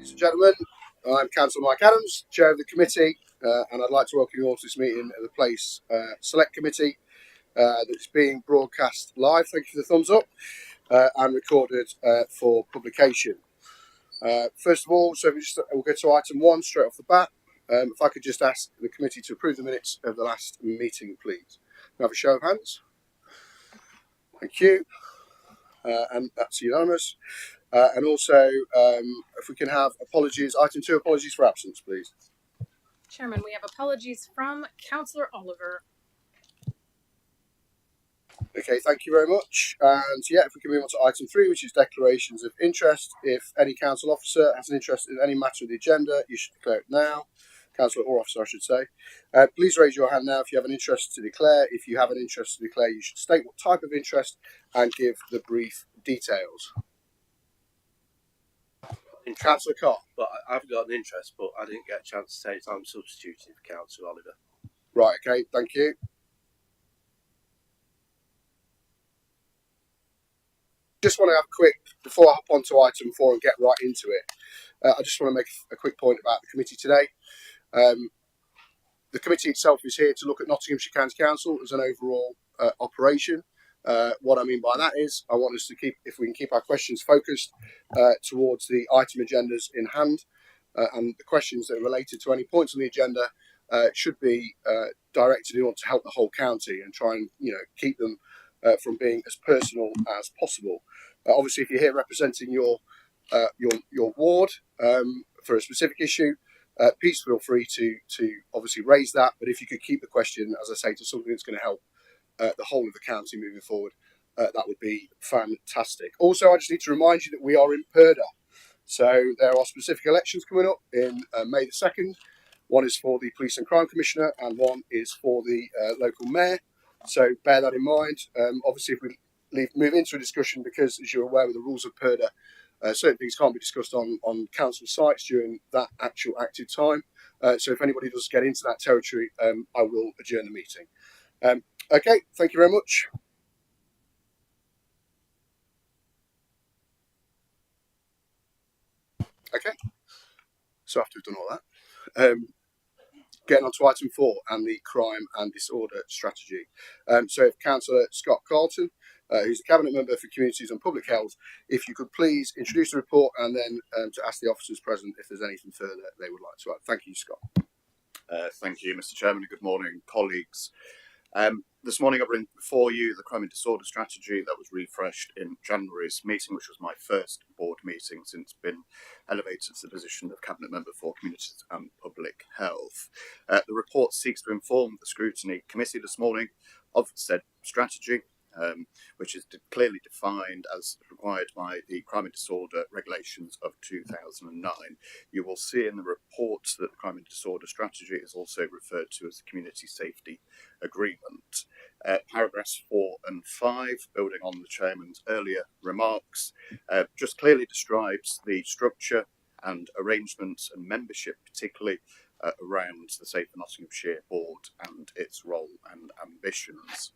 Ladies and gentlemen, I'm Councillor Mike Adams, Chair of the committee, and I'd like to welcome you all to this meeting of the Police Select Committee that's being broadcast live. Thank you for the thumbs up and recorded for publication. First of all, we'll go to item 1 straight off the bat. If I could just ask the committee to approve the minutes of the last meeting, please. Can I have a show of hands? Thank you. And that's unanimous. And also, if we can have apologies, item 2, apologies for absence, please. Chairman, we have apologies from Councillor Oliver. Okay, thank you very much. And yeah, if we can move on to item 3, which is declarations of interest. If any council officer has an interest in any matter of the agenda, you should declare it now. Councillor or officer, I should say. Please raise your hand now if you have an interest to declare. If you have an interest to declare, you should state what type of interest and give the brief details. Councillor Cott. But I've got an interest, but I didn't get a chance to say it. I'm substituting for Councillor Oliver. Right, okay, thank you. Just want to have a quick, before I hop on to item 4 and get right into it, I just want to make a quick point about the committee today. The committee itself is here to look at Nottinghamshire County Council as an overall operation. What I mean by that is I want us to keep, if we can keep our questions focused towards the item agendas in hand, and the questions that are related to any points on the agenda should be directed in order to help the whole county and try and keep them from being as personal as possible. Obviously, if you're here representing your ward for a specific issue, please feel free to obviously raise that. But if you could keep the question, as I say, to something that's going to help the whole of the county moving forward, that would be fantastic. Also, I just need to remind you that we are in Purda. So there are specific elections coming up in May the 2nd. One is for the Police and Crime Commissioner and one is for the local mayor. So bear that in mind. Obviously, if we move into a discussion, because as you're aware with the rules of Purda, certain things can't be discussed on council sites during that actual active time. So if anybody does get into that territory, I will adjourn the meeting. Okay, thank you very much. Okay, so after we've done all that, getting on to item 4 and the crime and disorder strategy. So if Councillor Scott Carlton, who's the Cabinet Member for Communities and Public Health, if you could please introduce the report and then to ask the officers present if there's anything further they would like to add. Thank you, Scott. Thank you, Mr. Chairman, and good morning, colleagues. This morning I bring before you the crime and disorder strategy that was refreshed in January's meeting, which was my first board meeting since being elevated to the position of Cabinet Member for Communities and Public Health. The report seeks to inform the Scrutiny Committee this morning of said strategy, which is clearly defined as required by the Crime and Disorder Regulations of 2009. You will see in the report that the Crime and Disorder Strategy is also referred to as the Community Safety Agreement. Paragraphs 4 and 5, building on the Chairman's earlier remarks, just clearly describes the structure and arrangements and membership, particularly around the Safer Nottinghamshire Board and its role and ambitions.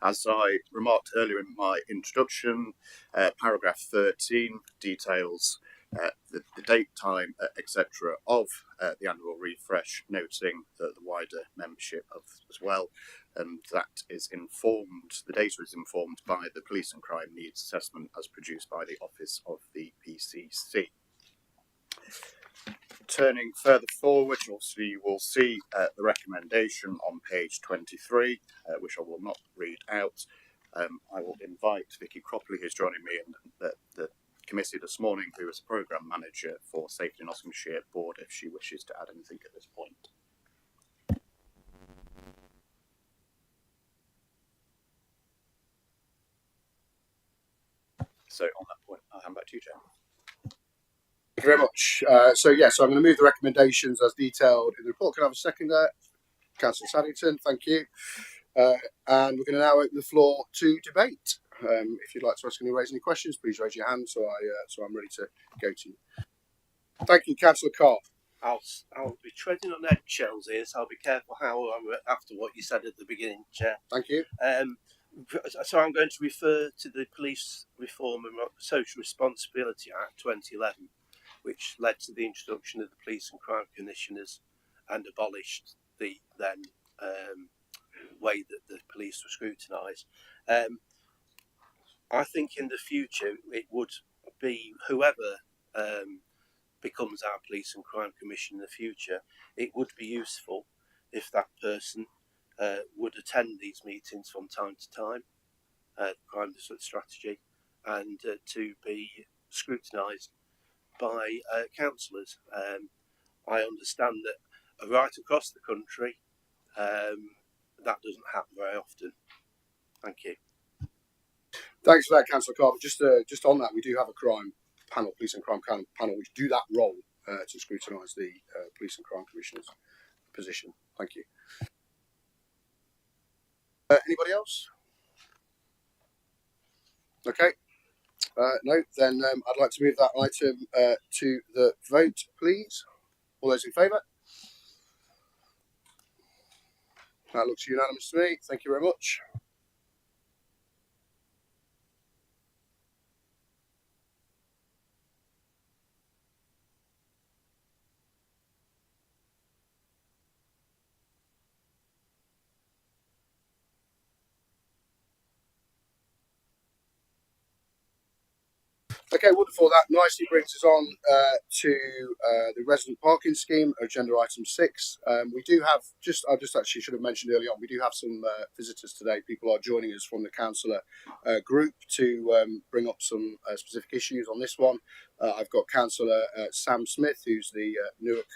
As I remarked earlier in my introduction, paragraph 13 details the date, time, etc. of the annual refresh, noting the wider membership as well, and that is informed, the data is informed by the Police and Crime Needs Assessment as produced by the Office of the PCC. Turning further forward, you will see the recommendation on page 23, which I will not read out. I will invite Vicky Cropley, who's joining me in the committee this morning, who is Programme Manager for Safety Nottinghamshire Board, if she wishes to add anything at this point. So on that point, I'll hand back to you, Chair. Thank you very much. So I'm going to move the recommendations as detailed in the report. Can I have a second there? Councillor Saddington, thank you. And we're going to now open the floor to debate. If you'd like to ask raise any questions, please raise your hand so I'm ready to go to you. Thank you, Councillor Carr. I'll be treading on eggshells here, so I'll be careful how after what you said at the beginning, Chair. Thank you. So I'm going to refer to the Police Reform and Social Responsibility Act 2011. which led to the introduction of the police and crime commissioners and abolished the then way that the police were scrutinised. I think in the future it would be whoever becomes our police and crime commission in the future, it would be useful if that person would attend these meetings from time to time, the crime strategy, and to be scrutinised by councillors. I understand that right across the country, that doesn't happen very often. Thank you. Thanks for that, Councillor Carver. Just on that, we do have a crime panel, police and crime panel, which do that role to scrutinise the police and crime commissioner's position. Thank you. Anybody else? Okay. No, then I'd like to move that item to the vote, please. All those in favour? That looks unanimous to me. Thank you very much. Okay, wonderful. That nicely brings us on to the resident parking scheme, agenda item 6. We do have, I just actually should have mentioned earlier on, we do have some visitors today. People are joining us from the councillor group to bring up some specific issues on this one. I've got Councillor Sam Smith, who's the Newark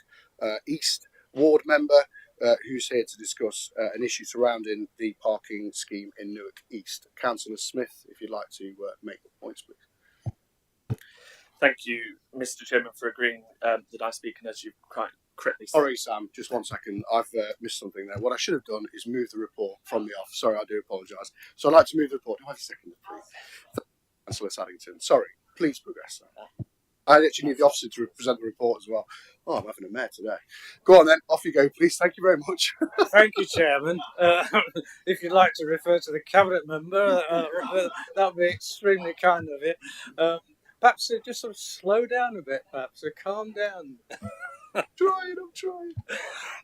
East ward member, who's here to discuss an issue surrounding the parking scheme in Newark East. Councillor Smith, if you'd like to make the points, please. Thank you, Mr. Chairman, for agreeing that I speak, and as you quite correctly said. Sorry, Sam, just 1 second. I've missed something there. What I should have done is move the report from the off. Sorry, I do apologise. So I'd like to move the report. Do I have a second, please? Councillor Saddington. Sorry, please progress. I actually need the officer to present the report as well. Oh, I'm having a mare today. Go on then, off you go, please. Thank you very much. Thank you, Chairman. If you'd like to refer to the Cabinet member, that would be extremely kind of you. Perhaps just sort of slow down a bit, perhaps, so calm down. I'm trying.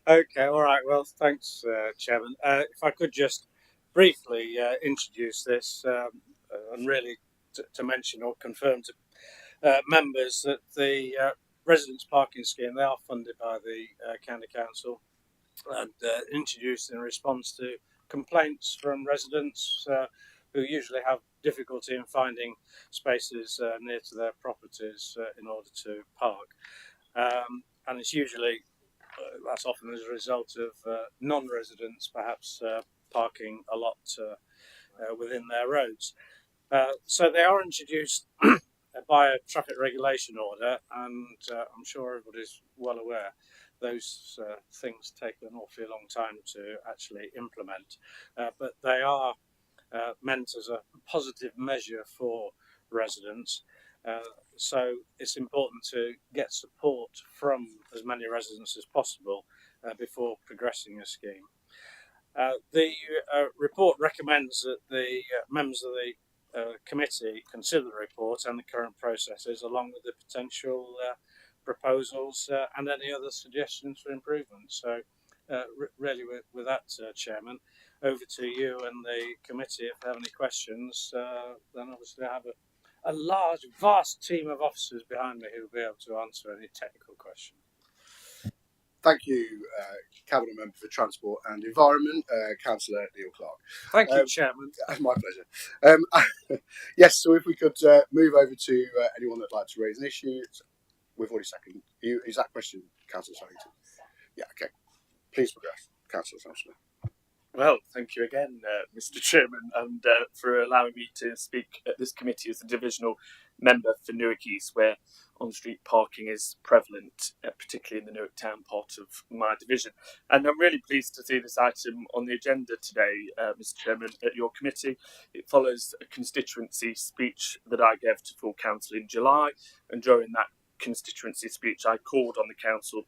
Okay, all right. Well, thanks, Chairman. If I could just briefly introduce this and really to mention or confirm to members that the residents' parking scheme, they are funded by the County Council and introduced in response to complaints from residents who usually have difficulty in finding spaces near to their properties in order to park. And it's usually, that's often as a result of non-residents perhaps parking a lot within their roads. So they are introduced by a traffic regulation order, and I'm sure everybody's well aware those things take an awfully long time to actually implement, but they are meant as a positive measure for residents. So it's important to get support from as many residents as possible before progressing a scheme. The report recommends that the members of the committee consider the report and the current processes, along with the potential proposals and any other suggestions for improvement. So really with that, Chairman, over to you and the committee. If they have any questions, then obviously I have a large, vast team of officers behind me who will be able to answer any technical questions. Thank you, Cabinet Member for Transport and Environment, Councillor Neil Clark. Thank you, Chairman. My pleasure. Yes, so if we could move over to anyone that'd like to raise an issue. We've already seconded. Is that question, Councillor Saddington? Yeah, okay. Please progress, Councillor Sampson. Well, thank you again, Mr. Chairman, and for allowing me to speak at this committee as a divisional member for Newark East, where on-street parking is prevalent, particularly in the Newark Town part of my division. And I'm really pleased to see this item on the agenda today, Mr. Chairman, at your committee. It follows a constituency speech that I gave to full council in July, and during that constituency speech I called on the council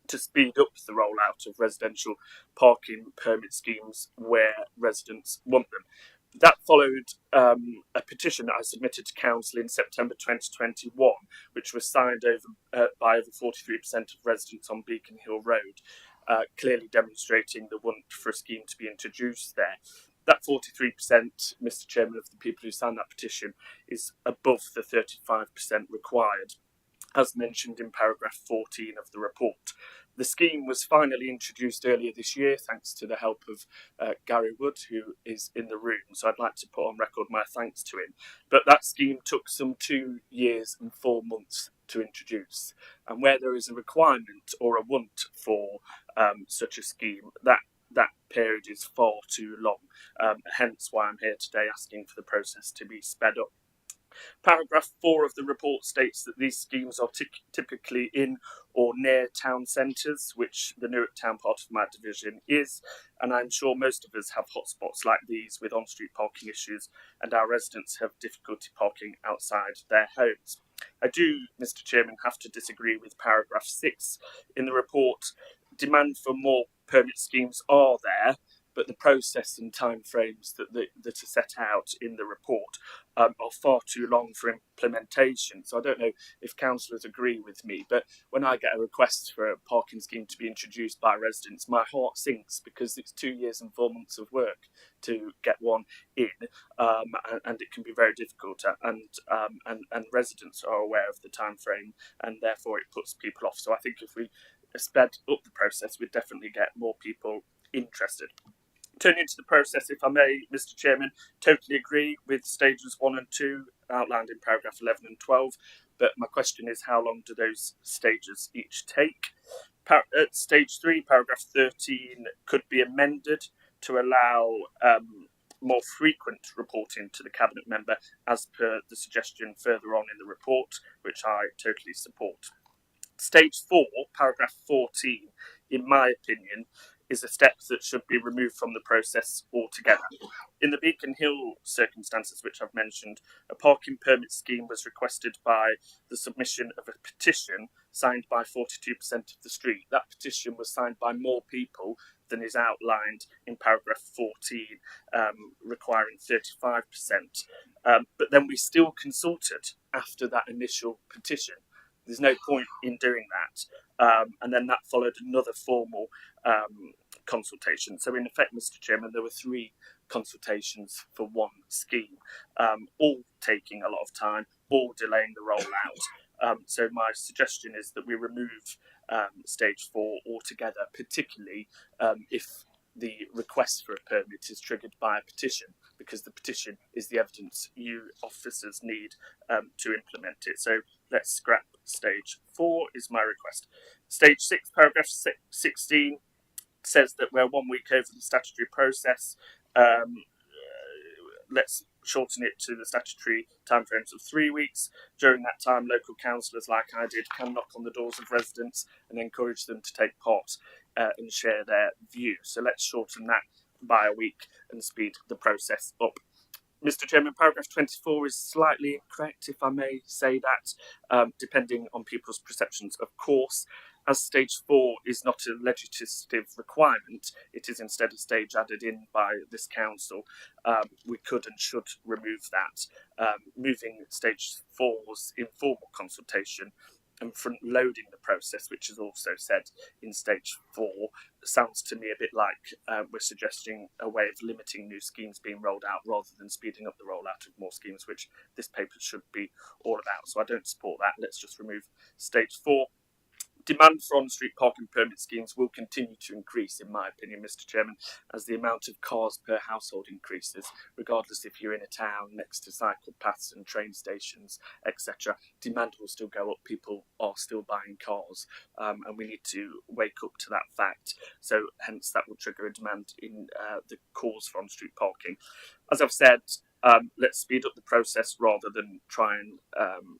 to speed up the rollout of residential parking permit schemes where residents want them. That followed a petition that I submitted to Council in September 2021, which was signed by over 43% of residents on Beacon Hill Road, clearly demonstrating the want for a scheme to be introduced there. That 43%, Mr. Chairman, of the people who signed that petition is above the 35% required, as mentioned in paragraph 14 of the report. The scheme was finally introduced earlier this year thanks to the help of Gary Wood, who is in the room, so I'd like to put on record my thanks to him. But that scheme took some 2 years and 4 months to introduce, and where there is a requirement or a want for such a scheme, that period is far too long, hence why I'm here today asking for the process to be sped up. Paragraph 4 of the report states that these schemes are typically in or near town centres, which the Newark Town part of my division is, and I'm sure most of us have hotspots like these with on-street parking issues, and our residents have difficulty parking outside their homes. I do, Mr. Chairman, have to disagree with paragraph 6 in the report. Demand for more permit schemes are there, but the process and timeframes that are set out in the report are far too long for implementation. So I don't know if councillors agree with me, but when I get a request for a parking scheme to be introduced by residents, my heart sinks because it's 2 years and 4 months of work to get one in, and it can be very difficult. And residents are aware of the time frame, and therefore it puts people off. So I think if we sped up the process, we'd definitely get more people interested. Turning to the process, if I may, Mr. Chairman, totally agree with stages 1 and 2 outlined in paragraph 11 and 12, but my question is how long do those stages each take? Stage 3, paragraph 13, could be amended to allow more frequent reporting to the Cabinet member as per the suggestion further on in the report, which I totally support. Stage 4, paragraph 14, in my opinion, is a step that should be removed from the process altogether. In the Beacon Hill circumstances, which I've mentioned, a parking permit scheme was requested by the submission of a petition signed by 42% of the street. That petition was signed by more people than is outlined in paragraph 14, requiring 35%. But then we still consulted after that initial petition. There's no point in doing that. And then that followed another formal consultation. So in effect, Mr. Chairman, there were 3 consultations for one scheme, all taking a lot of time, all delaying the rollout. So my suggestion is that we remove stage 4 altogether, particularly if the request for a permit is triggered by a petition, because the petition is the evidence you officers need to implement it. So let's scrap stage 4 is my request. Stage 6, paragraph 16 says that we're 1 week over the statutory process. Let's shorten it to the statutory timeframes of 3 weeks. During that time, local councillors, like I did, can knock on the doors of residents and encourage them to take part and share their views. So let's shorten that by a week and speed the process up. Mr. Chairman, paragraph 24 is slightly incorrect, if I may say that, depending on people's perceptions, of course. As stage 4 is not a legislative requirement, it is instead a stage added in by this council. We could and should remove that, moving stage 4's informal consultation and front-loading the process, which is also said in stage 4, sounds to me a bit like we're suggesting a way of limiting new schemes being rolled out rather than speeding up the rollout of more schemes, which this paper should be all about. So I don't support that. Let's just remove stage 4. Demand for on-street parking permit schemes will continue to increase, in my opinion, Mr. Chairman, as the amount of cars per household increases, regardless if you're in a town next to cycle paths and train stations, etc. Demand will still go up. People are still buying cars, and we need to wake up to that fact. So hence that will trigger a demand in the calls for on-street parking. As I've said, let's speed up the process rather than try and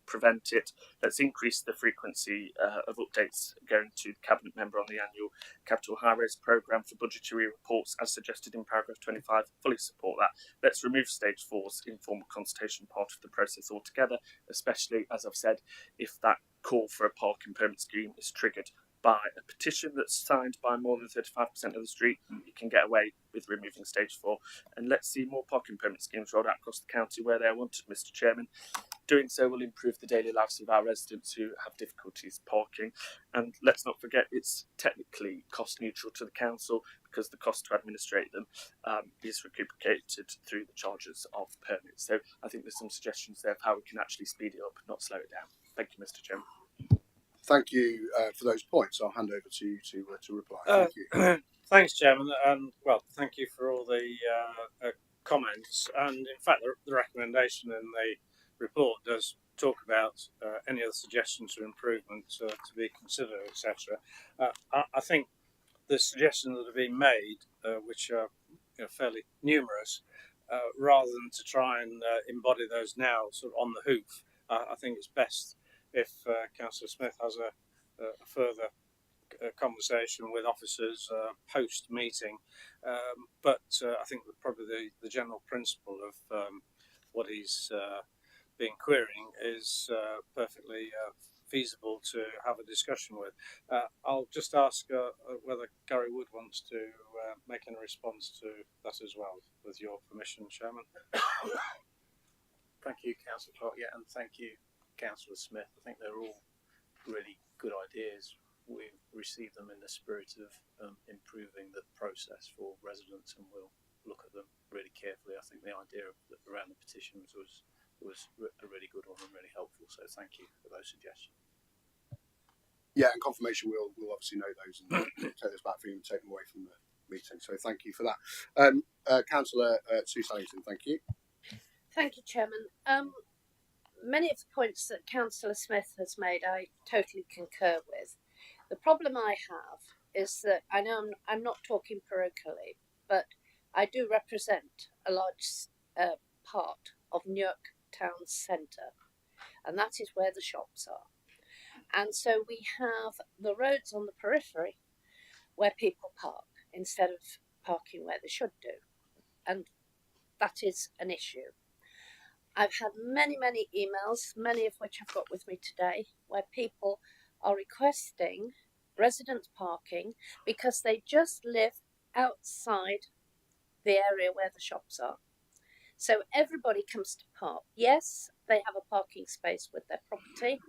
prevent it. Let's increase the frequency of updates going to the Cabinet member on the annual Capital Highways Programme for budgetary reports as suggested in paragraph 25. Fully support that. Let's remove stage 4's informal consultation part of the process altogether, especially, as I've said, if that call for a parking permit scheme is triggered by a petition that's signed by more than 35% of the street, you can get away with removing stage 4. And let's see more parking permit schemes rolled out across the county where they're wanted, Mr. Chairman. Doing so will improve the daily lives of our residents who have difficulties parking. And let's not forget, it's technically cost neutral to the council because the cost to administrate them is recuperated through the charges of permits. So I think there's some suggestions there of how we can actually speed it up, not slow it down. Thank you, Mr. Chairman. Thank you for those points. I'll hand over to you to reply. Thank you. Thanks, Chairman, and well, thank you for all the comments. And in fact, the recommendation in the report does talk about any other suggestions for improvement to be considered, etc. I think the suggestions that have been made, which are fairly numerous, rather than to try and embody those now sort of on the hoof, I think it's best if Councillor Smith has a further conversation with officers post meeting. But I think that probably the general principle of what he's been querying is perfectly feasible to have a discussion with. I'll just ask whether Gary Wood wants to make any response to that as well, with your permission, Chairman. Thank you, Councillor Clark. Yeah, and thank you, Councillor Smith. I think they're all really good ideas. We received them in the spirit of improving the process for residents, and we'll look at them really carefully. I think the idea around the petitions was a really good one and really helpful. So thank you for those suggestions. Yeah, and confirmation we'll obviously know those and take those back for you and take them away from the meeting. So thank you for that. Councillor Sue Sallington, thank you. Thank you, Chairman. Many of the points that Councillor Smith has made, I totally concur with. The problem I have is that I know I'm not talking parochially, but I do represent a large part of Newark town centre, and that is where the shops are. And so we have the roads on the periphery where people park instead of parking where they should do, and that is an issue. I've had many emails, many of which I've got with me today, where people are requesting residence parking because they just live outside the area where the shops are. So everybody comes to park. Yes, they have a parking space with their property,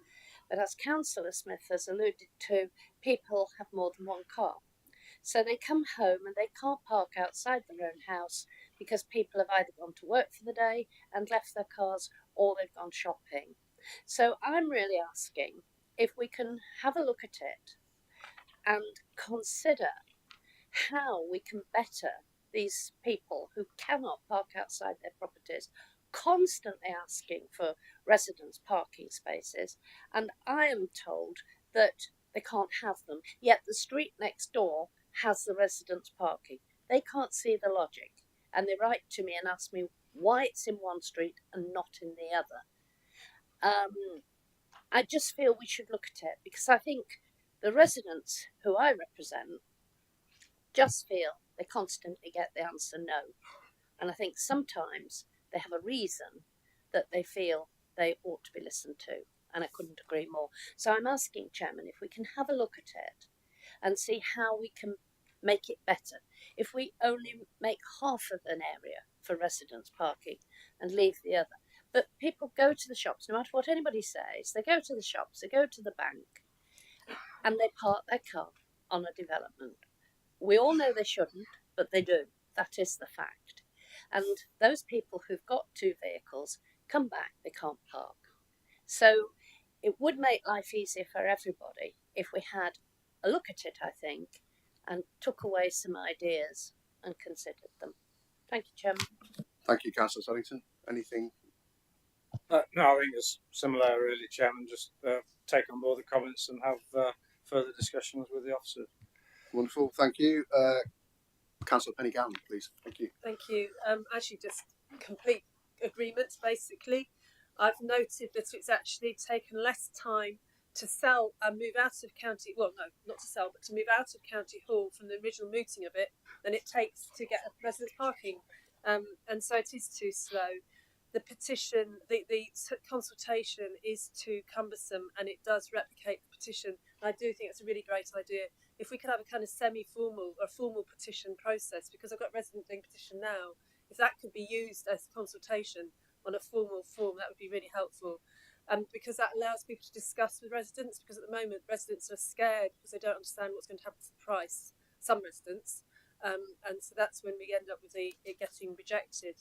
but as Councillor Smith has alluded to, people have more than one car. So they come home and they can't park outside their own house because people have either gone to work for the day and left their cars, or they've gone shopping. So I'm really asking if we can have a look at it and consider how we can better these people who cannot park outside their properties, constantly asking for residence parking spaces, and I am told that they can't have them, yet the street next door has the residence parking. They can't see the logic, and they write to me and ask me why it's in one street and not in the other. I just feel we should look at it, because I think the residents who I represent just feel they constantly get the answer no. And I think sometimes they have a reason that they feel they ought to be listened to, and I couldn't agree more. So I'm asking, Chairman, if we can have a look at it and see how we can make it better. If we only make half of an area for residence parking and leave the other. But people go to the shops, no matter what anybody says, they go to the shops, they go to the bank, and they park their car on a development. We all know they shouldn't, but they do. That is the fact. And those people who've got two vehicles come back, they can't park. So it would make life easier for everybody if we had a look at it, I think, and took away some ideas and considered them. Thank you, Chairman. Thank you, Councillor Sallington. Anything? No, I think it's similar, really, Chairman. Just take on board the comments and have further discussions with the officers. Wonderful. Thank you. Councillor Penny Gowan, please. Thank you. Thank you. Actually, just complete agreement, basically. I've noted that it's actually taken less time to sell and move out of county, well, no, not to sell, but to move out of County Hall from the original mooting of it than it takes to get a residence parking. And so it is too slow. the petition, the consultation is too cumbersome, and it does replicate the petition. And I do think it's a really great idea if we could have a kind of semi-formal or formal petition process, because I've got a resident doing petition now. If that could be used as consultation on a formal form, that would be really helpful. Because that allows people to discuss with residents, because at the moment residents are scared because they don't understand what's going to happen to the price, some residents, and so that's when we end up with it getting rejected.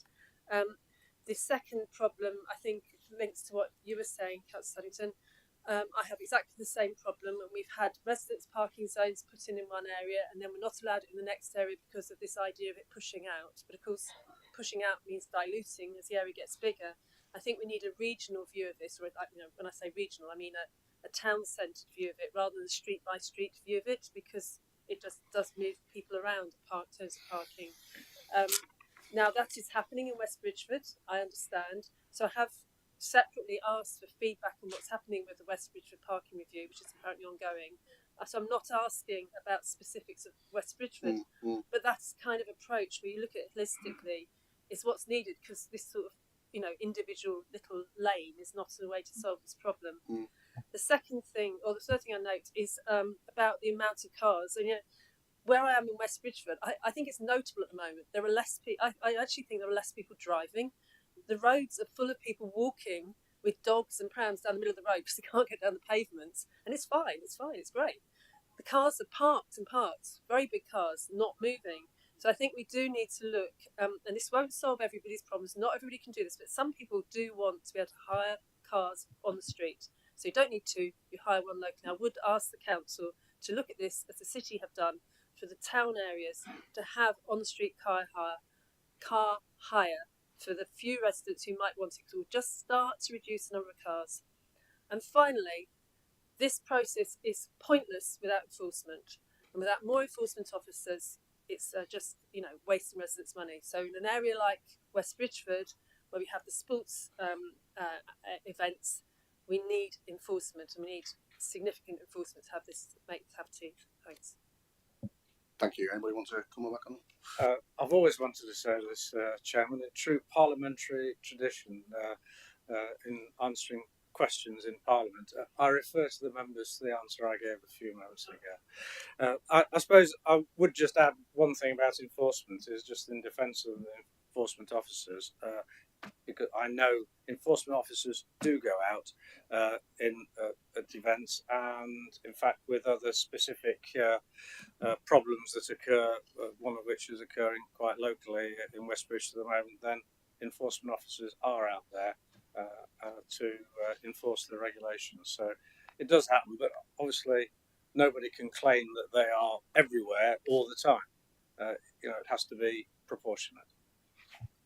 The second problem, I think, links to what you were saying, Councillor Huntington. I have exactly the same problem, and we've had residents' parking zones put in one area, and then we're not allowed it in the next area because of this idea of it pushing out. But of course, pushing out means diluting as the area gets bigger. I think we need a regional view of this, or when I say regional, I mean a town-centred view of it rather than a street-by-street view of it, because it just does move people around in terms of parking. Now that is happening in West Bridgford, I understand. So I have separately asked for feedback on what's happening with the West Bridgford parking review, which is apparently ongoing. So I'm not asking about specifics of West Bridgford, but that's kind of approach where you look at it holistically is what's needed, because this sort of individual little lane is not a way to solve this problem. The second thing, or the third thing I note, is about the amount of cars. And where I am in West Bridgford, I think it's notable at the moment. There are less people. I actually think there are less people driving. The roads are full of people walking with dogs and prams down the middle of the road because they can't get down the pavements, and it's fine. It's great. The cars are parked, very big cars, not moving. So I think we do need to look, and this won't solve everybody's problems. Not everybody can do this, but some people do want to be able to hire cars on the street. So you don't need two, you hire one locally. I would ask the council to look at this, as the city have done, for the town areas, to have on-the-street car hire for the few residents who might want it, because we'll just start to reduce the number of cars. And finally, this process is pointless without enforcement, and without more enforcement officers, it's just wasting residents' money. So in an area like West Bridgford, where we have the sports events, we need enforcement, and we need significant enforcement to have this have teeth. Thanks. Thank you. Anybody want to come back on that? I've always wanted to say this, Chairman, a true parliamentary tradition in answering questions in Parliament. I refer to the members to the answer I gave a few moments ago. I suppose I would just add one thing about enforcement, is just in defence of the enforcement officers, because I know enforcement officers do go out at events, and in fact with other specific problems that occur, one of which is occurring quite locally in West Bridgford at the moment, then enforcement officers are out there to enforce the regulations. So it does happen, but obviously nobody can claim that they are everywhere all the time. It has to be proportionate.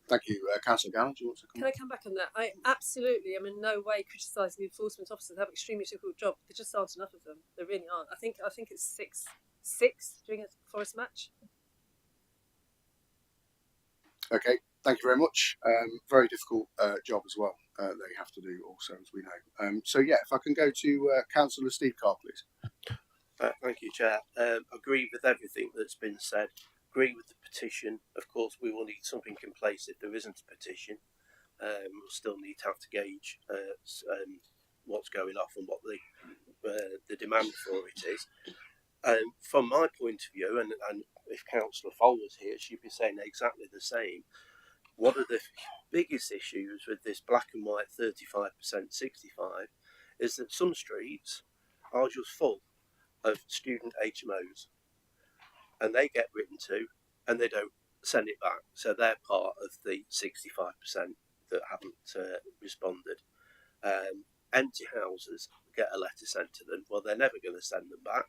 Thank you. Councillor Gallant, do you want to come Can I come back on that? I absolutely am in no way criticising the enforcement officers. They have an extremely difficult job. There just aren't enough of them. There really aren't. I think it's six during a Forest match. Okay, thank you very much. Very difficult job as well they have to do also, as we know. So yeah, if I can go to Councillor Steve Carr, please. Thank you, Chair. Agree with everything that's been said. Agree with the petition. Of course, we will need something in place if there isn't a petition. We'll still need to have to gauge what's going off and what the demand for it is. From my point of view, and if Councillor Foll was here, she'd be saying exactly the same. One of the biggest issues with this black and white 35%, 65% is that some streets are just full of student HMOs, and they get written to and they don't send it back. So they're part of the 65% that haven't responded. Empty houses get a letter sent to them. Well, they're never going to send them back.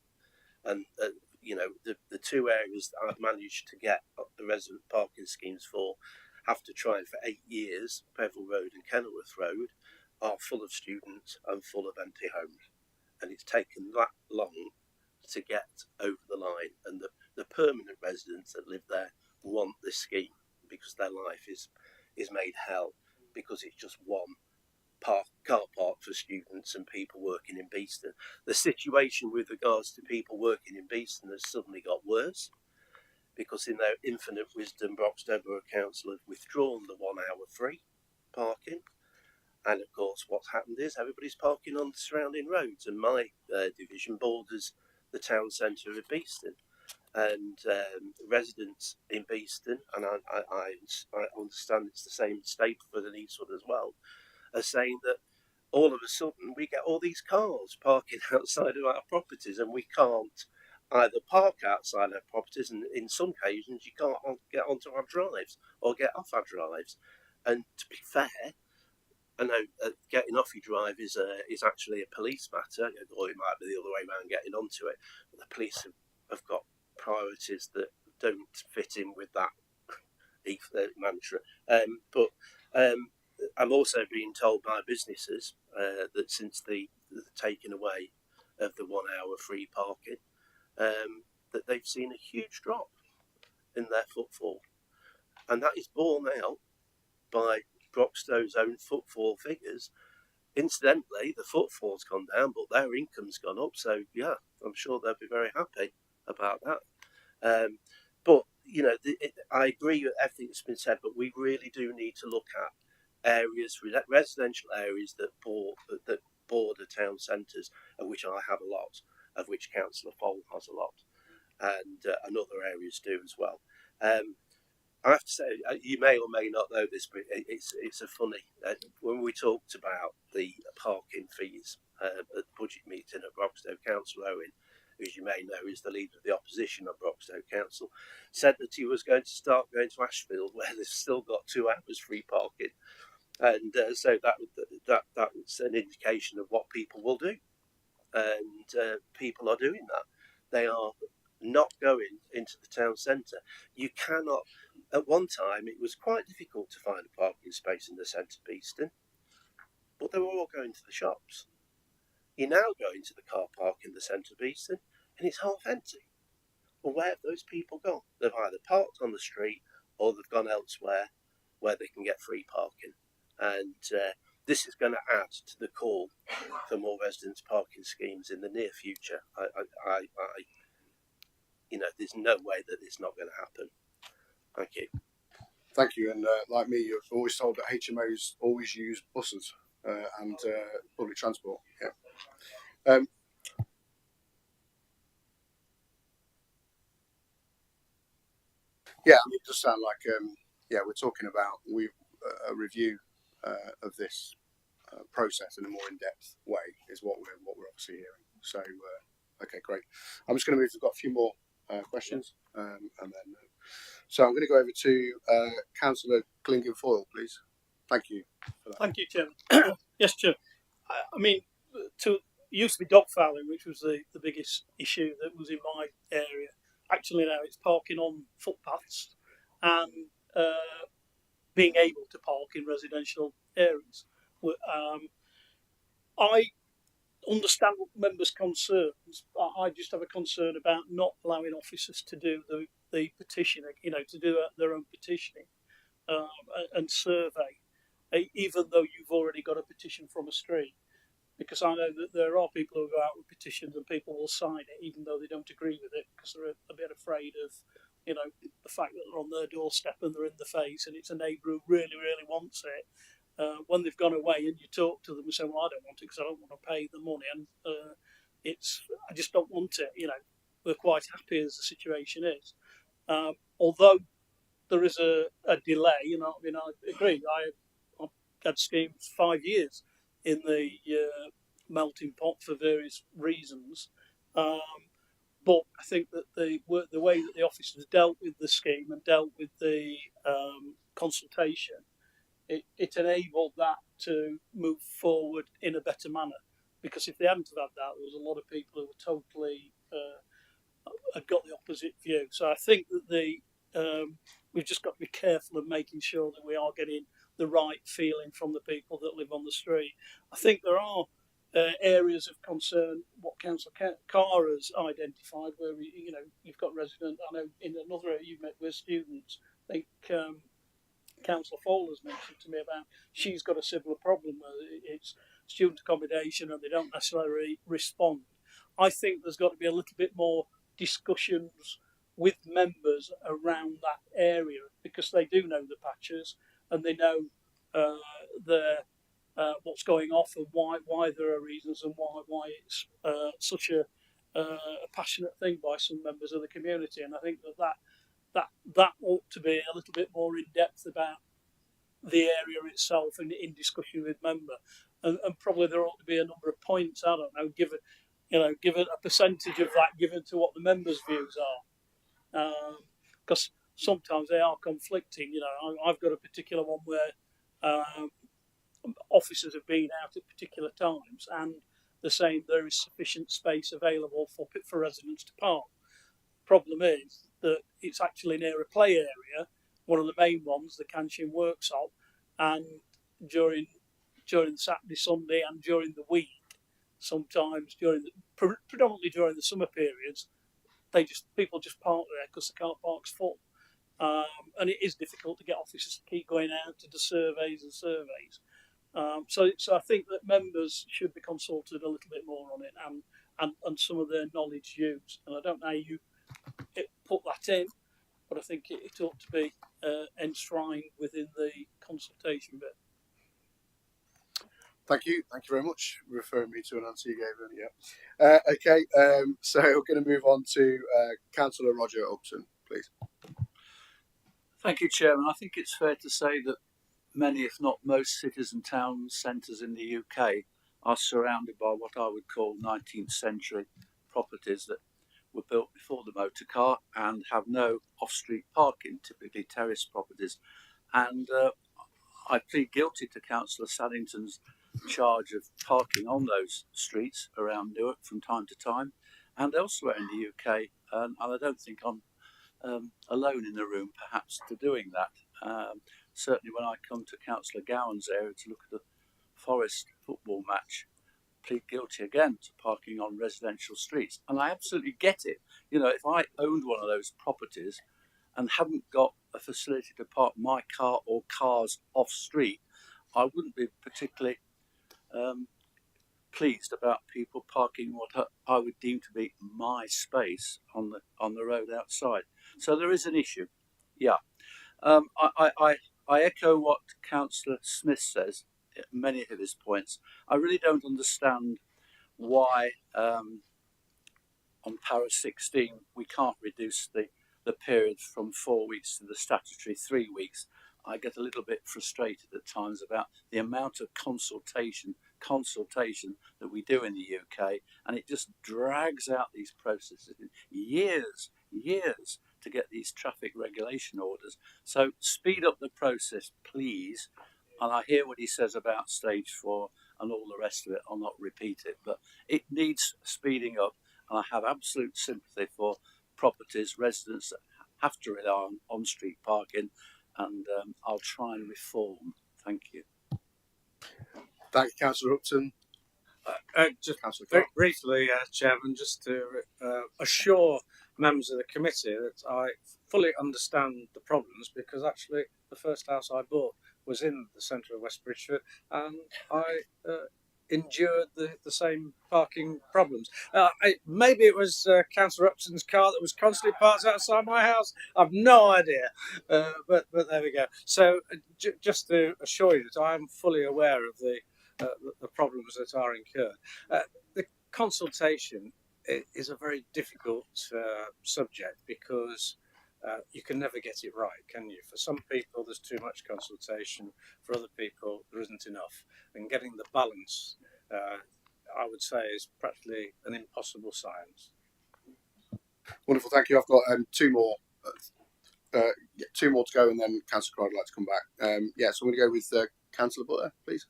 And the two areas that I've managed to get the resident parking schemes for, after trying for 8 years, Bevel Road and Kenilworth Road, are full of students and full of empty homes. And it's taken that long to get over the line. And the permanent residents that live there want this scheme because their life is made hell, because it's just one car park for students and people working in Beeston. The situation with regards to people working in Beeston has suddenly got worse, because in their infinite wisdom, Broxton Borough Council have withdrawn the 1 hour free, parking. And of course, what's happened is everybody's parking on the surrounding roads, and my division borders the town centre of Beeston. And residents in Beeston, and I understand it's the same state for the Eastwood as well, are saying that all of a sudden we get all these cars parking outside of our properties, and we can't either park outside our properties, and in some occasions you can't get onto our drives or get off our drives. And to be fair, I know getting off your drive is actually a police matter, or it might be the other way around, getting onto it. But the police have got priorities that don't fit in with that mantra. But I'm also being told by businesses that since the taking away of the 1 hour free parking, that they've seen a huge drop in their footfall, and that is borne out by Broxtow's own footfall figures. Incidentally, the footfall's gone down, but their income's gone up. So yeah, I'm sure they'll be very happy about that. But you know, I agree with everything that's been said, but we really do need to look at areas, residential areas that border town centres, of which I have a lot, of which Councillor Fole has a lot, and other areas do as well. I have to say, you may or may not know this, but it's a funny. When we talked about the parking fees at the budget meeting at Broxtow, Councillor Owen, who, as you may know, is the leader of the opposition at Broxtow Council, said that he was going to start going to Ashfield, where they've still got 2 hours free parking, and so that was an indication of what people will do, and people are doing that. They are not going into the town centre. You cannot. At one time, it was quite difficult to find a parking space in the centre of Beeston, but they were all going to the shops. You now go into the car park in the centre of Beeston, and it's half empty. Well, where have those people gone? They've either parked on the street, or they've gone elsewhere where they can get free parking. And this is going to add to the call for more residents' parking schemes in the near future. There's no way that it's not going to happen. Thank you. Thank you. And like me, you've always told that HMOs always use buses and public transport. Yeah. Yeah, I mean, it does sound like we're talking about a review of this process in a more in-depth way is what we're obviously hearing. So okay, great. I'm just going to move. We've got a few more questions, and then so I'm going to go over to Councillor Clingan-Foyle, please. Thank you for that. Thank you, Chairman. Yes, Chair. I mean, used to be dog fouling, which was the biggest issue that was in my area. Actually, now it's parking on footpaths and being able to park in residential areas. I understand members' concerns. I just have a concern about not allowing officers to do the petitioning, to do their own petitioning and survey, even though you've already got a petition from a street. Because I know that there are people who go out with petitions and people will sign it even though they don't agree with it because they're a bit afraid of, the fact that they're on their doorstep and they're in the face and it's a neighbour who really, really wants it. When they've gone away and you talk to them and say, well, I don't want it because I don't want to pay the money, and I just don't want it. We're quite happy as the situation is. Although there is a delay, I agree. I've had schemes 5 years in the melting pot for various reasons, but I think that the way that the officers dealt with the scheme and dealt with the consultation, it enabled that to move forward in a better manner. Because if they hadn't have had that, there was a lot of people who were totally had got the opposite view. So I think that we've just got to be careful of making sure that we are getting the right feeling from the people that live on the street. I think there are areas of concern, what Councillor Carr has identified, where you've got residents. I know in another area you've met with students. I think Councillor Fole has mentioned to me about she's got a similar problem where it's student accommodation and they don't necessarily respond. I think there's got to be a little bit more discussions with members around that area because they do know the patches and they know what's going off and why there are reasons and why it's such a passionate thing by some members of the community. And I think that ought to be a little bit more in depth about the area itself and in discussion with member, and probably there ought to be a number of points. I don't know, given a percentage of that given to what the members' views are, because sometimes they are conflicting. I've got a particular one where officers have been out at particular times, and they're saying there is sufficient space available for residents to park. Problem is that it's actually near a play area, one of the main ones, the Canshin Workshop, and during the Saturday, Sunday, and during the week, sometimes predominantly during the summer periods, people just park there because the car park's full, and it is difficult to get officers to keep going out to do surveys and surveys. So I think that members should be consulted a little bit more on it and some of their knowledge used. And I don't know how you put that in, but I think it ought to be enshrined within the consultation bit. Thank you very much for referring me to an answer you gave earlier. Okay, so we're going to move on to Councillor Roger Upton, please. Thank you, Chairman. I think it's fair to say that many, if not most, cities and town centres in the UK are surrounded by what I would call 19th century properties that were built before the motor car and have no off-street parking, typically terrace properties. And I plead guilty to Councillor Saddington's charge of parking on those streets around Newark from time to time and elsewhere in the UK. And I don't think I'm alone in the room, perhaps, to doing that. Certainly when I come to Councillor Gowan's area to look at a Forest football match, plead guilty again to parking on residential streets. And I absolutely get it. If I owned one of those properties and hadn't got a facility to park my car or cars off street, I wouldn't be particularly pleased about people parking what I would deem to be my space on the road outside. So there is an issue. Yeah. I echo what Councillor Smith says, many of his points. I really don't understand why on para 16 we can't reduce the period from 4 weeks to the statutory 3 weeks. I get a little bit frustrated at times about the amount of consultation that we do in the UK, and it just drags out these processes years to get these traffic regulation orders. So speed up the process, please. And I hear what he says about stage 4 and all the rest of it. I'll not repeat it, but it needs speeding up. And I have absolute sympathy for properties, residents that have to rely on street parking, and I'll try and reform. Thank you. Thank you, Councillor Upton. Just very briefly, Chairman, just to assure members of the committee that I fully understand the problems, because actually the first house I bought was in the centre of West Bridgeford, and I endured the same parking problems. Maybe it was Councillor Upton's car that was constantly parked outside my house. I've no idea, but there we go. So just to assure you that I am fully aware of the problems that are incurred. The consultation is a very difficult subject, because you can never get it right, can you? For some people there's too much consultation, for other people there isn't enough, and getting the balance I would say is practically an impossible science. Wonderful, thank you. I've got two more to go, and then Councillor Croyd would like to come back. So I'm going to go with Councillor Butter, please.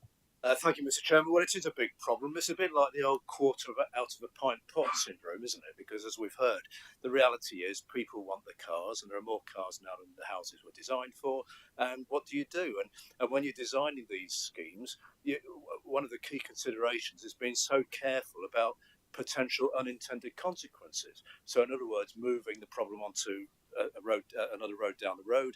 Thank you, Mr. Chairman. Well, it is a big problem. It's a bit like the old quarter out of a pint pot syndrome, isn't it? Because as we've heard, the reality is people want the cars, and there are more cars now than the houses were designed for. And what do? And when you're designing these schemes, one of the key considerations is being so careful about potential unintended consequences. So in other words, moving the problem onto another road down the road,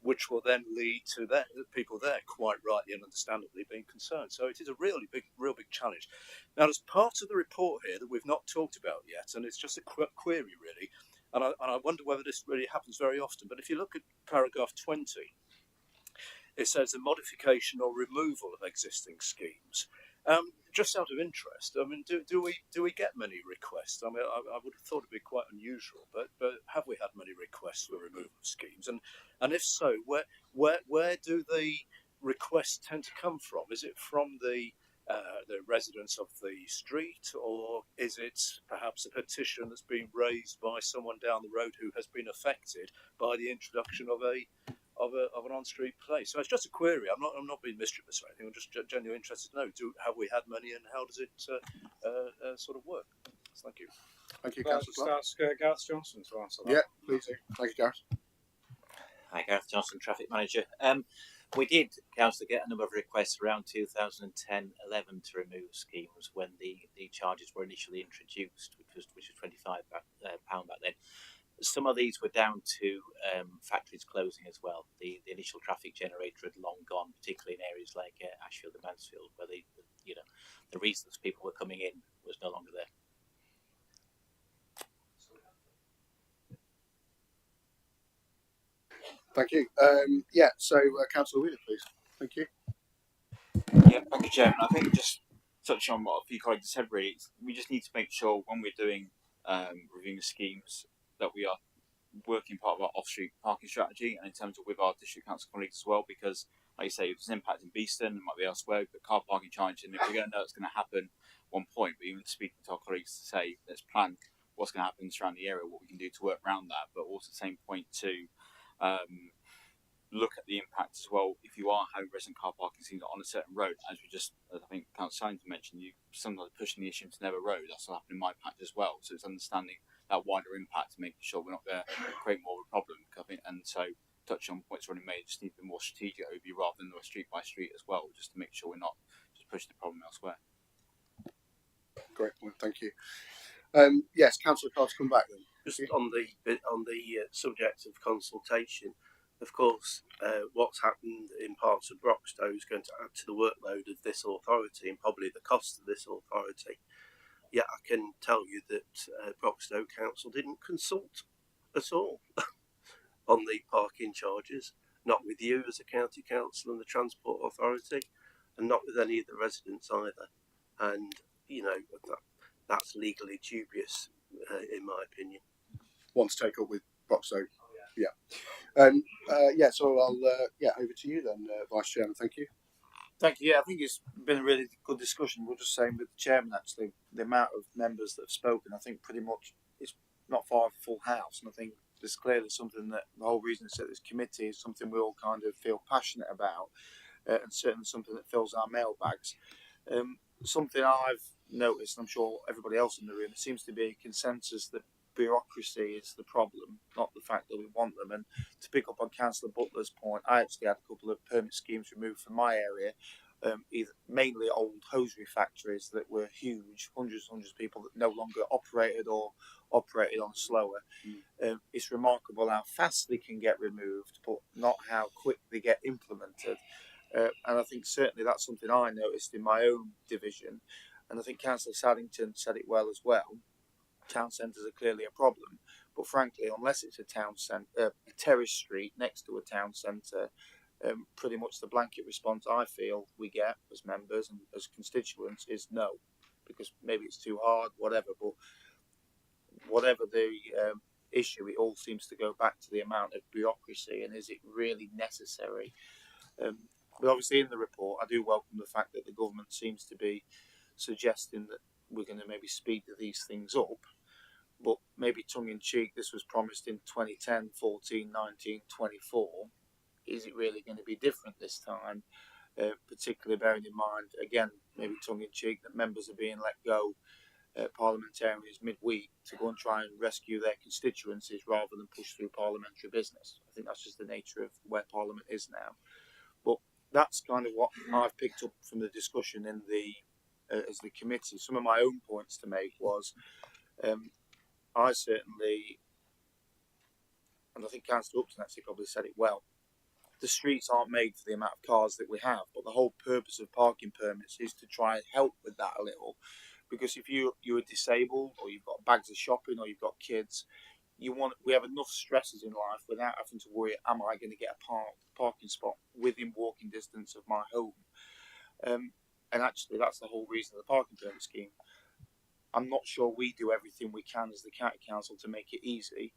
which will then lead to people there quite rightly and understandably being concerned. So it is a real big challenge. Now, there's part of the report here that we've not talked about yet, and it's just a query really, and I wonder whether this really happens very often. But if you look at paragraph 20, it says a modification or removal of existing schemes. Just out of interest, I mean, do we get many requests? I mean, I would have thought it'd be quite unusual, but have we had many requests for removal of schemes? And if so, where do the requests tend to come from? Is it from the residents of the street, or is it perhaps a petition that's been raised by someone down the road who has been affected by the introduction of an on-street place? So it's just a query. I'm not being mischievous or anything. I'm just genuinely interested to know: have we had many, and how does it sort of work? Thank you. Thank you, Well, Councillor Clark. just ask Gareth Johnson to answer that. Yeah, please do. Thank you, Gareth. Hi, Gareth Johnson, Traffic Manager. We did, Councillor, get a number of requests around 2010-11 to remove schemes when the charges were initially introduced, which was £25 back then. Some of these were down to factories closing as well. The initial traffic generator had long gone, particularly in areas like Ashfield and Mansfield, where the reasons people were coming in was no longer there. Thank you. So Councillor Wheeler, please. Thank you. Yeah, thank you, Chairman. I think just touch on what a few colleagues said. Really, we just need to make sure when we're doing reviewing the schemes that we are working part of our off-street parking strategy, and in terms of with our district council colleagues as well, because like you say, it's an impact in Beeston, it might be elsewhere, but car parking charge, and if we're going to know it's going to happen at one point, but even speaking to our colleagues to say, let's plan what's going to happen surrounding the area, what we can do to work around that, but also the same point to look at the impact as well. If you are having resident car parking scenes on a certain road, as I think Councillor Sainz mentioned, you sometimes pushing the issue to Never Road. That's what happened in my patch as well. So it's understanding that wider impact and making sure we're not going to create more of a problem. And so touching on points already made, just need to be more strategic over rather than street by street as well, just to make sure we're not just pushing the problem elsewhere. Great point. Thank you. Yes, Councillor Carter, come back then. Just on the subject of consultation, of course, what's happened in parts of Broxtowe is going to add to the workload of this authority and probably the cost of this authority. Yet I can tell you that Broxtowe Council didn't consult at all on the parking charges, not with you as a county council and the transport authority, and not with any of the residents either. And that's legally dubious, in my opinion. Want to take up with Broxtowe? Yeah. So I'll over to you then, Vice Chairman. Thank you. Thank you. Yeah, I think it's been a really good discussion. We're just saying with the chairman, actually, the amount of members that have spoken, I think pretty much it's not far from full house. And I think there's clearly something that the whole reason it's at this committee is something we all kind of feel passionate about, and certainly something that fills our mailbags. Something I've noticed, and I'm sure everybody else in the room, there seems to be a consensus that bureaucracy is the problem, not the fact that we want them. And to pick up on Councillor Butler's point, I actually had a couple of permit schemes removed from my area, mainly old hosiery factories that were huge, hundreds of people that no longer operated or operated on slower. It's remarkable how fast they can get removed, but not how quick they get implemented. And I think certainly that's something I noticed in my own division. And I think Councillor Saddington said it well as well. Town centres are clearly a problem, but frankly, unless it's a town centre, a terrace street next to a town centre, pretty much the blanket response I feel we get as members and as constituents is no, because maybe it's too hard, whatever. But whatever the issue, it all seems to go back to the amount of bureaucracy and is it really necessary? But obviously, in the report, I do welcome the fact that the government seems to be suggesting that we're going to maybe speed these things up, but maybe tongue-in-cheek, this was promised in 2010, 14, 19, 24. Is it really going to be different this time? Particularly bearing in mind, again, maybe tongue-in-cheek, that members are being let go, parliamentarians midweek, to go and try and rescue their constituencies rather than push through parliamentary business. I think that's just the nature of where Parliament is now. But that's kind of what I've picked up from the discussion in as the committee. Some of my own points to make was, I certainly, and I think Councillor Upton actually probably said it well, the streets aren't made for the amount of cars that we have, but the whole purpose of parking permits is to try and help with that a little. Because if you're disabled, or you've got bags of shopping, or you've got kids, we have enough stresses in life without having to worry, am I going to get a parking spot within walking distance of my home? And actually, that's the whole reason of the parking permit scheme. I'm not sure we do everything we can as the county council to make it easy.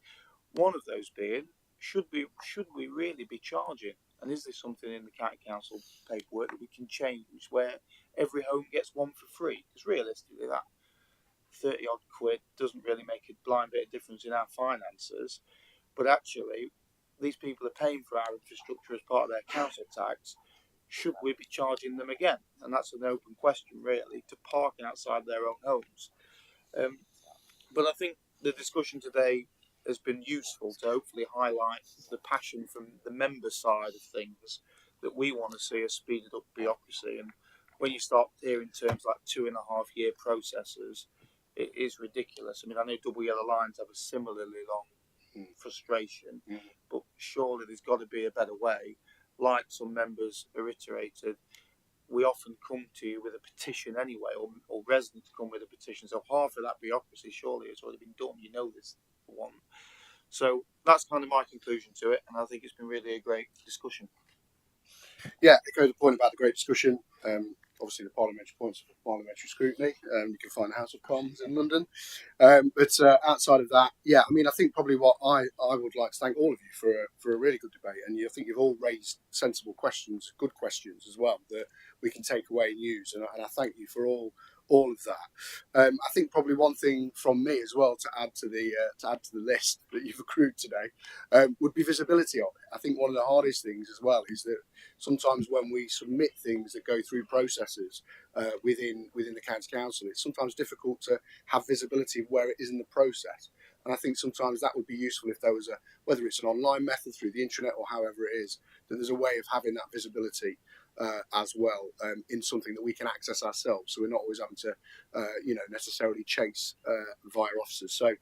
One of those being, should we really be charging? And is there something in the county council paperwork that we can change where every home gets one for free? Because realistically, that 30 odd quid doesn't really make a blind bit of difference in our finances. But actually, these people are paying for our infrastructure as part of their council tax. Should we be charging them again? And that's an open question, really, to parking outside their own homes. But I think the discussion today has been useful to hopefully highlight the passion from the member side of things, that we want to see a speeded up bureaucracy. And when you start hearing terms like 2.5 year processes, it is ridiculous. I mean, I know Double Yellow Lines have a similarly long frustration, but surely there's got to be a better way. Like some members reiterated, we often come to you with a petition anyway, or residents come with a petition. So half of that bureaucracy surely has already been done. You know this one. So that's kind of my conclusion to it, and I think it's been really a great discussion. Yeah, echo the point about the great discussion. Obviously, the parliamentary points of parliamentary scrutiny. You can find the House of Commons in London. But outside of that, yeah, I mean, I think probably what I would like to thank all of you for a really good debate. And I think you've all raised sensible questions, good questions as well, that we can take away and use. And I thank you for all of that. I think probably one thing from me as well to add to the list that you've accrued today would be visibility of it. I think one of the hardest things as well is that sometimes when we submit things that go through processes within the county council, it's sometimes difficult to have visibility of where it is in the process. And I think sometimes that would be useful if there was whether it's an online method through the intranet or however it is, that there's a way of having that visibility as well in something that we can access ourselves, so we're not always having to necessarily chase via officers. So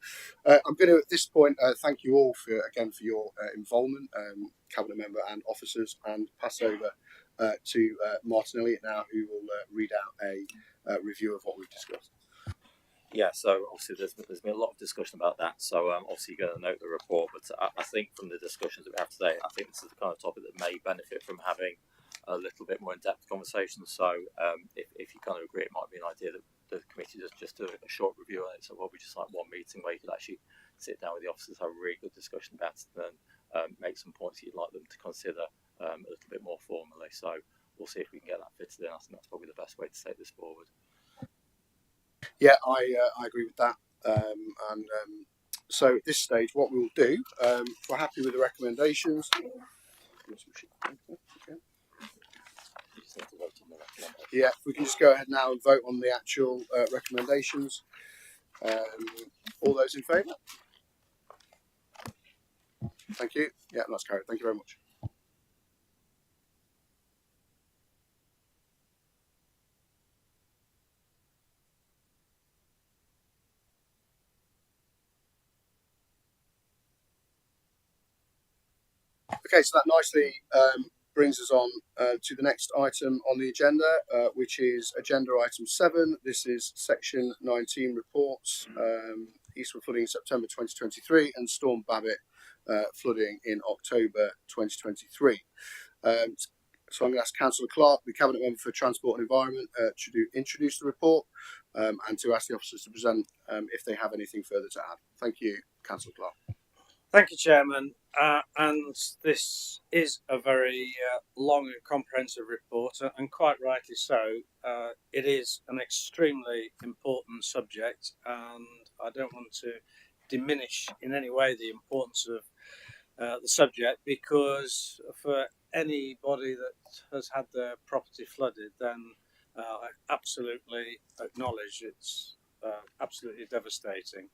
I'm going to at this point thank you all for your involvement, cabinet member and officers, and pass over to Martin Elliott now, who will read out a review of what we've discussed. Yeah, so obviously there's been a lot of discussion about that. So obviously you're going to note the report, but I think from the discussions that we have today, I think this is the kind of topic that may benefit from having a little bit more in-depth conversation. So if you kind of agree, it might be an idea that the committee does just do a short review on it. So probably just like one meeting where you could actually sit down with the officers, have a really good discussion about it, and make some points you'd like them to consider a little bit more formally. So we'll see if we can get that fitted in. I think that's probably the best way to take this forward. Yeah, I agree with that. So at this stage, what we'll do, if we're happy with the recommendations, yeah, we can just go ahead now and vote on the actual recommendations. All those in favour? Thank you. Yeah, that's carried. Thank you very much. Okay, so that nicely brings us on to the next item on the agenda, which is agenda item 7. This is section 19 reports, Eastwood flooding in September 2023 and Storm Babbitt flooding in October 2023. So I'm going to ask Councillor Clark, the Cabinet Member for Transport and Environment, to introduce the report and to ask the officers to present if they have anything further to add. Thank you, Councillor Clark. Thank you, Chairman. And this is a very long and comprehensive report, and quite rightly so. It is an extremely important subject, and I don't want to diminish in any way the importance of the subject, because for anybody that has had their property flooded, then I absolutely acknowledge it's absolutely devastating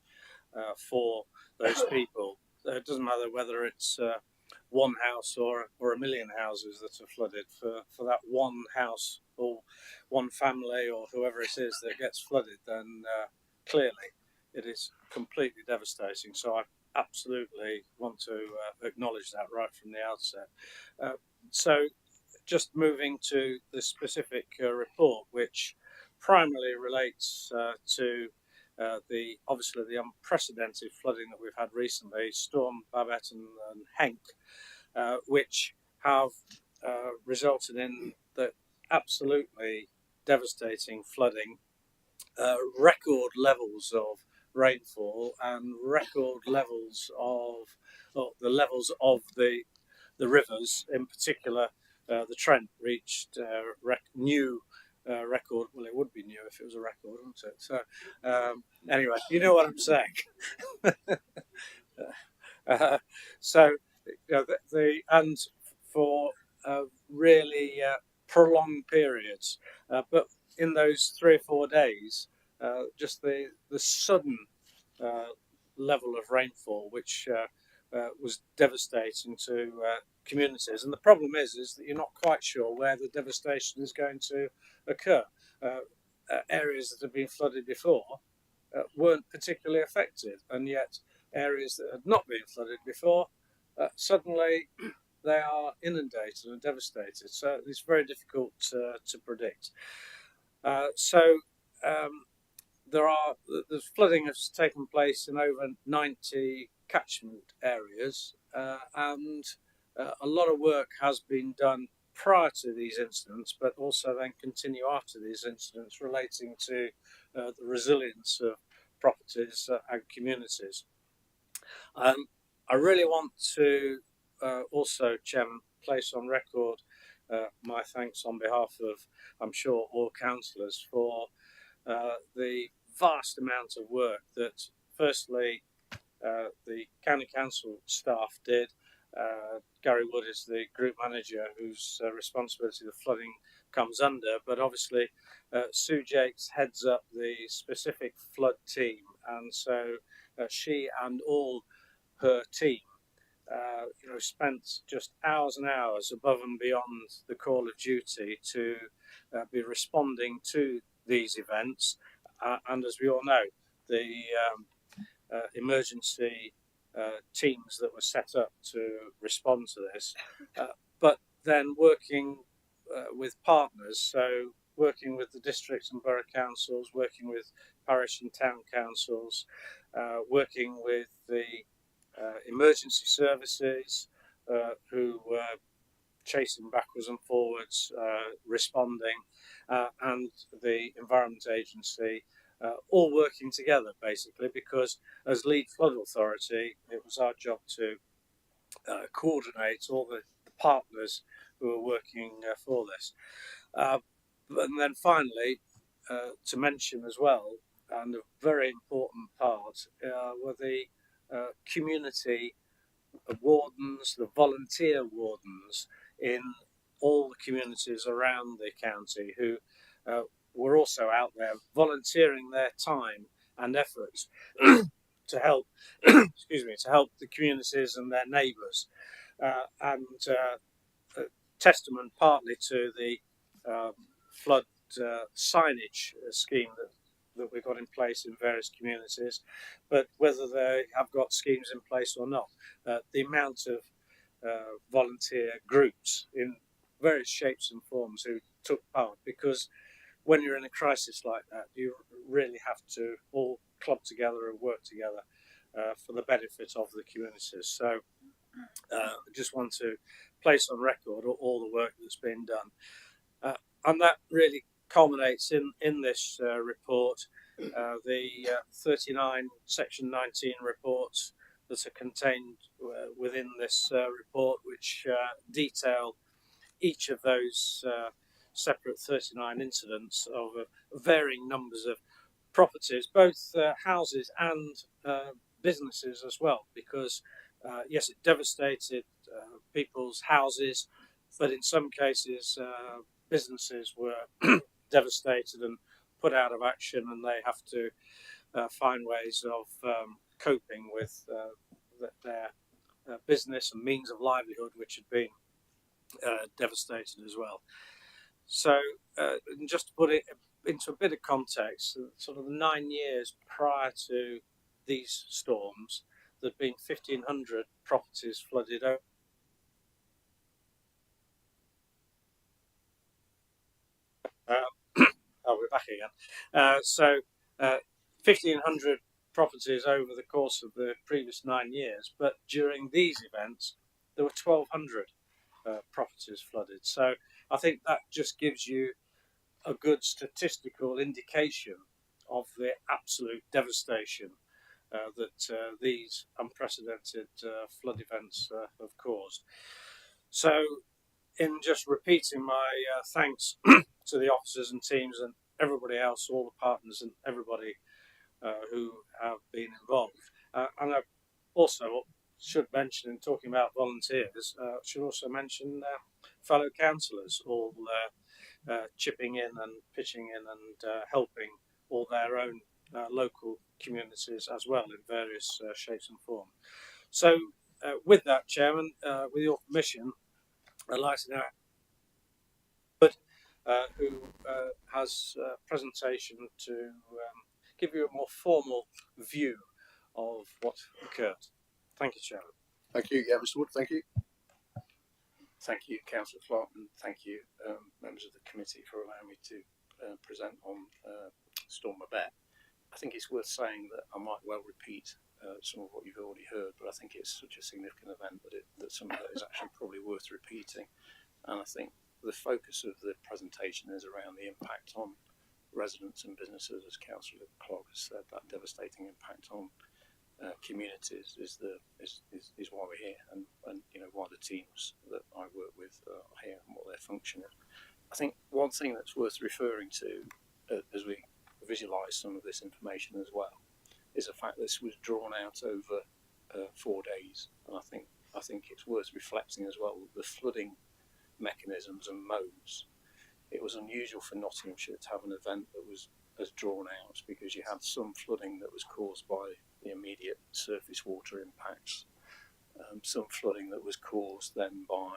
for those people. It doesn't matter whether it's one house or a million houses that are flooded. For that one house or one family or whoever it is that gets flooded, then clearly it is completely devastating. So I absolutely want to acknowledge that right from the outset. So just moving to the specific report, which primarily relates to obviously the unprecedented flooding that we've had recently, Storm Babette and Henk, which have resulted in the absolutely devastating flooding, record levels of rainfall, and record levels of the levels of the rivers. In particular, the Trent reached new record. Well, it would be new if it was a record, wouldn't it? So, anyway, you know what I'm saying. So, and for really prolonged periods, but in those 3 or 4 days, just the sudden level of rainfall, which was devastating to communities. And the problem is that you're not quite sure where the devastation is going to occur. Areas that have been flooded before weren't particularly affected, and yet areas that had not been flooded before, suddenly they are inundated and devastated. So it's very difficult to predict. The flooding has taken place in over 90 catchment areas, and a lot of work has been done prior to these incidents, but also then continue after these incidents relating to the resilience of properties and communities. I really want to also, Chairman, place on record my thanks on behalf of, I'm sure, all councillors for the vast amount of work that, firstly, the County Council staff did. Gary Wood is the group manager whose responsibility the flooding comes under, but obviously Sue Jakes heads up the specific flood team, and so she and all her team spent just hours and hours above and beyond the call of duty to be responding to these events. And as we all know, the emergency teams that were set up to respond to this, but then working with partners, so working with the district and borough councils, working with parish and town councils, working with the emergency services who were chasing backwards and forwards, responding, and the Environment Agency, all working together basically, because as lead flood authority, it was our job to coordinate all the partners who are working for this. And then finally, to mention as well, and a very important part, were the community wardens, the volunteer wardens in all the communities around the county, who were also out there volunteering their time and efforts to help, to help the communities and their neighbours, and testament partly to the flood signage scheme that we've got in place in various communities, but whether they have got schemes in place or not, the amount of volunteer groups in various shapes and forms who took part, because when you're in a crisis like that, you really have to all club together and work together for the benefit of the communities. So I just want to place on record all the work that's been done. And that really culminates in this report, the 39 Section 19 reports that are contained within this report, which detail each of those separate 39 incidents of varying numbers of properties, both houses and businesses as well, because yes, it devastated people's houses, but in some cases businesses were devastated and put out of action, and they have to find ways of coping with their business and means of livelihood, which had been devastated as well. So just to put it into a bit of context, sort of the 9 years prior to these storms, there'd been 1,500 properties flooded over. We're back again. So 1,500 properties over the course of the previous 9 years, but during these events, there were 1,200 properties flooded. So I think that just gives you a good statistical indication of the absolute devastation that these unprecedented flood events have caused. So, in just repeating my thanks to the officers and teams and everybody else, all the partners and everybody who have been involved, and I also should mention, in talking about volunteers, should also mention fellow councillors all chipping in and pitching in and helping all their own local communities as well in various shapes and forms. So, with that, Chairman, with your permission, I'd like to now who has a presentation to give you a more formal view of what occurred. Thank you, Chairman. Thank you. Yeah, Mr. Wood, thank you. Thank you, Councillor Clark, and thank you, members of the committee, for allowing me to present on Storm Babette. I think it's worth saying that I might well repeat some of what you've already heard, but I think it's such a significant event that some of that is actually probably worth repeating. And I think the focus of the presentation is around the impact on residents and businesses, as Councillor Clark has said. That devastating impact on communities is why we're here, and you know, why the teams that I work with are here and what their function is. I think one thing that's worth referring to as we visualise some of this information as well is the fact that this was drawn out over 4 days, and I think it's worth reflecting as well the flooding mechanisms and modes. It was unusual for Nottinghamshire to have an event that was as drawn out, because you had some flooding that was caused by the immediate surface water impacts, some flooding that was caused then by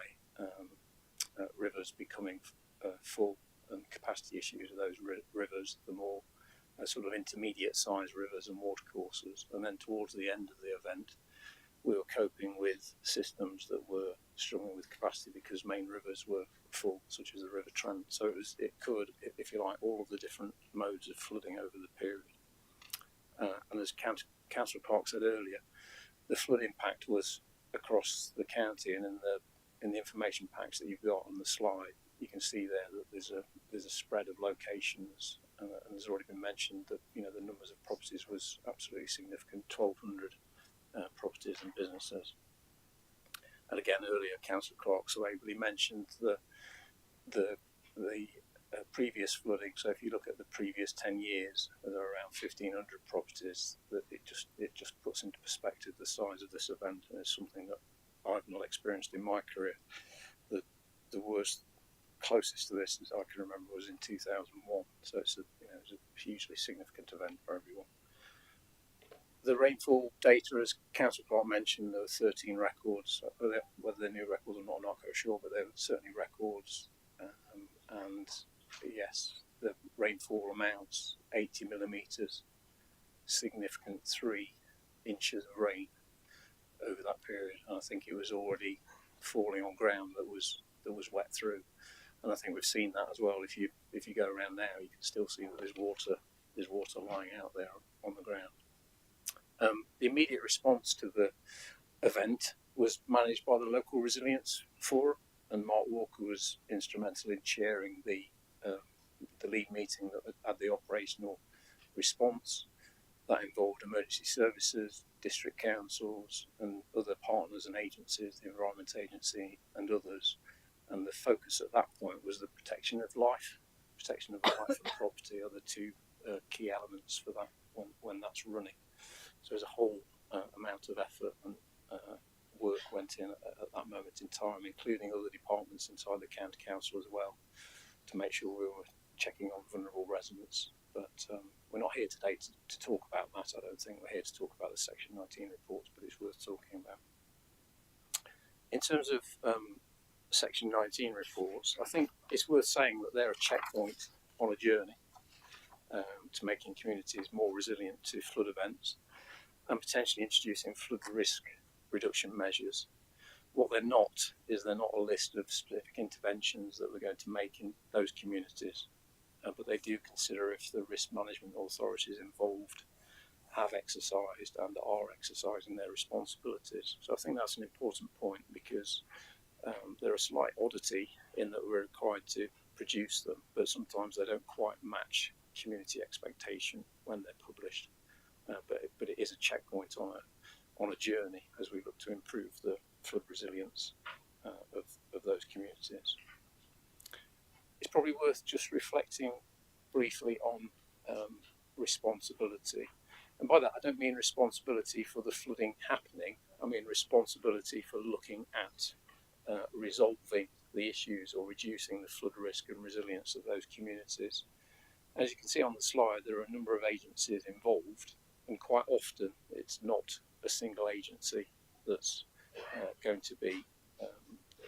rivers becoming full, and capacity issues of those rivers, the more sort of intermediate sized rivers and watercourses, and then towards the end of the event we were coping with systems that were struggling with capacity because main rivers were full, such as the River Trent. So it could, if you like, all of the different modes of flooding over the period. And as Councillor Clark said earlier, the flood impact was across the county, and in the information packs that you've got on the slide, you can see there that there's a spread of locations, and there's already been mentioned that, you know, the numbers of properties was absolutely significant, 1,200 properties and businesses. And again, earlier, Councillor Clark so ably mentioned the previous flooding. So if you look at the previous 10 years, there are around 1,500 properties. That it just puts into perspective the size of this event, and it's something that I've not experienced in my career. The worst, closest to this as I can remember, was in 2001. So it's a hugely significant event for everyone. The rainfall data, as Councillor Clark mentioned, there were 13 records. Whether they're new records or not, I'm not quite sure, but they were certainly records. And yes, the rainfall amounts 80 millimetres, significant 3 inches of rain over that period. And I think it was already falling on ground that was wet through. And I think we've seen that as well. If you go around now, you can still see that there's water lying out there on the ground. The immediate response to the event was managed by the local resilience forum, and Mark Walker was instrumental in chairing the lead meeting that had the operational response. That involved emergency services, district councils, and other partners and agencies, the Environment Agency and others. And the focus at that point was the protection of life. Protection of life and property are the two key elements for that when that's running. So there's a whole amount of effort and work went in at that moment in time, including other departments inside the county council as well, to make sure we were checking on vulnerable residents. But we're not here today to talk about that. I don't think we're here to talk about the Section 19 reports, but it's worth talking about. In terms of Section 19 reports, I think it's worth saying that they're a checkpoint on a journey to making communities more resilient to flood events and potentially introducing flood risk reduction measures. What they're not is they're not a list of specific interventions that we're going to make in those communities, but they do consider if the risk management authorities involved have exercised and are exercising their responsibilities. So I think that's an important point, because they're a slight oddity in that we're required to produce them, but sometimes they don't quite match community expectation when they're published. But it is a checkpoint on a journey as we look to improve the flood resilience of those communities. It's probably worth just reflecting briefly on responsibility. And by that, I don't mean responsibility for the flooding happening. I mean responsibility for looking at resolving the issues or reducing the flood risk and resilience of those communities. As you can see on the slide, there are a number of agencies involved, and quite often it's not a single agency that's going to be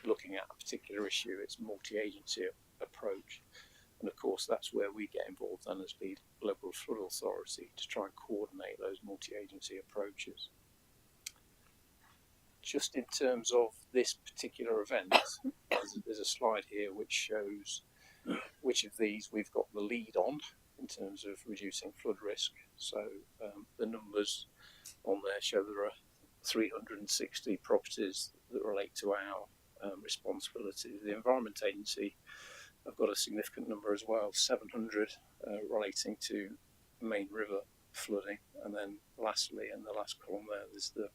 looking at a particular issue. It's a multi-agency approach. And of course, that's where we get involved then as the local flood authority to try and coordinate those multi-agency approaches. Just in terms of this particular event, there's a slide here which shows which of these we've got the lead on in terms of reducing flood risk. So the numbers on there show there are 360 properties that relate to our responsibility. The Environment Agency have got a significant number as well, 700 relating to Main River flooding, and then lastly, in the last column there, there's the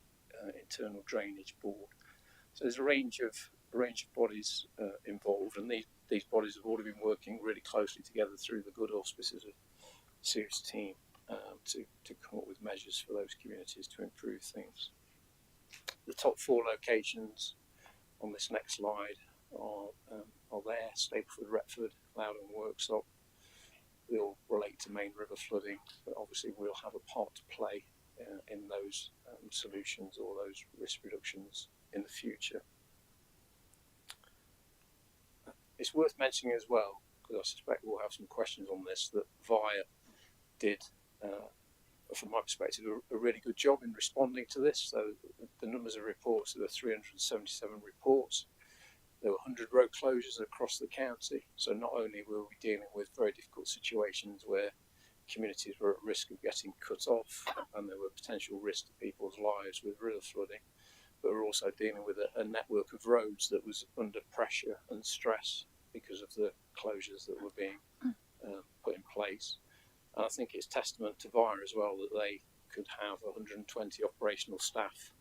Internal Drainage Board. So there's a range of bodies involved, and these bodies have already been working really closely together through the good auspices of SEER's team to come up with measures for those communities to improve things. The top 4 locations on this next slide are there: Stapleford, Retford, Loudon, Worksop. They all relate to Main River flooding, but obviously we'll have a part to play in those solutions or those risk reductions in the future. It's worth mentioning as well, because I suspect we'll have some questions on this, that VIA did, from my perspective, a really good job in responding to this. So the numbers of reports, there were 377 reports. There were 100 road closures across the county. So not only were we dealing with very difficult situations where communities were at risk of getting cut off and there were potential risks to people's lives with river flooding, but we're also dealing with a network of roads that was under pressure and stress because of the closures that were being put in place. And I think it's testament to VIA as well that they could have 120 operational staff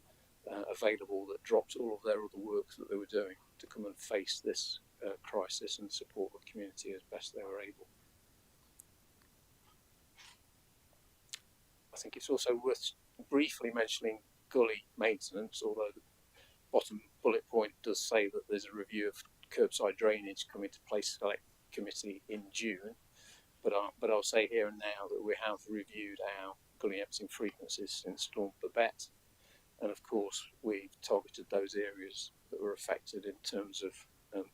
available that dropped all of their other work that they were doing to come and face this crisis and support the community as best they were able. I think it's also worth briefly mentioning gully maintenance, although the bottom bullet point does say that there's a review of curbside drainage coming to place select committee in June. But I'll say here and now that we have reviewed our gully emptying frequencies since Storm Babette, and of course we've targeted those areas that were affected in terms of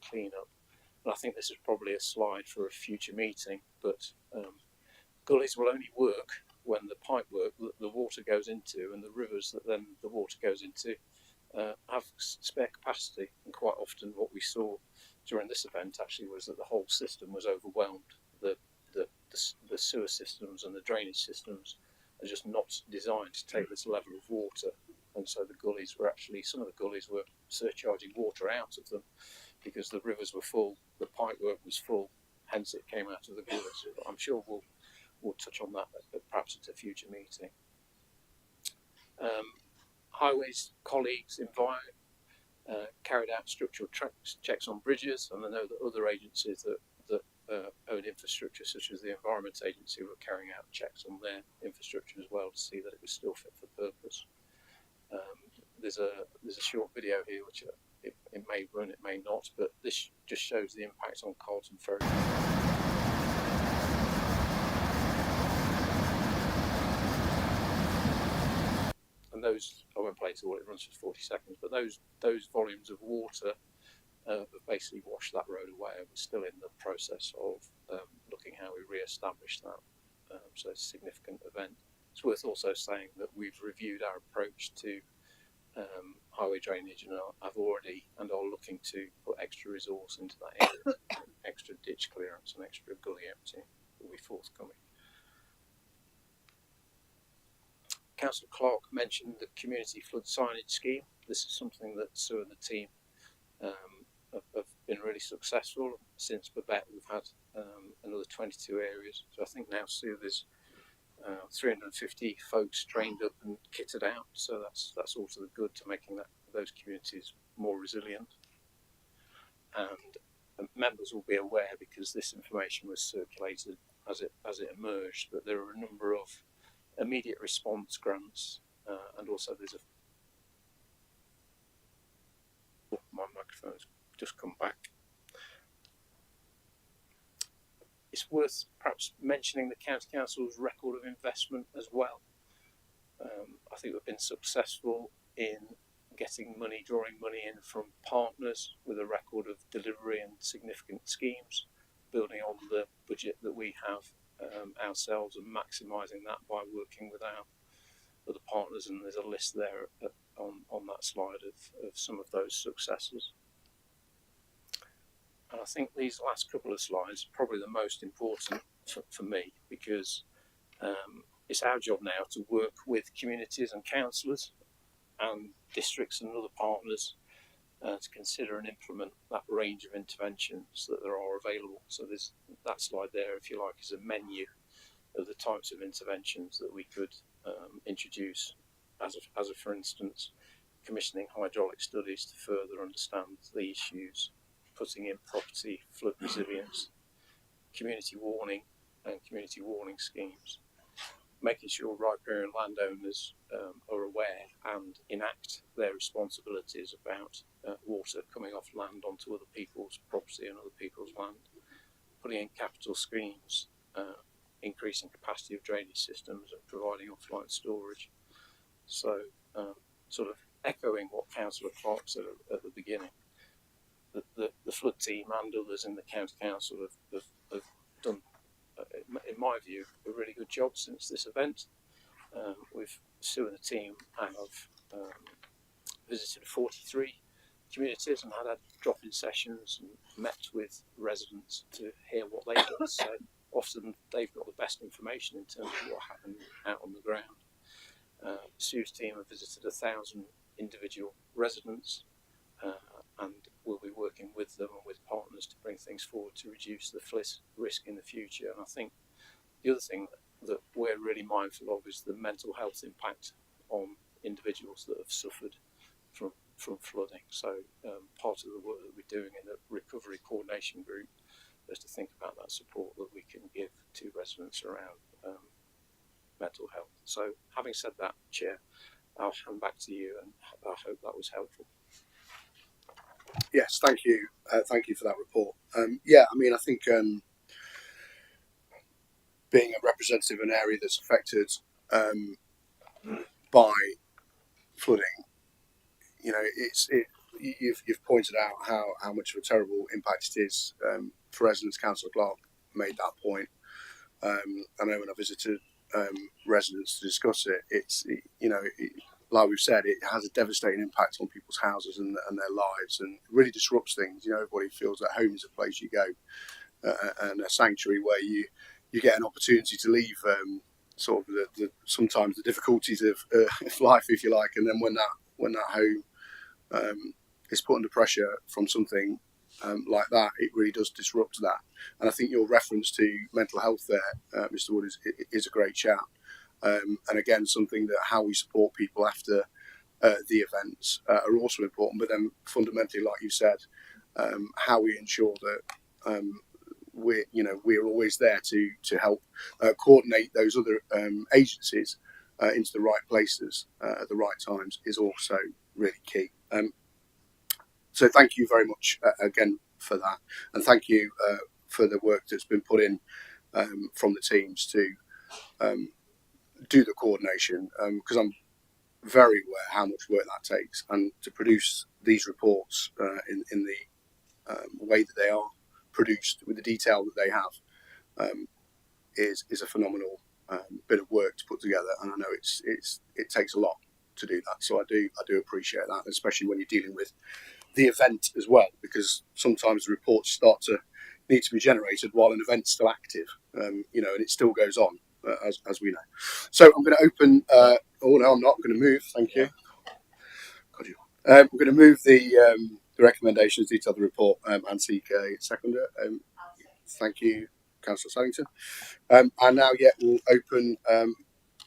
clean-up. And I think this is probably a slide for a future meeting, but gullies will only work when the pipework that the water goes into and the rivers that then the water goes into have spare capacity. And quite often what we saw during this event actually was that the whole system was overwhelmed. The sewer systems and the drainage systems are just not designed to take this level of water, and so the gullies were actually, some of the gullies were surcharging water out of them because the rivers were full, the pipework was full, hence it came out of the gullies. But I'm sure we'll touch on that perhaps at a future meeting. Highways colleagues in VIA carried out structural checks on bridges, and I know that other agencies that own infrastructure, such as the Environment Agency, were carrying out checks on their infrastructure as well to see that it was still fit for purpose. There's a short video here which it may run, it may not, but this just shows the impact on Carlton Ferry. And those, I won't play it all, it runs for 40 seconds, but those volumes of water have basically washed that road away, and we're still in the process of looking how we re-establish that. So it's a significant event. It's worth also saying that we've reviewed our approach to highway drainage, and I've already and are looking to put extra resource into that area, extra ditch clearance and extra gully emptying will be forthcoming. Councillor Clark mentioned the community flood signage scheme. This is something that Sue and the team have been really successful. Since Babette, we've had another 22 areas. So I think now, Sue, there's 350 folks trained up and kitted out. So that's all to the good to making those communities more resilient. And members will be aware, because this information was circulated as it emerged, that there are a number of immediate response grants, and also there's my microphone's just come back. It's worth perhaps mentioning the County Council's record of investment as well. I think we've been successful in drawing money in from partners with a record of delivery and significant schemes, building on the budget that we have ourselves and maximising that by working with our other partners. And there's a list there on that slide of some of those successes. And I think these last couple of slides are probably the most important for me, because it's our job now to work with communities and councillors and districts and other partners to consider and implement that range of interventions that there are available. So there's that slide there, if you like, is a menu of the types of interventions that we could introduce, as for instance, commissioning hydraulic studies to further understand the issues, putting in property flood resilience, community warning and community warning schemes, making sure riparian landowners are aware and enact their responsibilities about water coming off land onto other people's property and other people's land, putting in capital schemes, increasing capacity of drainage systems and providing offline storage. So sort of echoing what Councillor Clark said at the beginning, the flood team and others in the County Council have done, in my view, a really good job since this event. Sue and the team have visited 43 communities and had drop-in sessions and met with residents to hear what they've got to say. Often they've got the best information in terms of what happened out on the ground. Sue's team have visited 1,000 individual residents, and we'll be working with them and with partners to bring things forward to reduce the flood risk in the future. And I think the other thing that we're really mindful of is the mental health impact on individuals that have suffered from flooding. So part of the work that we're doing in the recovery coordination group is to think about that support that we can give to residents around mental health. So having said that, Chair, I'll hand back to you, and I hope that was helpful. Yes, thank you. Thank you for that report. Yeah, I mean, I think being a representative of an area that's affected by flooding, you know, you've pointed out how much of a terrible impact it is for residents. Councillor Clark made that point. I know when I visited residents to discuss it, like we've said, it has a devastating impact on people's houses and their lives, and really disrupts things. You know, everybody feels that home is a place you go, and a sanctuary where you get an opportunity to leave sort of the sometimes the difficulties of life, if you like, and then when that home is put under pressure from something like that, it really does disrupt that. And I think your reference to mental health there, Mr. Wood, is a great shout. And again, something that how we support people after the events are also important. But then fundamentally, like you said, how we ensure that we're always there to help coordinate those other agencies into the right places at the right times is also really key. So thank you very much again for that, and thank you for the work that's been put in from the teams to do the coordination, because I'm very aware how much work that takes, and to produce these reports in the way that they are produced with the detail that they have is a phenomenal bit of work to put together, and I know it takes a lot to do that. So I do appreciate that, especially when you're dealing with the event as well, because sometimes the reports start to need to be generated while an event's still active, and it still goes on, as we know. So I'm going to open Oh no, I'm not going to move. Thank you. We're going to move the recommendations, detail the report, and seek a seconder. Thank you, Councillor Saddington. And now, we'll open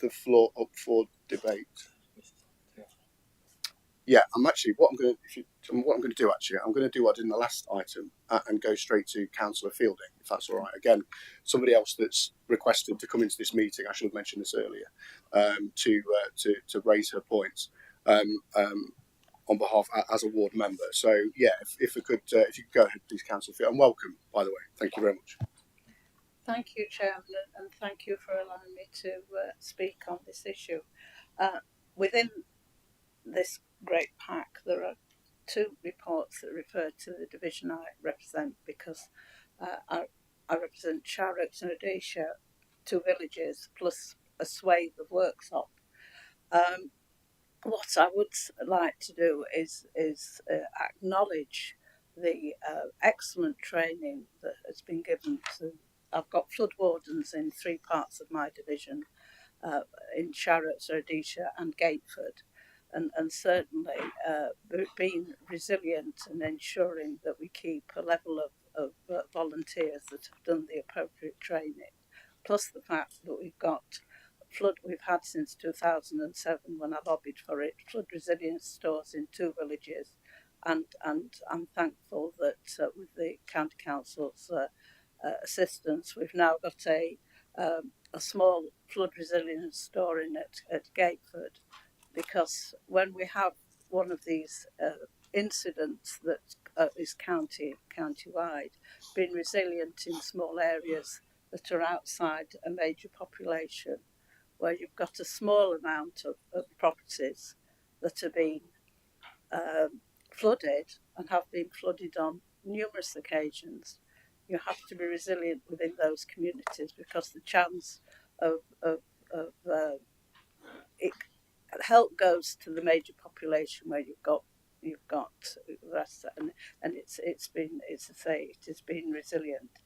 the floor up for debate. Yeah, I'm actually what I'm going to do. Actually, I'm going to do what I did in the last item and go straight to Councillor Fielding, if that's all right. Again, somebody else that's requested to come into this meeting. I should have mentioned this earlier. To raise her points. On behalf as a ward member. So yeah, if we could, if you could go ahead, please, Councillor Fielding, and welcome, by the way. Thank you very much. Thank you, Chairman, and thank you for allowing me to speak on this issue. Within this great pack, there are two reports that refer to the division I represent, because I represent Charrock and Odisha, two villages, plus a swathe of Worksop. What I would like to do is acknowledge the excellent training that has been given to. I've got flood wardens in three parts of my division, in Charrock, Odisha, and Gateford, and certainly being resilient and ensuring that we keep a level of volunteers that have done the appropriate training, plus the fact that we've got flood we've had since 2007 when I lobbied for it, flood resilience stores in two villages, and I'm thankful that with the County Council's assistance, we've now got a small flood resilience store in at Gateford, because when we have one of these incidents that is county-wide, being resilient in small areas that are outside a major population, where you've got a small amount of properties that are being flooded and have been flooded on numerous occasions, you have to be resilient within those communities, because the chance of it, help goes to the major population where you've got rest, and it's been resilient.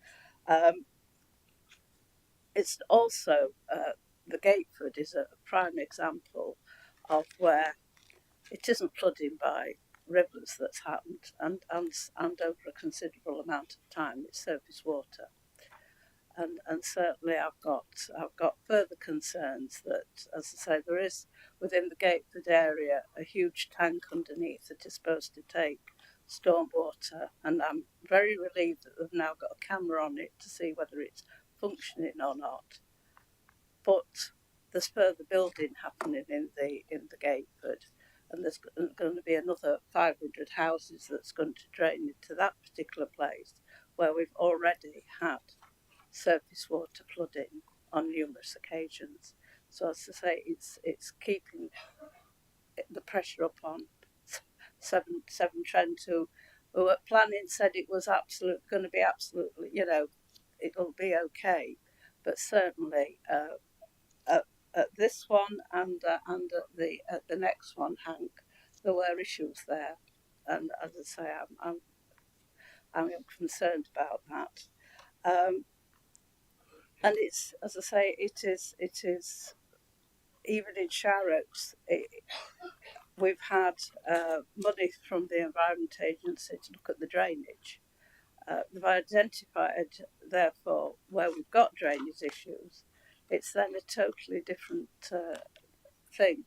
It's also the Gateford is a prime example of where it isn't flooding by rivers that's happened, and over a considerable amount of time it's surface water. And certainly I've got further concerns that, as I say, there is within the Gateford area a huge tank underneath that is supposed to take stormwater, and I'm very relieved that they've now got a camera on it to see whether it's functioning or not. But there's further building happening in the Gateford, and there's going to be another 500 houses that's going to drain into that particular place, where we've already had surface water flooding on numerous occasions. So as I say, it's keeping the pressure up on Severn Trent, who at planning said it was going to be absolutely, it'll be okay, but certainly at this one and at the next one, Hank, there were issues there, and as I say, I'm concerned about that. And it's, as I say, it is even in Charrock, we've had money from the Environment Agency to look at the drainage. They've identified, therefore, where we've got drainage issues. It's then a totally different thing.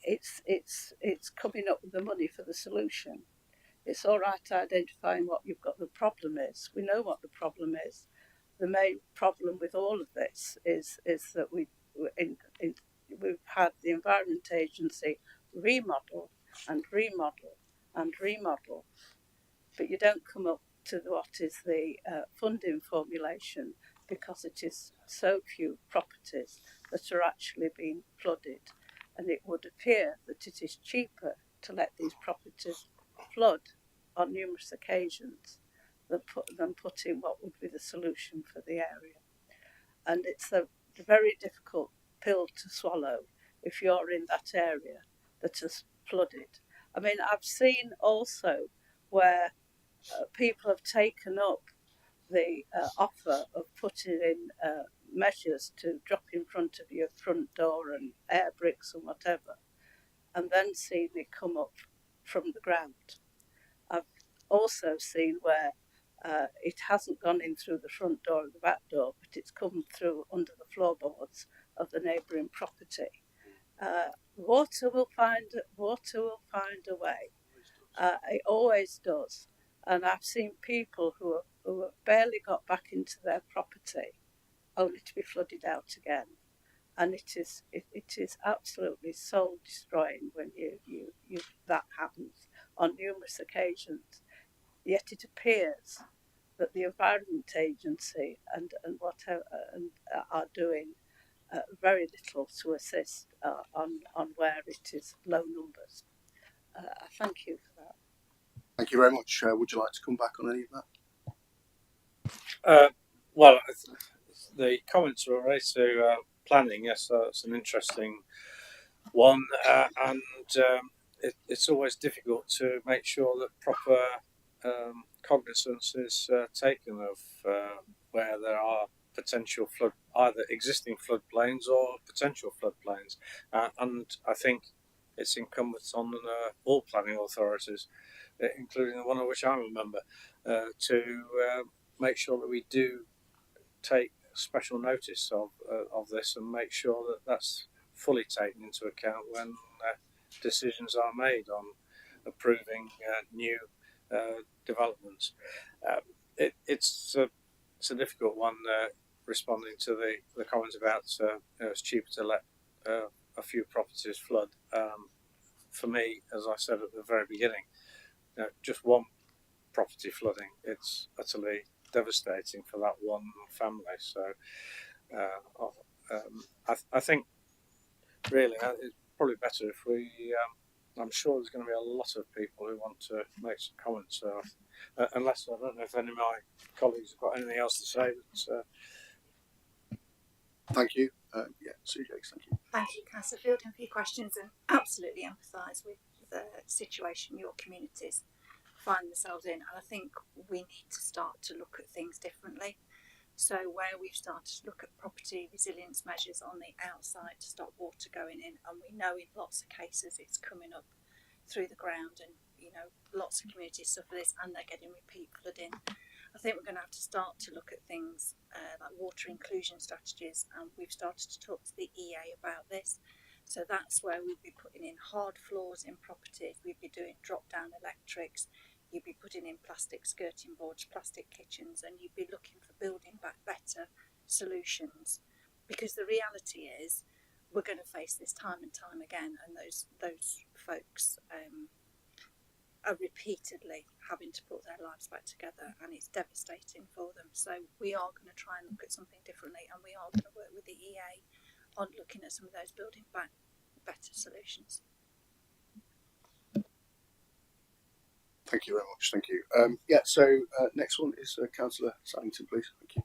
It's coming up with the money for the solution. It's all right identifying what you've got the problem is. We know what the problem is. The main problem with all of this is that we've had the Environment Agency remodel and remodel and remodel, but you don't come up to what is the funding formulation, because it is so few properties that are actually being flooded, and it would appear that it is cheaper to let these properties flood on numerous occasions than putting what would be the solution for the area. And it's a very difficult pill to swallow if you're in that area that has flooded. I mean, I've seen also where people have taken up the offer of putting in measures to drop in front of your front door and air bricks and whatever, and then seen it come up from the ground. I've also seen where it hasn't gone in through the front door or the back door, but it's come through under the floorboards of the neighbouring property. Water will find a way. It always does. And I've seen people who have barely got back into their property, only to be flooded out again. And it is absolutely soul destroying when you that happens on numerous occasions. Yet it appears that the Environment Agency and whatever are doing very little to assist on where it is low numbers. I thank you for that. Thank you very much. Would you like to come back on any of that? Well, the comments were related to planning. Yes, that's an interesting one, and it's always difficult to make sure that proper cognizance is taken of where there are potential flood, either existing floodplains or potential floodplains, and I think it's incumbent on all planning authorities, including the one of which I'm a member, to make sure that we do take special notice of this and make sure that that's fully taken into account when decisions are made on approving new developments. It's a difficult one, responding to the comment about it's cheaper to let a few properties flood. For me, as I said at the very beginning, just one property flooding, it's utterly devastating for that one family. So I think really it's probably better if we I'm sure there's going to be a lot of people who want to make some comments, unless I don't know if any of my colleagues have got anything else to say. But, thank you. Sue Jakes, thank you. Thank you, Councillor Fielding, for your questions, and absolutely empathise with the situation your communities find themselves in. And I think we need to start to look at things differently. So where we've started to look at property resilience measures on the outside to stop water going in, and we know in lots of cases it's coming up through the ground, and lots of communities suffer this and they're getting repeat flooding. I think we're going to have to start to look at things like water inclusion strategies, and we've started to talk to the EA about this. So that's where we'd be putting in hard floors in properties, we'd be doing drop down electrics, you'd be putting in plastic skirting boards, plastic kitchens, and you'd be looking for building back better solutions, because the reality is we're going to face this time and time again, and those folks are repeatedly having to put their lives back together, and it's devastating for them. So we are going to try and look at something differently, and we are going to work with the EA on looking at some of those building back better solutions. Thank you very much. Thank you. So next one is Councillor Saddington, please. Thank you.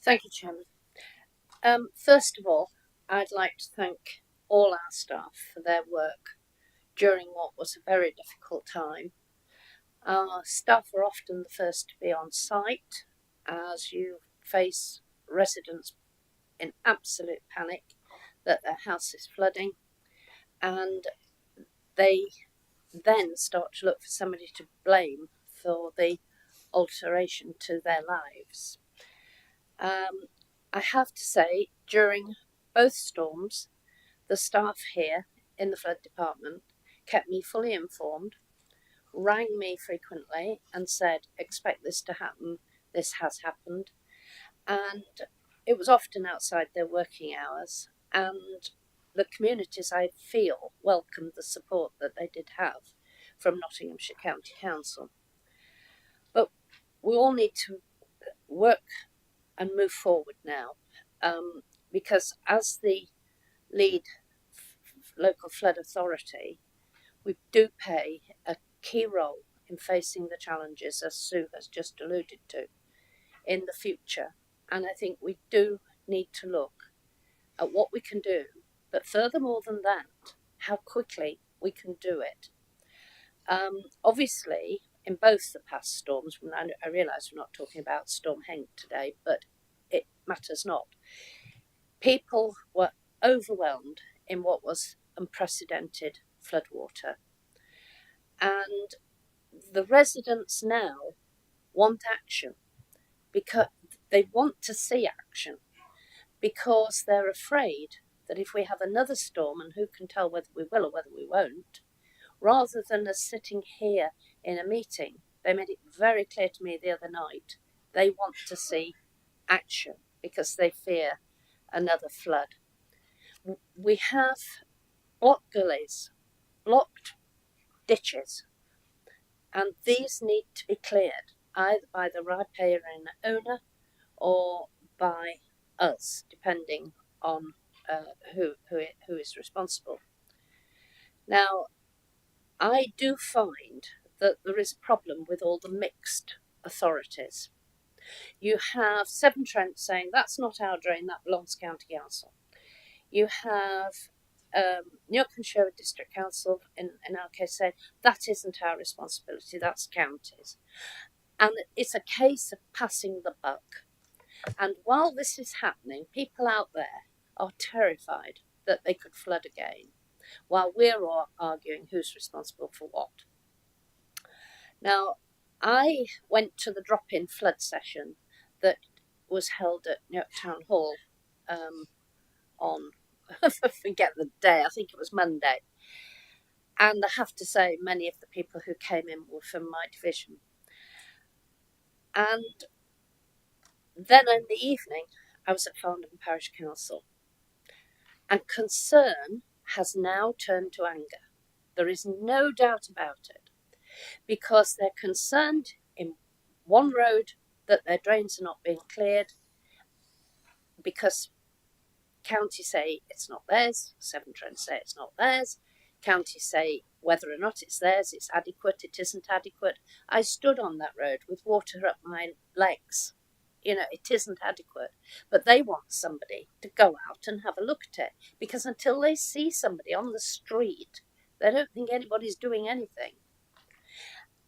Thank you, Chairman. First of all, I'd like to thank all our staff for their work during what was a very difficult time. Our staff are often the first to be on site as you face residents in absolute panic that their house is flooding, and they then start to look for somebody to blame for the alteration to their lives. I have to say, during both storms, the staff here in the flood department kept me fully informed, rang me frequently and said, expect this to happen, this has happened. And it was often outside their working hours, and the communities, I feel, welcomed the support that they did have from Nottinghamshire County Council. But we all need to work and move forward now, because as the lead local flood authority, we do play a key role in facing the challenges, as Sue has just alluded to, in the future. And I think we do need to look at what we can do, but furthermore than that, how quickly we can do it. Obviously, in both the past storms, I realise we're not talking about Storm Henk today, but matters not. People were overwhelmed in what was unprecedented floodwater. And the residents now want action, because they want to see action, because they're afraid that if we have another storm, and who can tell whether we will or whether we won't, rather than us sitting here in a meeting, they made it very clear to me the other night, they want to see action because they fear another flood. We have blocked gullies, blocked ditches, and these need to be cleared either by the riparian owner or by us, depending on who is responsible. Now, I do find that there is a problem with all the mixed authorities. You have Severn Trent saying that's not our drain, that belongs to County Council. You have Newcombe District Council, in our case, saying that isn't our responsibility, that's counties. And it's a case of passing the buck. And while this is happening, people out there are terrified that they could flood again, while we're all arguing who's responsible for what. Now, I went to the drop-in flood session that was held at Newark Town Hall on, I forget the day, I think it was Monday. And I have to say, many of the people who came in were from my division. And then in the evening, I was at Farndon Parish Council. And concern has now turned to anger. There is no doubt about it. Because they're concerned in one road that their drains are not being cleared, because counties say it's not theirs, Severn Trent say it's not theirs, counties say whether or not it's theirs, it's adequate, it isn't adequate. I stood on that road with water up my legs. You know, it isn't adequate. But they want somebody to go out and have a look at it, because until they see somebody on the street, they don't think anybody's doing anything.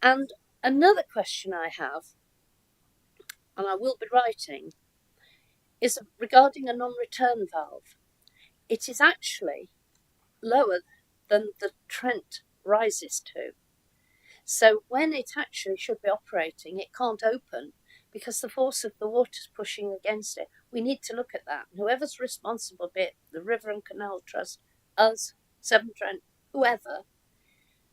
And another question I have, and I will be writing, is regarding a non-return valve. It is actually lower than the Trent rises to. So when it actually should be operating, it can't open because the force of the water is pushing against it. We need to look at that. And whoever's responsible, be it the River and Canal Trust, us, Severn Trent, whoever,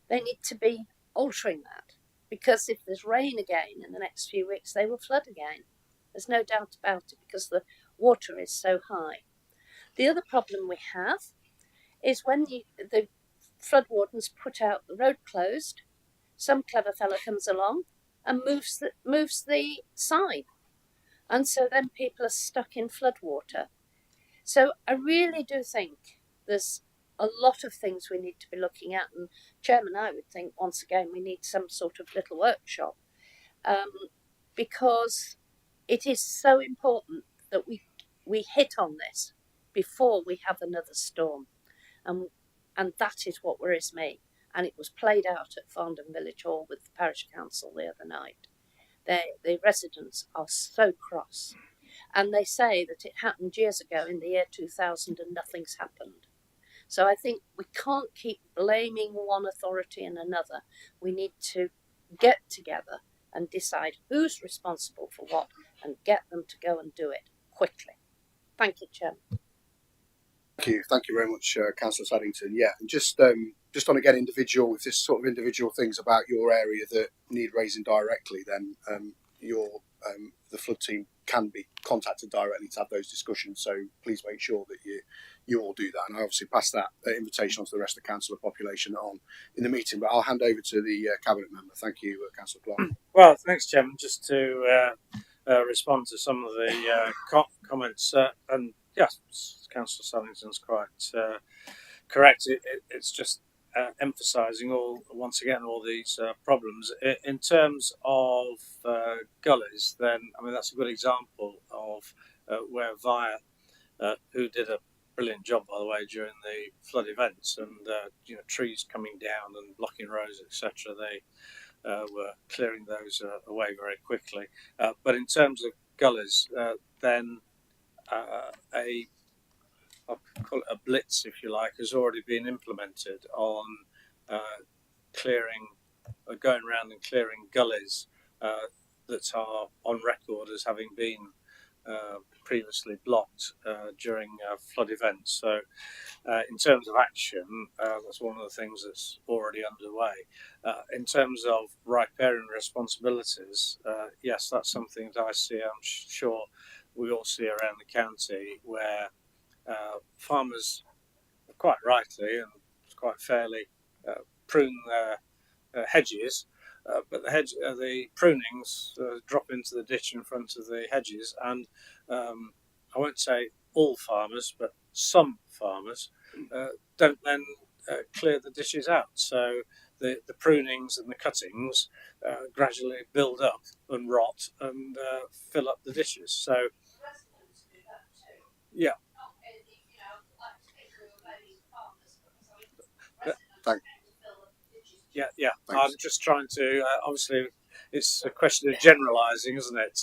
they need to be altering that. Because if there's rain again in the next few weeks, they will flood again. There's no doubt about it, because the water is so high. The other problem we have is when the flood wardens put out the road closed, some clever fellow comes along and moves the sign. And so then people are stuck in flood water. So I really do think there's a lot of things we need to be looking at. And Chairman, I would think, once again, we need some sort of little workshop, because it is so important that we hit on this before we have another storm. And that is what worries me. And it was played out at Farndon Village Hall with the Parish Council the other night. The residents are so cross. And they say that it happened years ago in the year 2000 and nothing's happened. So I think we can't keep blaming one authority and another. We need to get together and decide who's responsible for what and get them to go and do it quickly. Thank you, Chairman. Thank you very much, Councillor Saddington. Yeah, and just on again individual, if this sort of individual things about your area that need raising directly, then the flood team can be contacted directly to have those discussions. So please make sure that you all do that. And I obviously pass that invitation on to the rest of the councillor population on in the meeting. But I'll hand over to the cabinet member. Thank you, Councillor Clark. Well, thanks, Chairman. Just to respond to some of the comments, and yes, Councillor Saddington's quite correct. It's just emphasising once again all these problems in terms of gullies. Then I mean that's a good example of where Via, who did a brilliant job by the way during the flood events, and trees coming down and blocking roads, etc. They were clearing those away very quickly. But in terms of gullies, then I'll call it a blitz, if you like, has already been implemented on clearing, going around and clearing gullies that are on record as having been previously blocked during flood events. So, in terms of action, that's one of the things that's already underway. In terms of riparian responsibilities, yes, that's something that I see. I'm sure we all see around the county where farmers, quite rightly and quite fairly, prune their hedges, but the prunings drop into the ditch in front of the hedges, and I won't say all farmers, but some farmers don't then clear the ditches out. So the prunings and the cuttings gradually build up and rot and fill up the ditches. So yeah. Thank Yeah. Thanks. I'm just trying to. Obviously, it's a question of generalising, isn't it?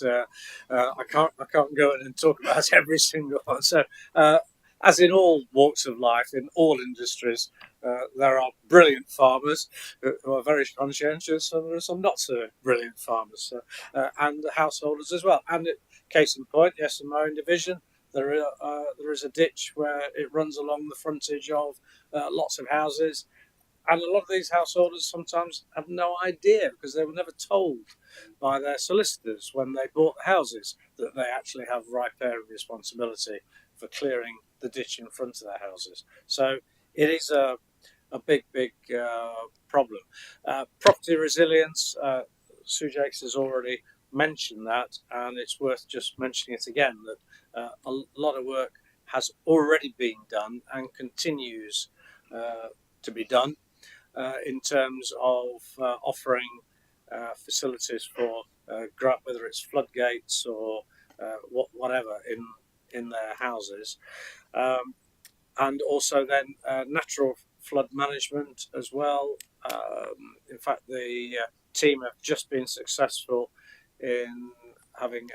I can't go in and talk about every single one. So, as in all walks of life, in all industries, there are brilliant farmers who are very conscientious, and there are some not so brilliant farmers, and householders as well. And case in point, yes, in my own division, there is a ditch where it runs along the frontage of lots of houses. And a lot of these householders sometimes have no idea because they were never told by their solicitors when they bought the houses that they actually have riparian responsibility for clearing the ditch in front of their houses. So it is a big problem. Property resilience, Sue Jakes has already mentioned that, and it's worth just mentioning it again that a lot of work has already been done and continues to be done. In terms of offering facilities for whether it's floodgates or whatever in their houses, and also then natural flood management as well. In fact, the team have just been successful in having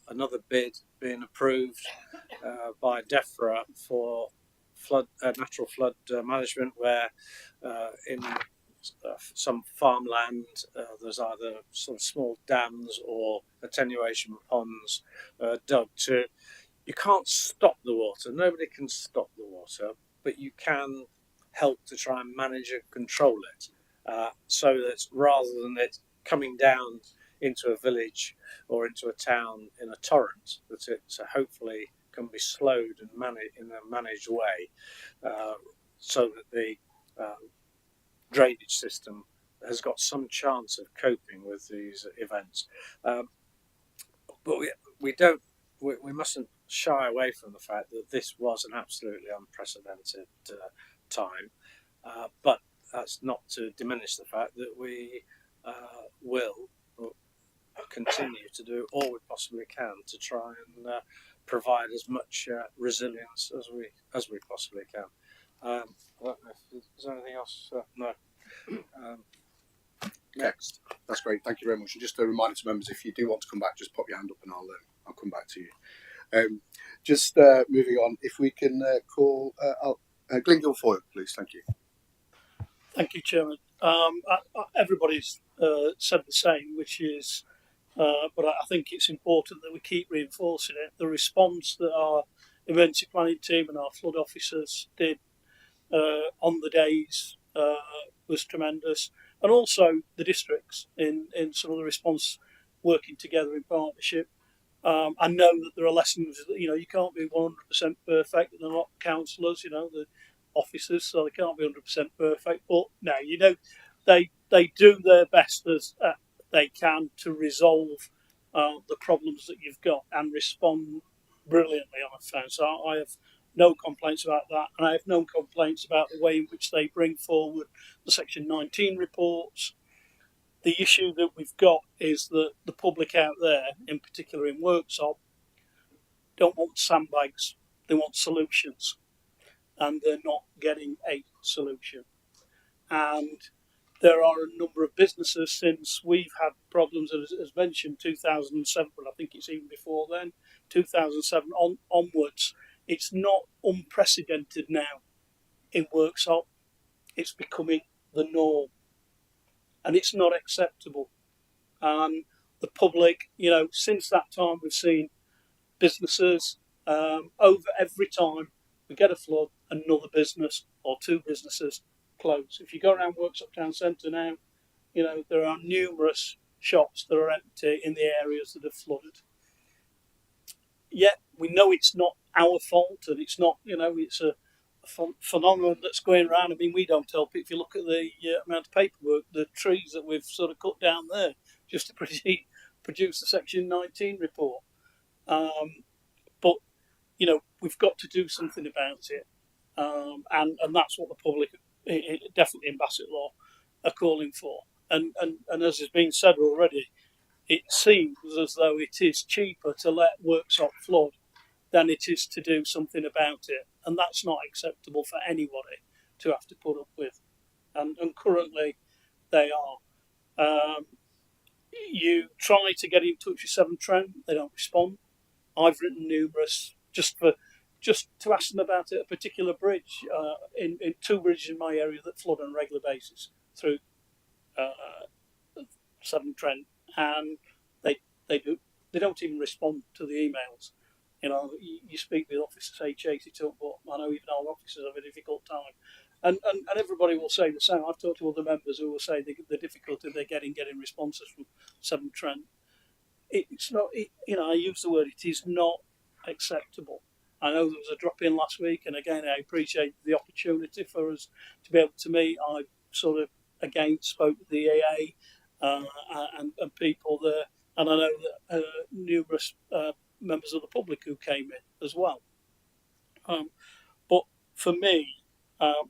another bid being approved by DEFRA for natural flood management, where in some farmland there's either sort of small dams or attenuation ponds dug to. You can't stop the water. Nobody can stop the water, but you can help to try and manage and control it, so that rather than it coming down into a village or into a town in a torrent, that it hopefully can be slowed and managed in a managed way, so that the drainage system has got some chance of coping with these events. But we mustn't shy away from the fact that this was an absolutely unprecedented time. But that's not to diminish the fact that we will continue to do all we possibly can to try and provide as much resilience as we possibly can. I don't know if there's anything else. No. Next. That's great. Thank you very much. And just a reminder to members, if you do want to come back, just pop your hand up and I'll come back to you. Just moving on, if we can call Glyn Guilfoyle, please. Thank you. Thank you, Chairman. Everybody's said the same, which is, but I think it's important that we keep reinforcing it. The response that our emergency planning team and our flood officers did on the days was tremendous, and also the districts in some of the response working together in partnership. I know that there are lessons that you can't be 100% perfect. They're not counsellors, the officers, so they can't be 100% perfect. But no, they do their best as they can to resolve the problems that you've got and respond brilliantly on the phone. So I have no complaints about that, and I have no complaints about the way in which they bring forward the Section 19 reports. The issue that we've got is that the public out there, in particular in Worksop, don't want sandbags. They want solutions, and they're not getting a solution. And there are a number of businesses, since we've had problems, as mentioned, 2007, but I think it's even before then, 2007 onwards, it's not unprecedented now in Worksop. It's becoming the norm, and it's not acceptable. The public, since that time, we've seen businesses over every time we get a flood, another business or two businesses close. If you go around Worksop Town Centre now, there are numerous shops that are empty in the areas that have flooded. Yet we know it's not our fault, and it's not, it's a phenomenon that's going around. I mean, we don't help it. If you look at the amount of paperwork, the trees that we've sort of cut down there just to produce the Section 19 report. But, we've got to do something about it. And that's what the public, definitely in Bassetlaw, are calling for. And as has been said already, it seems as though it is cheaper to let Worksop flood than it is to do something about it. And that's not acceptable for anybody to have to put up with. And currently they are. You try to get in touch with Severn Trent, they don't respond. I've written numerous just to ask them about a particular bridge, in two bridges in my area that flood on a regular basis through Severn Trent, and they don't even respond to the emails. You speak with officers, they chase it up, but I know even our officers have a difficult time. And everybody will say the same. I've talked to other members who will say the difficulty they're getting responses from Severn Trent. It's not, I use the word, it is not acceptable. I know there was a drop in last week, and again, I appreciate the opportunity for us to be able to meet. I sort of again spoke with the EA and people there, and I know that numerous members of the public who came in as well. But for me,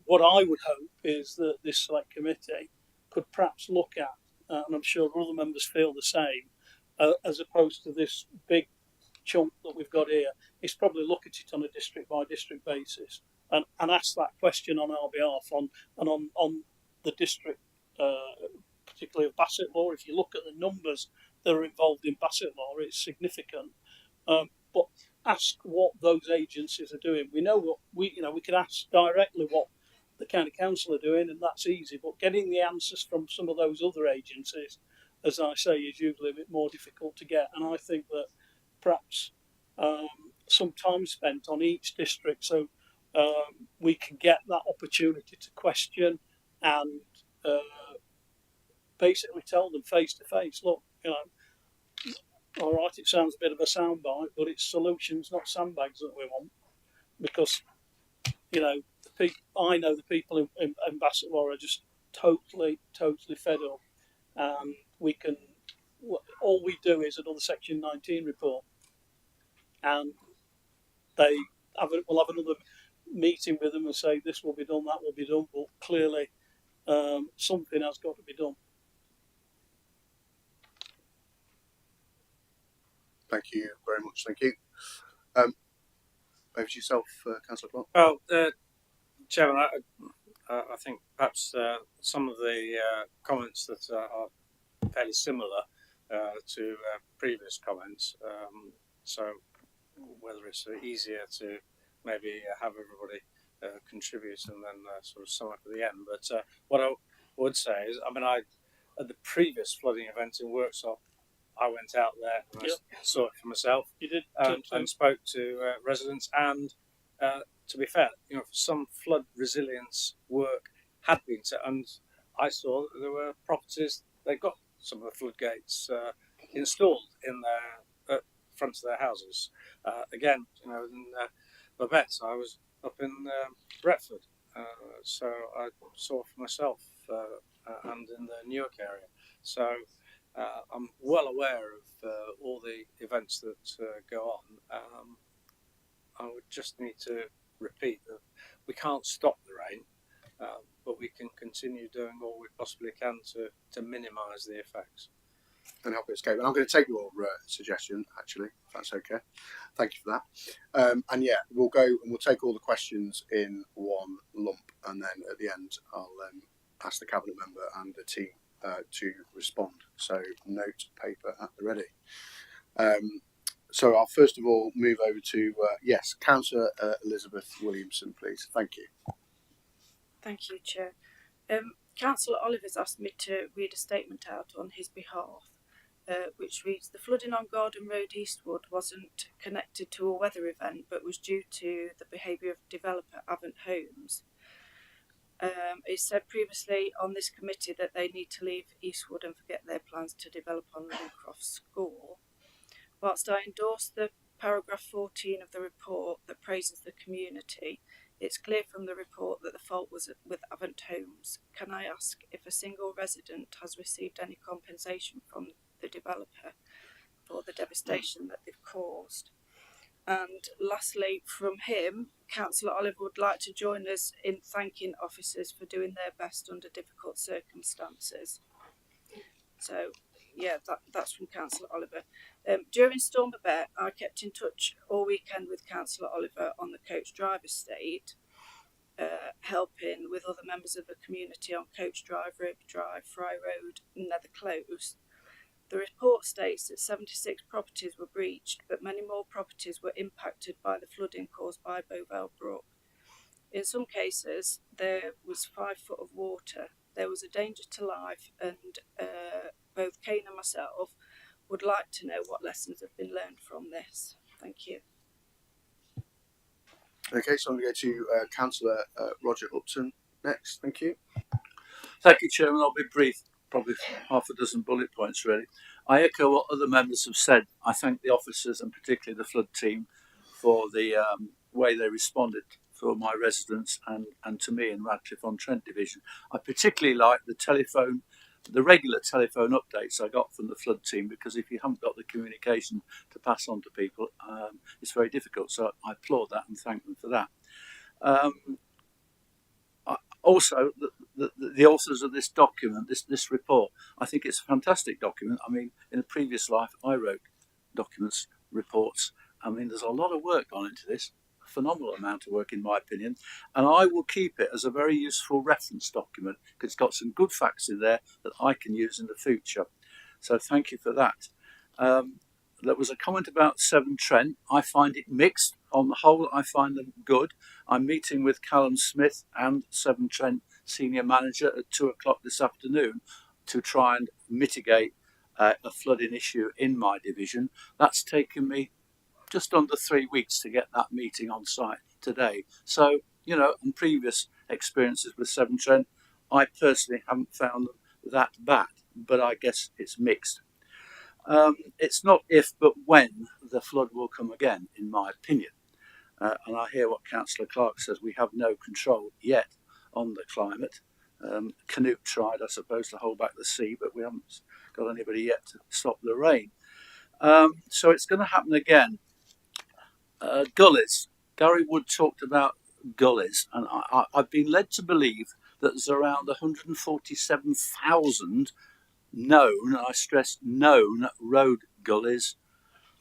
what I would hope is that this select committee could perhaps look at, and I'm sure other members feel the same, as opposed to this big chunk that we've got here, is probably look at it on a district by district basis and ask that question on our behalf on the district, particularly of Bassetlaw. If you look at the numbers that are involved in Bassetlaw, it's significant. But ask what those agencies are doing. We know what we can ask directly what the county council are doing, and that's easy. But getting the answers from some of those other agencies, as I say, is usually a bit more difficult to get. And I think that perhaps some time spent on each district, so we can get that opportunity to question and basically tell them face to face, look, all right, it sounds a bit of a soundbite, but it's solutions, not sandbags, that we want. Because, I know the people in Bassetlaw are just totally fed up. And all we do is another Section 19 report. And we'll have another meeting with them and say this will be done, that will be done. But clearly, something has got to be done. Thank you very much. Thank you. Over to yourself, Councillor Clark. Well, Chairman, I think perhaps some of the comments that are fairly similar to previous comments. So whether it's easier to maybe have everybody contribute and then sort of sum up at the end. But what I would say is, at the previous flooding event in Worksop, I went out there and I saw it for myself. You did, and spoke to residents. And to be fair, some flood resilience work had been set, and I saw that there were properties they got some of the floodgates installed in their front of their houses. Again, in Babette, I was up in Retford, so I saw for myself, and in the Newark area. So. I'm well aware of all the events that go on. I would just need to repeat that we can't stop the rain, but we can continue doing all we possibly can to minimise the effects. And help it escape. And I'm going to take your suggestion, actually, if that's okay. Thank you for that. And yeah, we'll go and we'll take all the questions in one lump, and then at the end, I'll ask the cabinet member and the team to respond. So note paper at the ready. So I'll first of all move over to, yes, Councillor Elizabeth Williamson, please. Thank you. Thank you, Chair. Councillor Oliver's asked me to read a statement out on his behalf, which reads: "The flooding on Garden Road Eastwood wasn't connected to a weather event, but was due to the behaviour of developer Avant Homes. It said previously on this committee that they need to leave Eastwood and forget their plans to develop on Lincroft School. Whilst I endorse the paragraph 14 of the report that praises the community, it's clear from the report that the fault was with Avant Homes. Can I ask if a single resident has received any compensation from the developer for the devastation that they've caused?" And lastly, from him, Councillor Oliver would like to join us in thanking officers for doing their best under difficult circumstances. So, yeah, that's from Councillor Oliver. During Storm Babette, I kept in touch all weekend with Councillor Oliver on the Coach Drive estate, helping with other members of the community on Coach Drive, Rope Drive, Fry Road, and Nether Close. The report states that 76 properties were breached, but many more properties were impacted by the flooding caused by Bovell Brook. In some cases, there was 5 foot of water. There was a danger to life, and both Kane and myself would like to know what lessons have been learned from this. Thank you. Okay, so I'm going to go to Councillor Roger Upton next. Thank you. Thank you, Chairman. I'll be brief, probably half a dozen bullet points, really. I echo what other members have said. I thank the officers and particularly the flood team for the way they responded for my residents and to me in Radcliffe-on-Trent division. I particularly like the regular telephone updates I got from the flood team, because if you haven't got the communication to pass on to people, it's very difficult. So I applaud that and thank them for that. Also, the authors of this document, this report, I think it's a fantastic document. I mean, in a previous life, I wrote documents, reports. I mean, there's a lot of work gone into this, a phenomenal amount of work, in my opinion, and I will keep it as a very useful reference document because it's got some good facts in there that I can use in the future. So thank you for that. There was a comment about Severn Trent. I find it mixed. On the whole, I find them good. I'm meeting with Callum Smith and Severn Trent Senior Manager at 2 o'clock this afternoon to try and mitigate a flooding issue in my division. That's taken me just under 3 weeks to get that meeting on site today. So, you know, in previous experiences with Severn Trent, I personally haven't found them that bad, but I guess it's mixed. It's not if, but when the flood will come again, in my opinion. And I hear what Councillor Clark says. We have no control yet on the climate. Canute tried, I suppose, to hold back the sea, but we haven't got anybody yet to stop the rain. So it's going to happen again. Gullies. Gary Wood talked about gullies, and I've been led to believe that there's around 147,000 known, I stress known, road gullies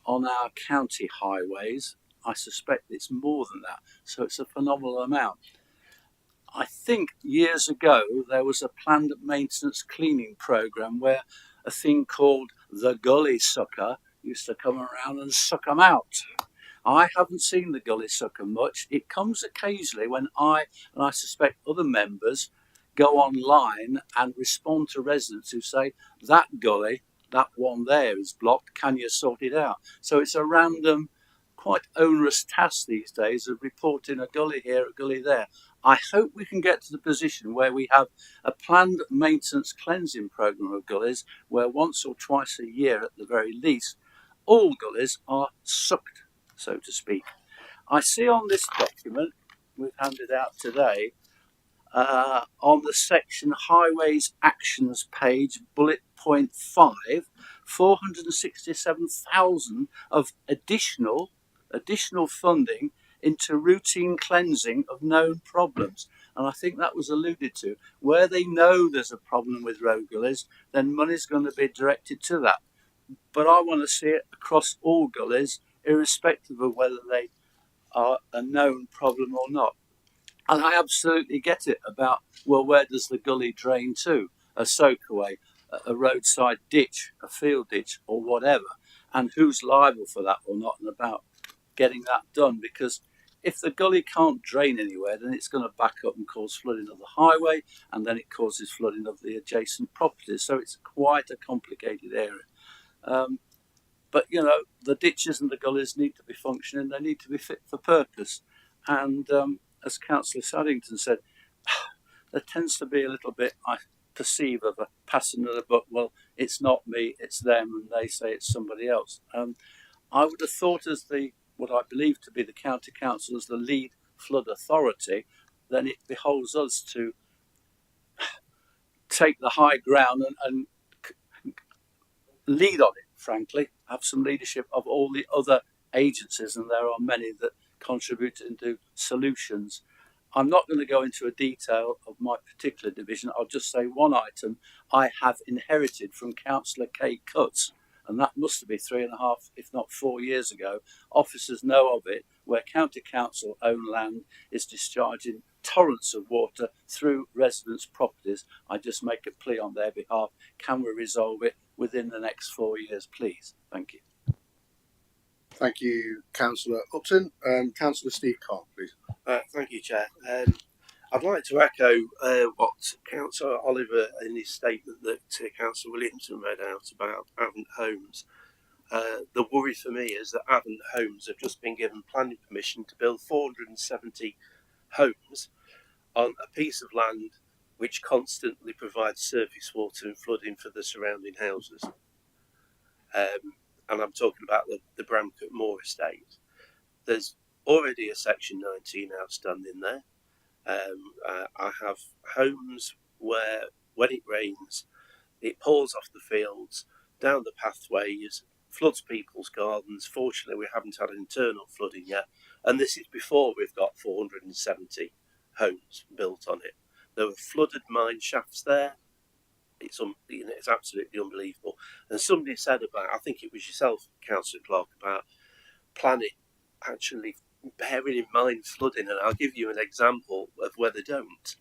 on our county highways. I suspect it's more than that, so it's a phenomenal amount. I think years ago there was a planned maintenance cleaning programme where a thing called the gully sucker used to come around and suck them out. I haven't seen the gully sucker much. It comes occasionally when I, and I suspect other members, go online and respond to residents who say, that gully, that one there is blocked, can you sort it out? So it's a random, quite onerous task these days of reporting a gully here, a gully there. I hope we can get to the position where we have a planned maintenance cleansing programme of gullies where once or twice a year at the very least, all gullies are sucked, so to speak. I see on this document we've handed out today, on the section Highways Actions page, bullet point 5, 467,000 of additional funding into routine cleansing of known problems. And I think that was alluded to. Where they know there's a problem with road gullies, then money's going to be directed to that. But I want to see it across all gullies, irrespective of whether they are a known problem or not. And I absolutely get it about, well, where does the gully drain to? A soakaway, a roadside ditch, a field ditch, or whatever. and who's liable for that or not, and about getting that done. Because if the gully can't drain anywhere, then it's going to back up and cause flooding of the highway, and then it causes flooding of the adjacent properties. So it's quite a complicated area. But, you know, the ditches and the gullies need to be functioning. They need to be fit for purpose. And as Councillor Saddington said, there tends to be a little bit, I perceive, of a passing of the buck. Well, it's not me, it's them, and they say it's somebody else. I would have thought, as what I believe to be the county council as the lead flood authority, then it behoves us to take the high ground and lead on it, frankly, have some leadership of all the other agencies, and there are many that contribute into solutions. I'm not going to go into a detail of my particular division. I'll just say one item I have inherited from Councillor Kay Cutts, and that must have been 3.5, if not 4 years ago. Officers know of it, where county council owned land is discharging torrents of water through residents' properties. I just make a plea on their behalf. Can we resolve it within the next 4 years, please? Thank you. Thank you, Councillor Upton. Councillor Steve Carr, please. Thank you, Chair. I'd like to echo what Councillor Oliver in his statement that Councillor Williamson read out about Avent Homes. The worry for me is that Avent Homes have just been given planning permission to build 470 homes on a piece of land which constantly provides surface water and flooding for the surrounding houses. And I'm talking about the Bramcote Moor estate. There's already a Section 19 outstanding there. I have homes where, when it rains, it pours off the fields, down the pathways, floods people's gardens. Fortunately, we haven't had internal flooding yet, and this is before we've got 470 homes built on it. There were flooded mine shafts there. It's absolutely unbelievable. And somebody said about, I think it was yourself, Councillor Clark, about planning actually bearing in mind flooding, and I'll give you an example of where they don't.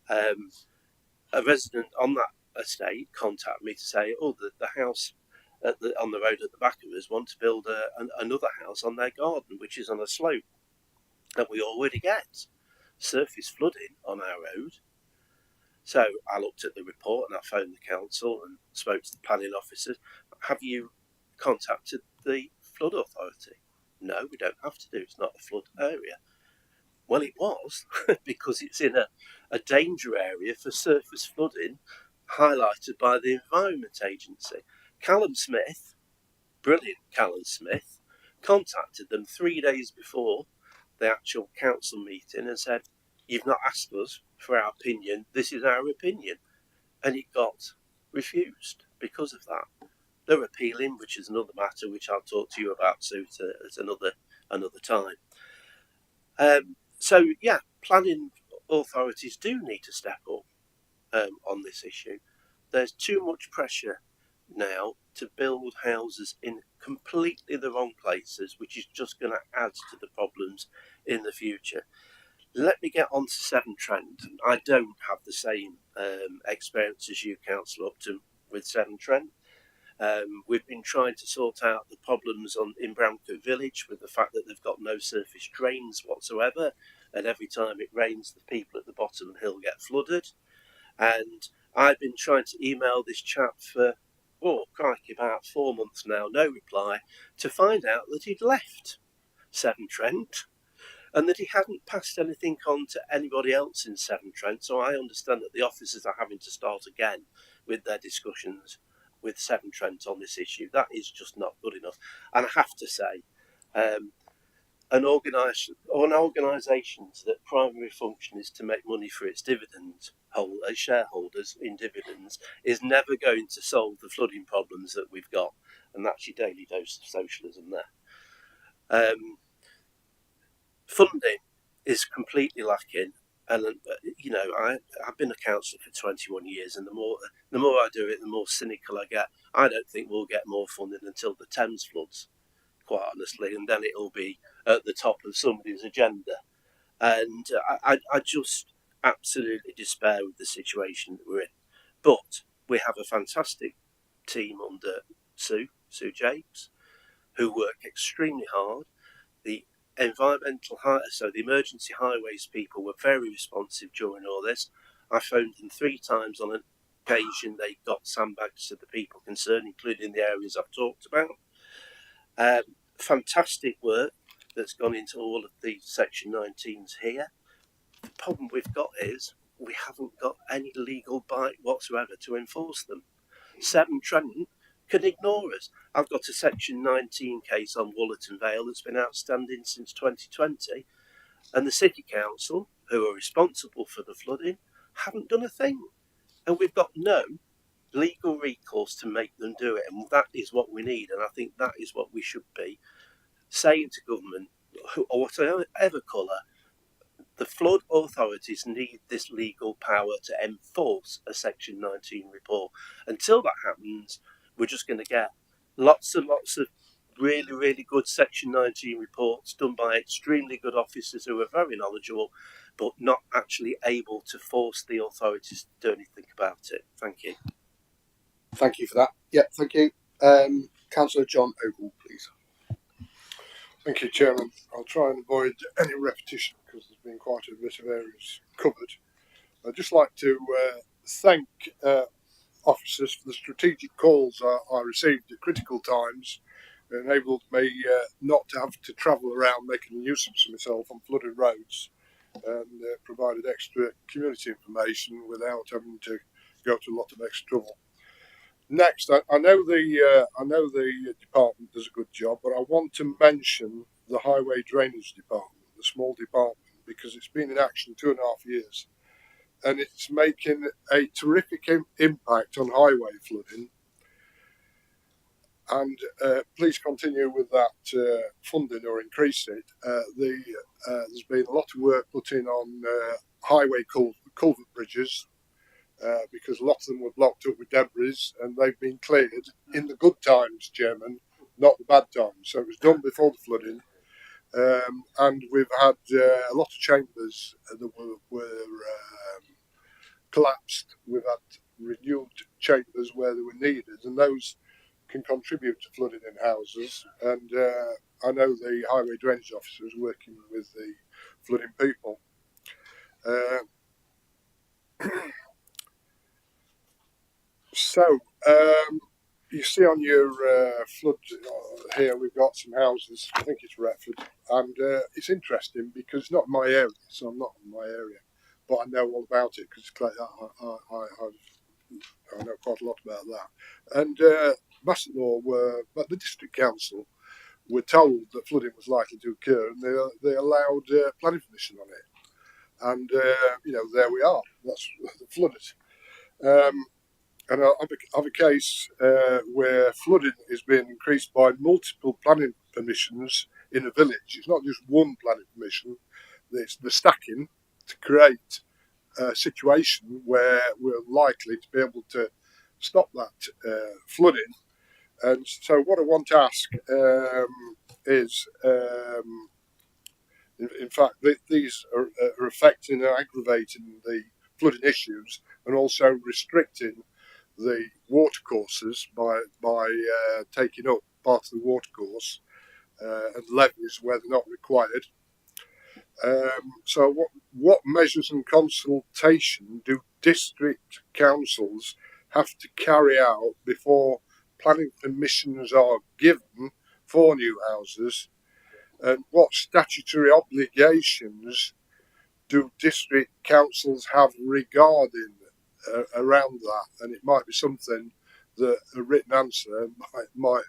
A resident on that estate contacted me to say, the house on the road at the back of us want to build another house on their garden, which is on a slope, and we already get surface flooding on our road. So I looked at the report and I phoned the council and spoke to the planning officers. Have you contacted the flood authority? No, we don't have to do. It's not a flood area. Well, it was, because it's in a danger area for surface flooding, highlighted by the Environment Agency. Callum Smith, brilliant Callum Smith, contacted them 3 days before the actual council meeting and said, "You've not asked us for our opinion, this is our opinion." And it got refused because of that. They're appealing, which is another matter which I'll talk to you about soon at another time. So yeah, planning authorities do need to step up on this issue. There's too much pressure now to build houses in completely the wrong places, which is just going to add to the problems in the future. Let me get on to Severn Trent. I don't have the same experience as you, Councillor Upton, with Severn Trent. We've been trying to sort out the problems in Bramcote Village with the fact that they've got no surface drains whatsoever, and every time it rains, the people at the bottom of the hill get flooded. And I've been trying to email this chap for, crikey, about 4 months now, no reply, to find out that he'd left Severn Trent and that he hadn't passed anything on to anybody else in Severn Trent. So I understand that the officers are having to start again with their discussions with Severn Trent on this issue. That is just not good enough. And I have to say, an organisation that primary function is to make money for its shareholders in dividends is never going to solve the flooding problems that we've got. And that's your daily dose of socialism there. Funding is completely lacking. And I've been a councillor for 21 years, and the more I do it, the more cynical I get. I don't think we'll get more funding until the Thames floods, quite honestly, and then it'll be at the top of somebody's agenda. And I just absolutely despair with the situation that we're in. But we have a fantastic team under Sue Sue Jakes, who work extremely hard. The the emergency highways people were very responsive during all this. I phoned them 3 times on an occasion. They got sandbags to the people concerned, including the areas I've talked about. Fantastic work that's gone into all of the Section 19s here. The problem we've got is we haven't got any legal bite whatsoever to enforce them. Severn Trent can ignore us. I've got a Section 19 case on Wollerton Vale that's been outstanding since 2020, and the City Council, who are responsible for the flooding, haven't done a thing. And we've got no legal recourse to make them do it, and that is what we need. And I think that is what we should be saying to government, or whatever colour. The flood authorities need this legal power to enforce a Section 19 report. Until that happens, we're just going to get lots and lots of really, really good Section 19 reports done by extremely good officers who are very knowledgeable, but not actually able to force the authorities to do anything about it. Thank you. Thank you for that. Yeah, thank you. Councillor John Ogle, please. Thank you, Chairman. I'll try and avoid any repetition because there's been quite a bit of areas covered. I'd just like to thank officers for the strategic calls I received at critical times. It enabled me not to have to travel around making a nuisance of myself on flooded roads, and provided extra community information without having to go to a lot of extra trouble. Next, I know the department does a good job, but I want to mention the Highway Drainage Department, the small department, because it's been in action 2.5 years, and it's making a terrific impact on highway flooding. And please continue with that funding or increase it. There's been a lot of work put in on highway culvert bridges. Because a lot of them were blocked up with debris, and they've been cleared in the good times, Chairman, not the bad times. So it was done before the flooding, and we've had a lot of chambers that were collapsed. We've had renewed chambers where they were needed, and those can contribute to flooding in houses. And I know the highway drainage officer is working with the flooding people. So, you see on your flood here, we've got some houses. I think it's Retford, and it's interesting because it's not my area, so I'm not in my area, but I know all about it because I know quite a lot about that. And but the district council were told that flooding was likely to occur, and they allowed planning permission on it. And there we are. That's flooded. And I have a case where flooding is being increased by multiple planning permissions in a village. It's not just one planning permission. It's the stacking to create a situation where we're likely to be able to stop that flooding. And so what I want to ask is, in fact, these are affecting and aggravating the flooding issues and also restricting the watercourses by taking up part of the watercourse and levies where they're not required. So what measures and consultation do district councils have to carry out before planning permissions are given for new houses, and what statutory obligations do district councils have regarding around that? And it might be something that a written answer might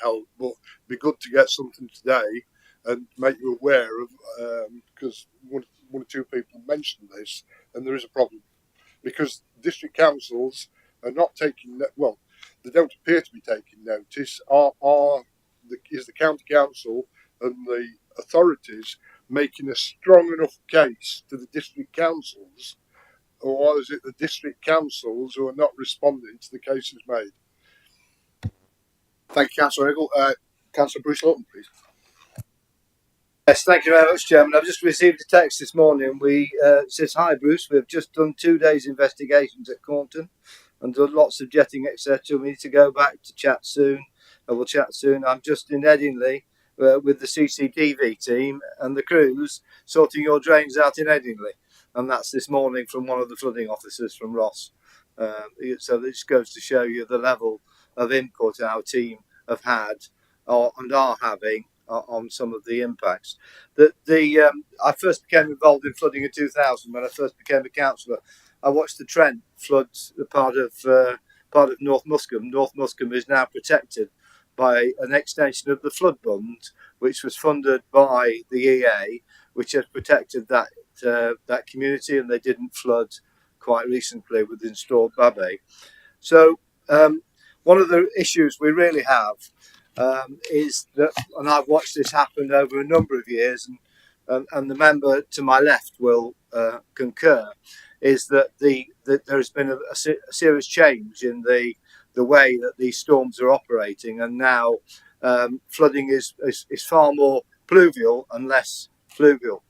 help, but it'd be good to get something today and make you aware of, because one or two people mentioned this, and there is a problem because district councils are not taking they don't appear to be taking notice. Is the county council and the authorities making a strong enough case to the district councils, or is it the district councils who are not responding to the cases made? Thank you, Councillor Ogle. Councillor Bruce Lawton, please. Yes, thank you very much, Chairman. I've just received a text this morning. It says, "Hi Bruce, we've just done 2 days investigations at Cornton and done lots of jetting, etc. We need to go back to chat soon. we'll chat soon. I'm just in Headingley with the CCTV team and the crews sorting your drains out in Headingley, and that's this morning from one of the flooding officers from Ross. So this goes to show you the level of input our team have had and are having on some of the impacts. I first became involved in flooding in 2000 when I first became a councillor. I watched the Trent flood part of North Muscombe. North Muscombe is now protected by an extension of the flood bund, which was funded by the EA, which has protected that community, and they didn't flood quite recently with installed Babbe. So one of the issues we really have is that, and I've watched this happen over a number of years, and the member to my left will concur, is that there's been a serious change in the way that these storms are operating, and now flooding is far more pluvial and less fluvial.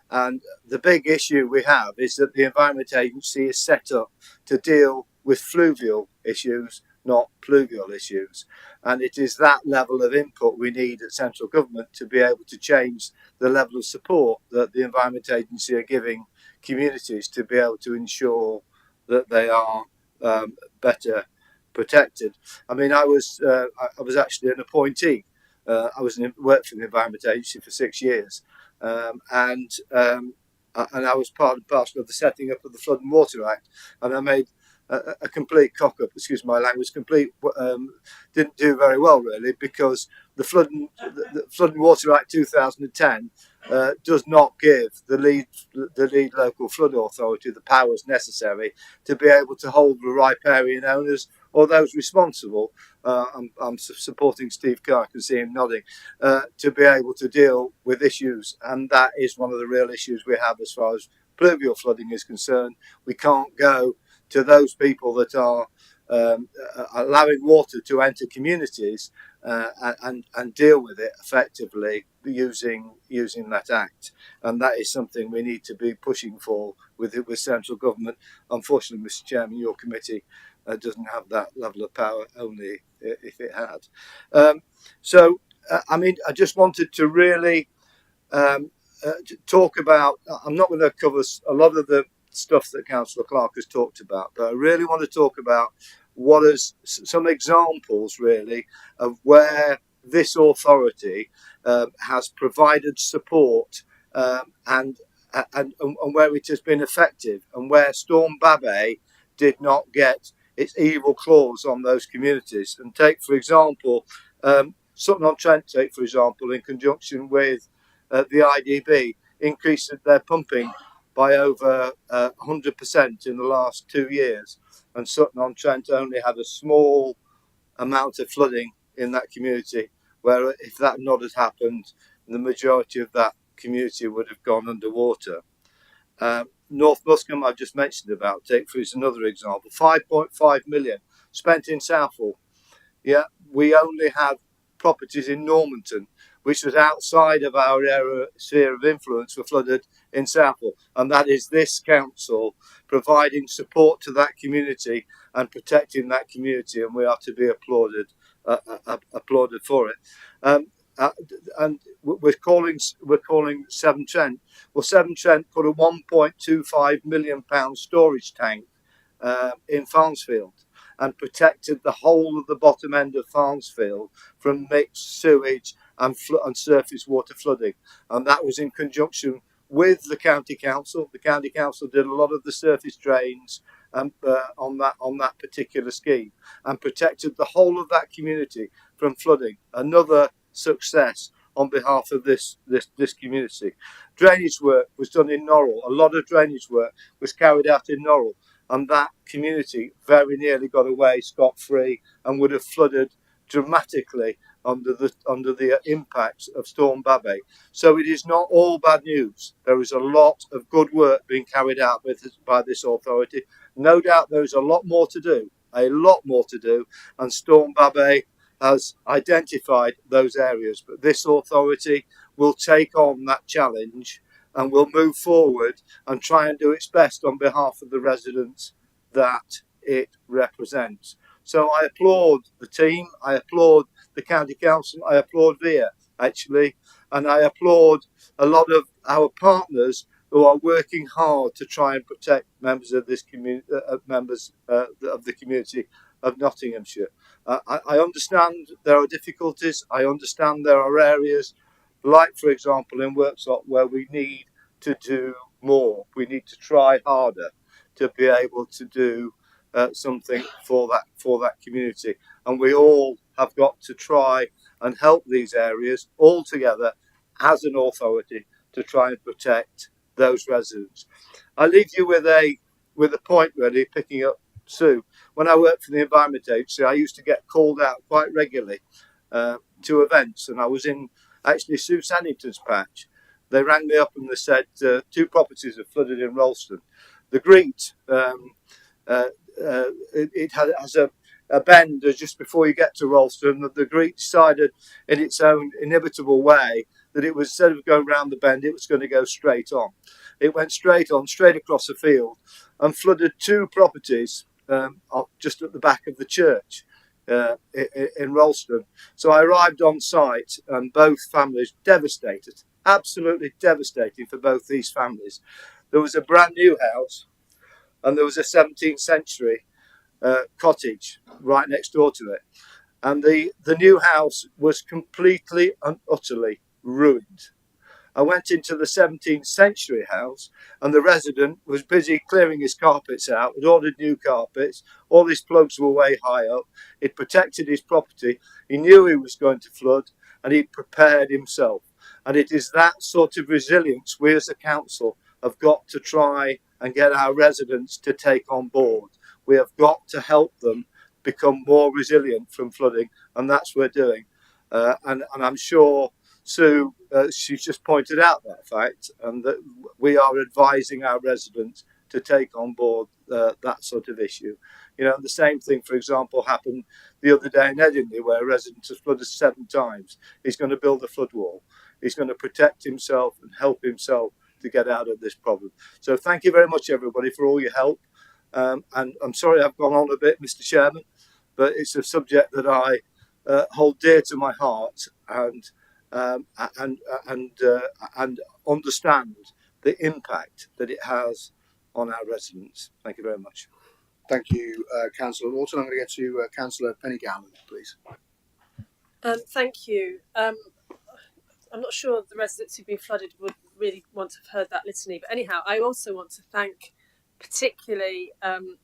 And the big issue we have is that the Environment Agency is set up to deal with fluvial issues, not pluvial issues. And it is that level of input we need at central government to be able to change the level of support that the Environment Agency are giving communities to be able to ensure that they are better protected. I mean, I was actually an appointee. I worked for the Environment Agency for 6 years, and I was part and parcel of the setting up of the Flood and Water Act, and I made a complete cock up, excuse my language, didn't do very well really, because the Flood and Water Act 2010 does not give the lead local flood authority the powers necessary to be able to hold the riparian owners or those responsible. I'm supporting Steve Carr, I can see him nodding, to be able to deal with issues, and that is one of the real issues we have as far as pluvial flooding is concerned. We can't go to those people that are allowing water to enter communities and deal with it effectively using that act, and that is something we need to be pushing for with central government. Unfortunately, Mr. Chairman, your committee doesn't have that level of power, only if it had. I mean, I just wanted to really talk about, I'm not going to cover a lot of the stuff that Councillor Clark has talked about, but I really want to talk about what is some examples really of where this authority has provided support and where it has been effective, and where Storm Babbe did not get its evil claws on those communities. And take, for example, Sutton-on-Trent, for example, in conjunction with the IDB, increased their pumping by over 100% in the last 2 years. And Sutton-on-Trent only had a small amount of flooding in that community, where if that not had happened, the majority of that community would have gone underwater. North Muscombe, I've just mentioned about, take for another example, 5.5 million spent in Southall. Yeah, we only had properties in Normanton, which was outside of our sphere of influence, were flooded in Southall, and that is this council providing support to that community and protecting that community, and we are to be applauded for it. And we're calling Severn Trent. Well, Severn Trent put a £1.25 million storage tank in Farnsfield, and protected the whole of the bottom end of Farnsfield from mixed sewage and surface water flooding. And that was in conjunction with the county council. The county council did a lot of the surface drains on that particular scheme, and protected the whole of that community from flooding. Another success on behalf of this community. Drainage work was done in Norrell. A lot of drainage work was carried out in Norrell, and that community very nearly got away scot-free and would have flooded dramatically under the impacts of Storm Babbe. So it is not all bad news. There is a lot of good work being carried out by this authority. No doubt there is a lot more to do, and Storm Babbe has identified those areas. But this authority will take on that challenge and will move forward and try and do its best on behalf of the residents that it represents. So I applaud the team, I applaud the county council. I applaud VIA actually, and I applaud a lot of our partners who are working hard to try and protect members of this community, members of the community of Nottinghamshire. I understand there are difficulties. I understand there are areas, like for example in Worksop, where we need to do more. We need to try harder to be able to do something for that community, and we all have got to try and help these areas all together as an authority to try and protect those residents. I leave you with a point really, picking up Sue. When I worked for the Environment Agency, I used to get called out quite regularly to events, and I was in actually Sue Sannington's patch. They rang me up and they said 2 properties have flooded in Ralston. The Greet, it has a bend just before you get to Ralston. The Greet decided in its own inimitable way that it was, instead of going round the bend, it was going to go straight on. It went straight on, straight across the field, and flooded 2 properties just at the back of the church in Ralston. So I arrived on site, and both families devastated, absolutely devastating for both these families. There was a brand new house, and there was a 17th century cottage right next door to it. And the new house was completely and utterly ruined. I went into the 17th century house, and the resident was busy clearing his carpets out. He'd ordered new carpets. All his plugs were way high up. He'd protected his property. He knew he was going to flood, and he'd prepared himself. And it is that sort of resilience we as a council have got to try and get our residents to take on board. We have got to help them become more resilient from flooding, and that's what we're doing. And I'm sure Sue, she's just pointed out that fact, and that we are advising our residents to take on board that sort of issue. You know, the same thing, for example, happened the other day in Edinburgh, where a resident has flooded 7 times. He's going to build a flood wall. He's going to protect himself and help himself to get out of this problem. So thank you very much, everybody, for all your help. And I'm sorry I've gone on a bit, Mr. Chairman, but it's a subject that I hold dear to my heart, and understand the impact that it has on our residents. Thank you very much. Thank you, Councillor Lawton. I'm going to get to Councillor Penny Gowland, please. Thank you. I'm not sure the residents who've been flooded would really want to have heard that litany, but anyhow, I also want to thank particularly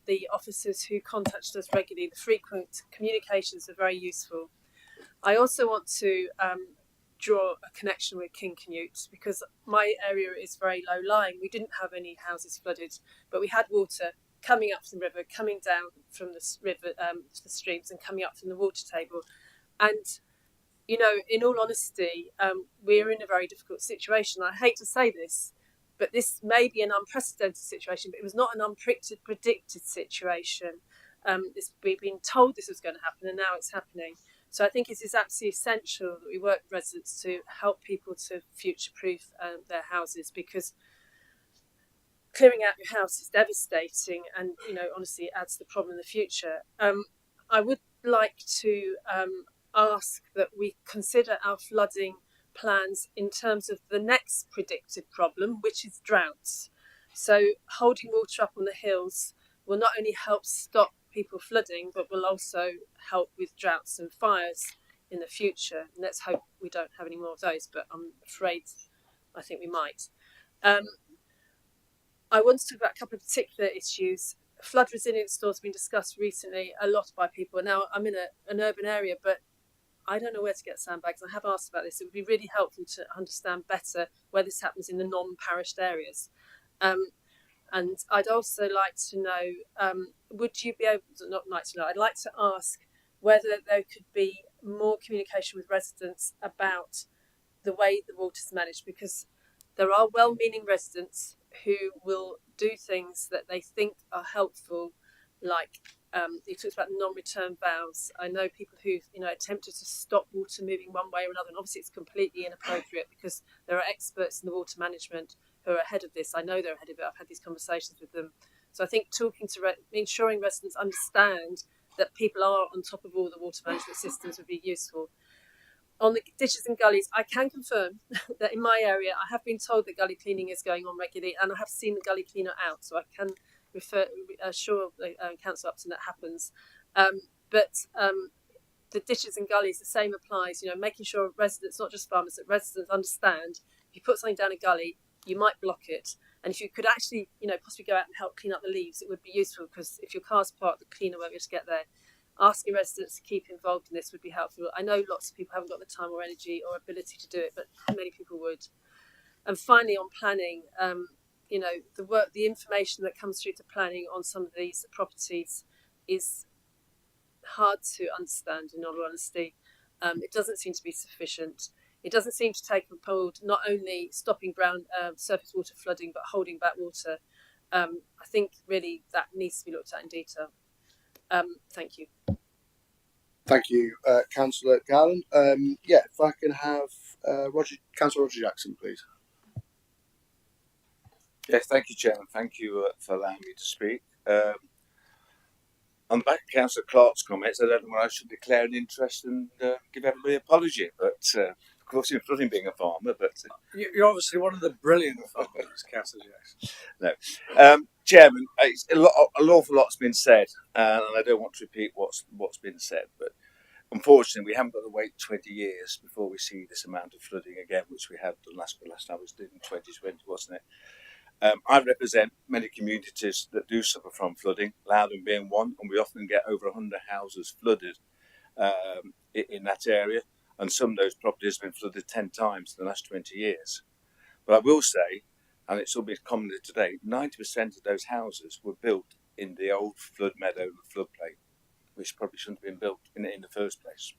the officers who contacted us regularly. The frequent communications are very useful. I also want to draw a connection with King Canute, because my area is very low lying. We didn't have any houses flooded, but we had water coming up from the river, coming down from the river to the streams, and coming up from the water table. And you know, in all honesty, we're in a very difficult situation. I hate to say this, but this may be an unprecedented situation, but it was not an predicted situation. We've been told this was going to happen, and now it's happening. So I think it is absolutely essential that we work with residents to help people to future-proof their houses, because clearing out your house is devastating, and you know, honestly, it adds to the problem in the future. I would like to ask that we consider our flooding plans in terms of the next predicted problem, which is droughts. So holding water up on the hills will not only help stop people flooding, but will also help with droughts and fires in the future. And let's hope we don't have any more of those, but I'm afraid I think we might. I want to talk about a couple of particular issues. Flood resilience stores have been discussed recently a lot by people. Now, I'm in an urban area, but I don't know where to get sandbags. I have asked about this. It would be really helpful to understand better where this happens in the non-parished areas. And I'd also like to know, would you be able to, not like to know, I'd like to ask whether there could be more communication with residents about the way the water's managed, because there are well-meaning residents who will do things that they think are helpful, like you talked about non-return vows. I know people who've attempted to stop water moving one way or another, and obviously it's completely inappropriate because there are experts in the water management who are ahead of this. I know they're ahead of it. I've had these conversations with them. So I think ensuring residents understand that people are on top of all the water management systems would be useful. On the ditches and gullies, I can confirm that in my area, I have been told that gully cleaning is going on regularly, and I have seen the gully cleaner out, so I can assure Councillor Upton that happens. But the ditches and gullies, the same applies. You know, making sure residents, not just farmers, that residents understand if you put something down a gully, you might block it. And if you could actually, you know, possibly go out and help clean up the leaves, it would be useful, because if your car's parked, the cleaner won't be able to get there. Asking residents to keep involved in this would be helpful. I know lots of people haven't got the time or energy or ability to do it, but many people would. And finally, on planning, you know, the information that comes through to planning on some of these properties is hard to understand, in all honesty. It doesn't seem to be sufficient. It doesn't seem to take on board not only stopping surface water flooding, but holding back water. I think really that needs to be looked at in detail. Thank you. Thank you, Councillor Garland. Yeah, if I can have Councillor Roger Jackson, please. Yes, thank you, Chairman. Thank you for allowing me to speak. On the back of Councillor Clark's comments, I don't know whether I should declare an interest and give everybody an apology, but of course, it's nothing being a farmer, but... You're obviously one of the brilliant farmers, Councillor Jackson. No. Chairman, an awful lot's been said, and I don't want to repeat what's been said, but unfortunately, we haven't got to wait 20 years before we see this amount of flooding again, which we had the last time was in 2020, wasn't it? I represent many communities that do suffer from flooding, Loudon being one, and we often get over 100 houses flooded in that area, and some of those properties have been flooded 10 times in the last 20 years. But I will say, and it's all been commented today, 90% of those houses were built in the old flood meadow and floodplain, which probably shouldn't have been built in the first place.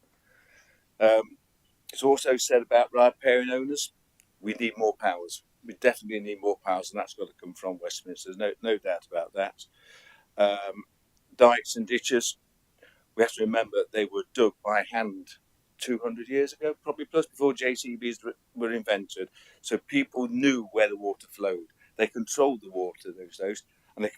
It's also said about riparian owners, we need more powers. We definitely need more powers, and that's got to come from Westminster. There's no doubt about that. Dikes and ditches, we have to remember they were dug by hand 200 years ago, probably plus, before JCBs were invented. So people knew where the water flowed. They controlled the water those days, and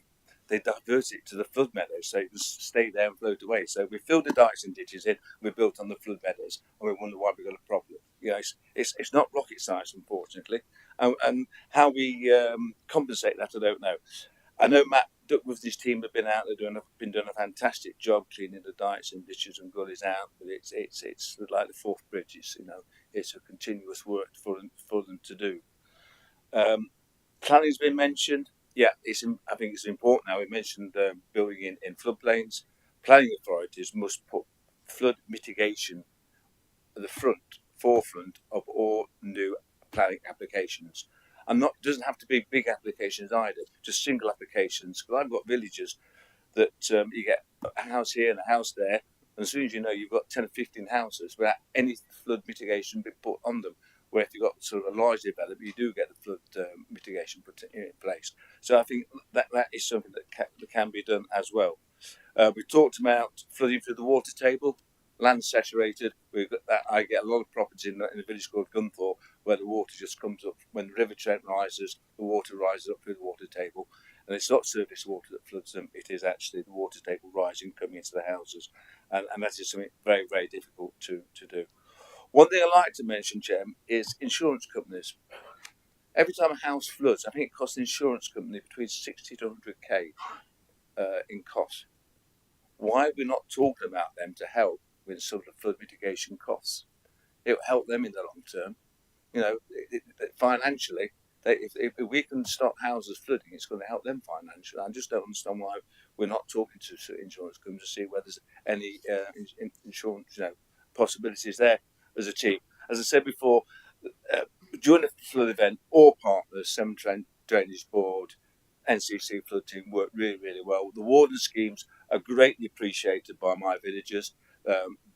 they diverted it to the flood meadows, so it just stayed there and flowed away. So we filled the dikes and ditches in, we built on the flood meadows, and we wonder why we got a problem. You know, it's not rocket science, unfortunately, and how we compensate that, I don't know. I know Matt Duck with his team have been out there been doing a fantastic job cleaning the dikes and ditches and gullies out, but it's like the Forth Bridges, you know, it's a continuous work for them to do. Planning's been mentioned. Yeah, I think it's important now. We mentioned building in floodplains. Planning authorities must put flood mitigation at the forefront of all new planning applications. And doesn't have to be big applications either, just single applications. Because I've got villages that you get a house here and a house there, and as soon as you know, you've got 10 or 15 houses without any flood mitigation being put on them. Where if you've got sort of a large development, you do get the flood mitigation put in place. So I think that is something that can be done as well. We talked about flooding through the water table. Land saturated. I get a lot of properties in a village called Gunthorpe where the water just comes up. When the River Trent rises, the water rises up through the water table. And it's not surface water that floods them, it is actually the water table rising, coming into the houses. And that is something very, very difficult to do. One thing I like to mention, Chairman, is insurance companies. Every time a house floods, I think it costs the insurance company between 60 to 100k in cost. Why are we not talking about them to help with sort of flood mitigation costs? It will help them in the long term. You know, financially, if we can stop houses flooding, it's going to help them financially. I just don't understand why we're not talking to insurance companies to see whether there's any insurance possibilities there as a team. As I said before, during the flood event, all partners, Severn Trent Drainage Board, NCC flood team worked really, really well. The warden schemes are greatly appreciated by my villagers.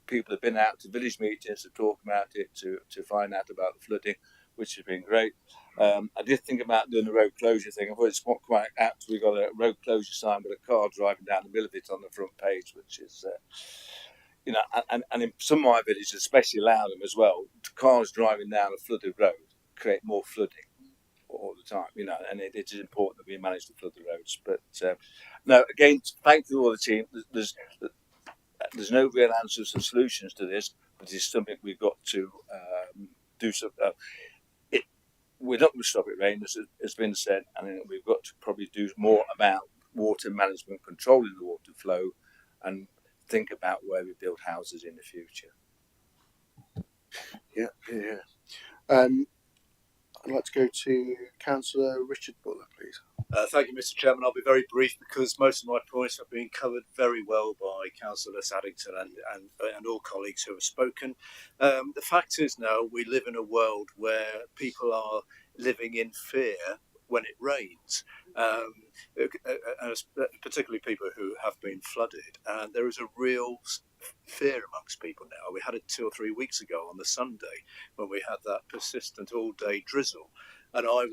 People have been out to village meetings to talk about it, to find out about the flooding, which has been great. I did think about doing the road closure thing. I thought it's not quite apt. We got a road closure sign with a car driving down the middle of it on the front page, which is, you know, and in some of my villages, especially Loudon as well, cars driving down a flooded road create more flooding all the time, you know, and it is important that we manage to flood the roads. But no, again, thank you all the team. there's no real answers or solutions to this, but it's something we've got to do. We're not going to stop it rain, as has been said, and we've got to probably do more about water management, controlling the water flow, and think about where we build houses in the future. Yeah. I'd like to go to Councillor Richard Butler, please. Thank you, Mr. Chairman. I'll be very brief because most of my points have been covered very well by Councillor Saddington and all colleagues who have spoken. The fact is now we live in a world where people are living in fear when it rains, particularly people who have been flooded. And there is a real fear amongst people now. We had it 2 or 3 weeks ago on the Sunday when we had that persistent all-day drizzle. And I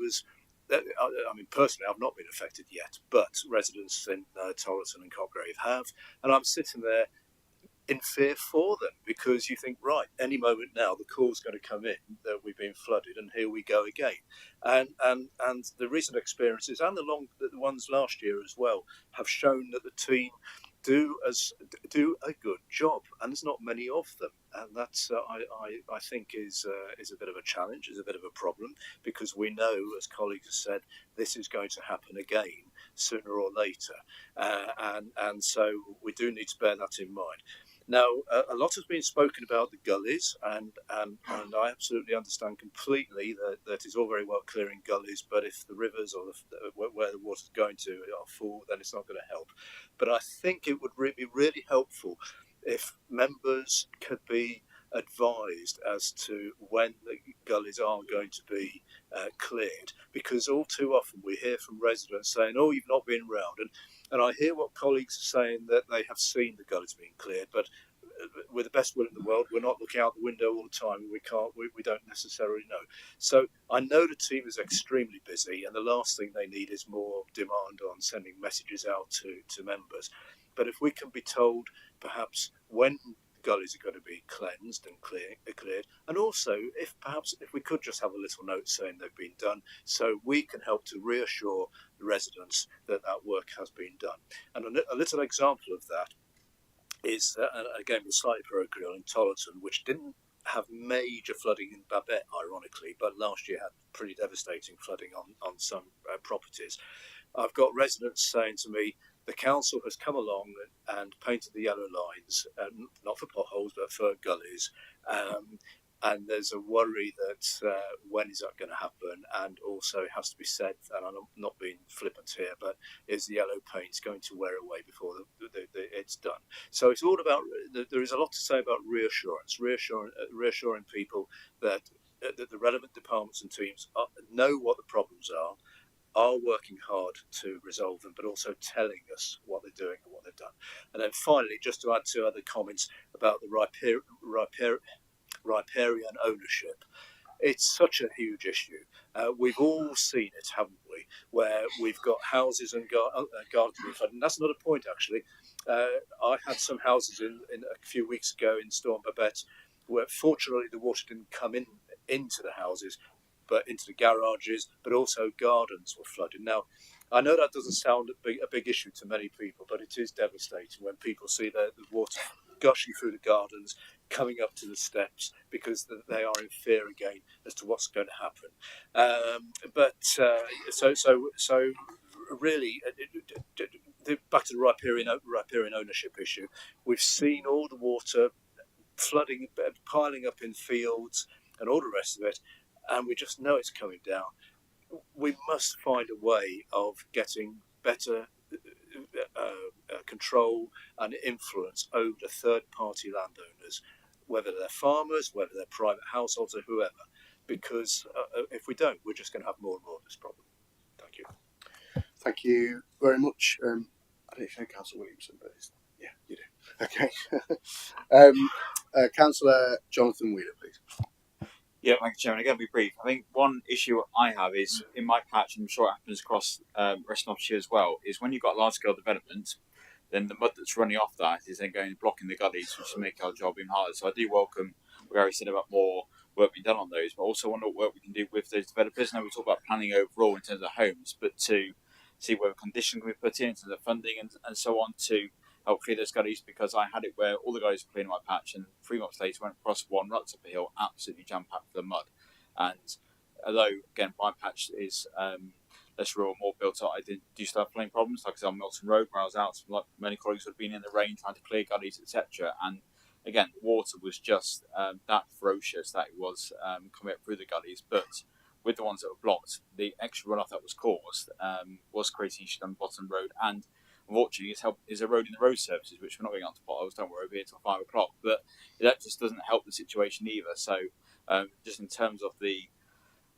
mean, personally, I've not been affected yet, but residents in Tollerton and Cotgrave have. And I'm sitting there in fear for them because you think, right, any moment now the call's going to come in that we've been flooded and here we go again. And the recent experiences and the ones last year as well have shown that the team do a good job, and there's not many of them, and that's I think is a bit of a challenge, is a bit of a problem, because we know, as colleagues have said, this is going to happen again sooner or later, and so we do need to bear that in mind. Now, a lot has been spoken about the gullies, and I absolutely understand completely that it's all very well clearing gullies, but if the rivers or where the water's going to are full, then it's not going to help. But I think it would be really helpful if members could be advised as to when the gullies are going to be cleared, because all too often we hear from residents saying, "Oh, you've not been round," and I hear what colleagues are saying, that they have seen the gullies being cleared, but with the best will in the world, we're not looking out the window all the time. We don't necessarily know. So I know the team is extremely busy, and the last thing they need is more demand on sending messages out to members. But if we can be told perhaps when gullies are going to be cleansed and cleared, and also if we could just have a little note saying they've been done, so we can help to reassure the residents that work has been done. And a little example of that is, again, with slightly parochial in Tollerton, which didn't have major flooding in Babette, ironically, but last year had pretty devastating flooding on some properties. I've got residents saying to me, the council has come along and painted the yellow lines, not for potholes, but for gullies. And there's a worry that when is that going to happen? And also it has to be said, and I'm not being flippant here, but is the yellow paint going to wear away before it's done? So it's all about, there is a lot to say about reassuring people that the relevant departments and teams know what the problems are working hard to resolve them, but also telling us what they're doing and what they've done. And then finally, just to add 2 other comments about the riparian ownership. It's such a huge issue. We've all seen it, haven't we? Where we've got houses and gardens being flooded. And that's not a point, actually. I had some houses in a few weeks ago in Storm Babette, where fortunately the water didn't come into the houses, but into the garages, but also gardens were flooded. Now, I know that doesn't sound a big issue to many people, but it is devastating when people see the water gushing through the gardens, coming up to the steps, because they are in fear again as to what's going to happen. So really, back to the riparian ownership issue, we've seen all the water flooding, piling up in fields and all the rest of it, and we just know it's coming down. We must find a way of getting better control and influence over the third-party landowners, whether they're farmers, whether they're private households, or whoever, because if we don't, we're just going to have more and more of this problem. Thank you. Thank you very much. I don't know Councillor Williamson, but yeah, you do. Okay. Councillor Jonathan Wheeler, please. Yeah, thank you, Chairman. I'm going to be brief. I think one issue I have is in my patch, and I'm sure it happens across rest of Oxfordshire as well, is when you've got large scale development, then the mud that's running off that is then going blocking the gullies, which will make our job even harder. So I do welcome what Gary said about more work being done on those, but also wonder what work we can do with those developers. Now we talk about planning overall in terms of homes, but to see where conditions can be put in terms of funding and so on to help clear those gullies, because I had it where all the guys were cleaning my patch, and 3 months later went across one, ruts up a hill, absolutely jam packed with the mud. And although again my patch is less rural, more built up, I do still have plenty of problems. Like I said, on Milton Road, where I was out, like many colleagues would have been in the rain trying to clear gullies, etc. And again, the water was just that ferocious that it was coming up through the gullies. But with the ones that were blocked, the extra runoff that was caused was creating issues on the bottom road, and unfortunately is eroding the road surfaces, which we're not going on to potholes, don't worry, we'll be here till 5 o'clock. But that just doesn't help the situation either. So just in terms of the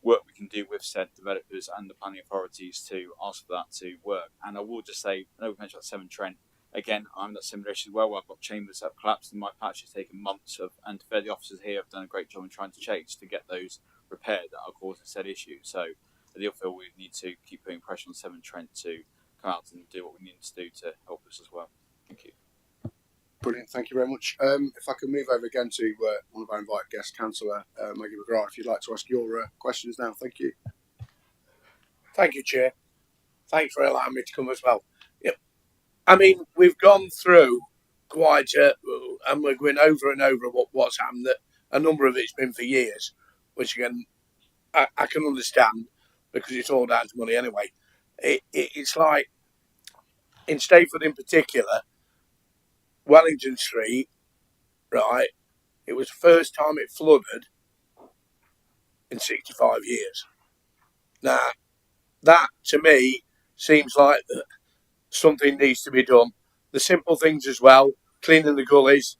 work we can do with said developers and the planning authorities to ask for that to work. And I will just say, I know we mentioned about Severn Trent. Again, I'm in that similar issue as well, where I've got chambers that have collapsed in my patch. It's taken months and the officers here have done a great job in trying to chase to get those repaired that are causing said issue. So I do feel we need to keep putting pressure on Severn Trent to come out and do what we need to do to help us as well. Thank you. Brilliant, thank you very much. If I can move over again to one of our invited guests, Councillor Maggie McGrath, if you'd like to ask your questions now. Thank you. Thank you, Chair. Thanks for allowing me to come as well. Yep. I mean, we've gone through quite and we're going over and over what's happened. That a number of it's been for years, which again I can understand because it's all down to money anyway. It's like in Stafford in particular, Wellington Street, right? It was the first time it flooded in 65 years. Now, that to me seems like something needs to be done. The simple things as well, cleaning the gullies.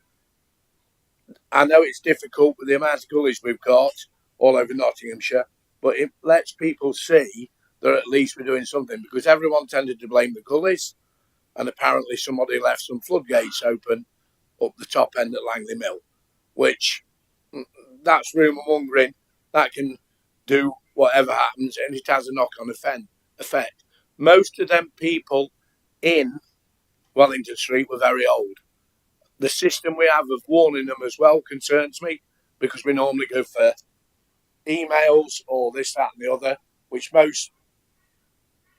I know it's difficult with the amount of gullies we've got all over Nottinghamshire, but it lets people see that at least we're doing something, because everyone tended to blame the gullies, and apparently somebody left some floodgates open up the top end at Langley Mill, which that's rumour mongering. That can do whatever happens, and it has a knock-on effect. Most of them people in Wellington Street were very old. The system we have of warning them as well concerns me, because we normally go for emails or this, that, and the other, which most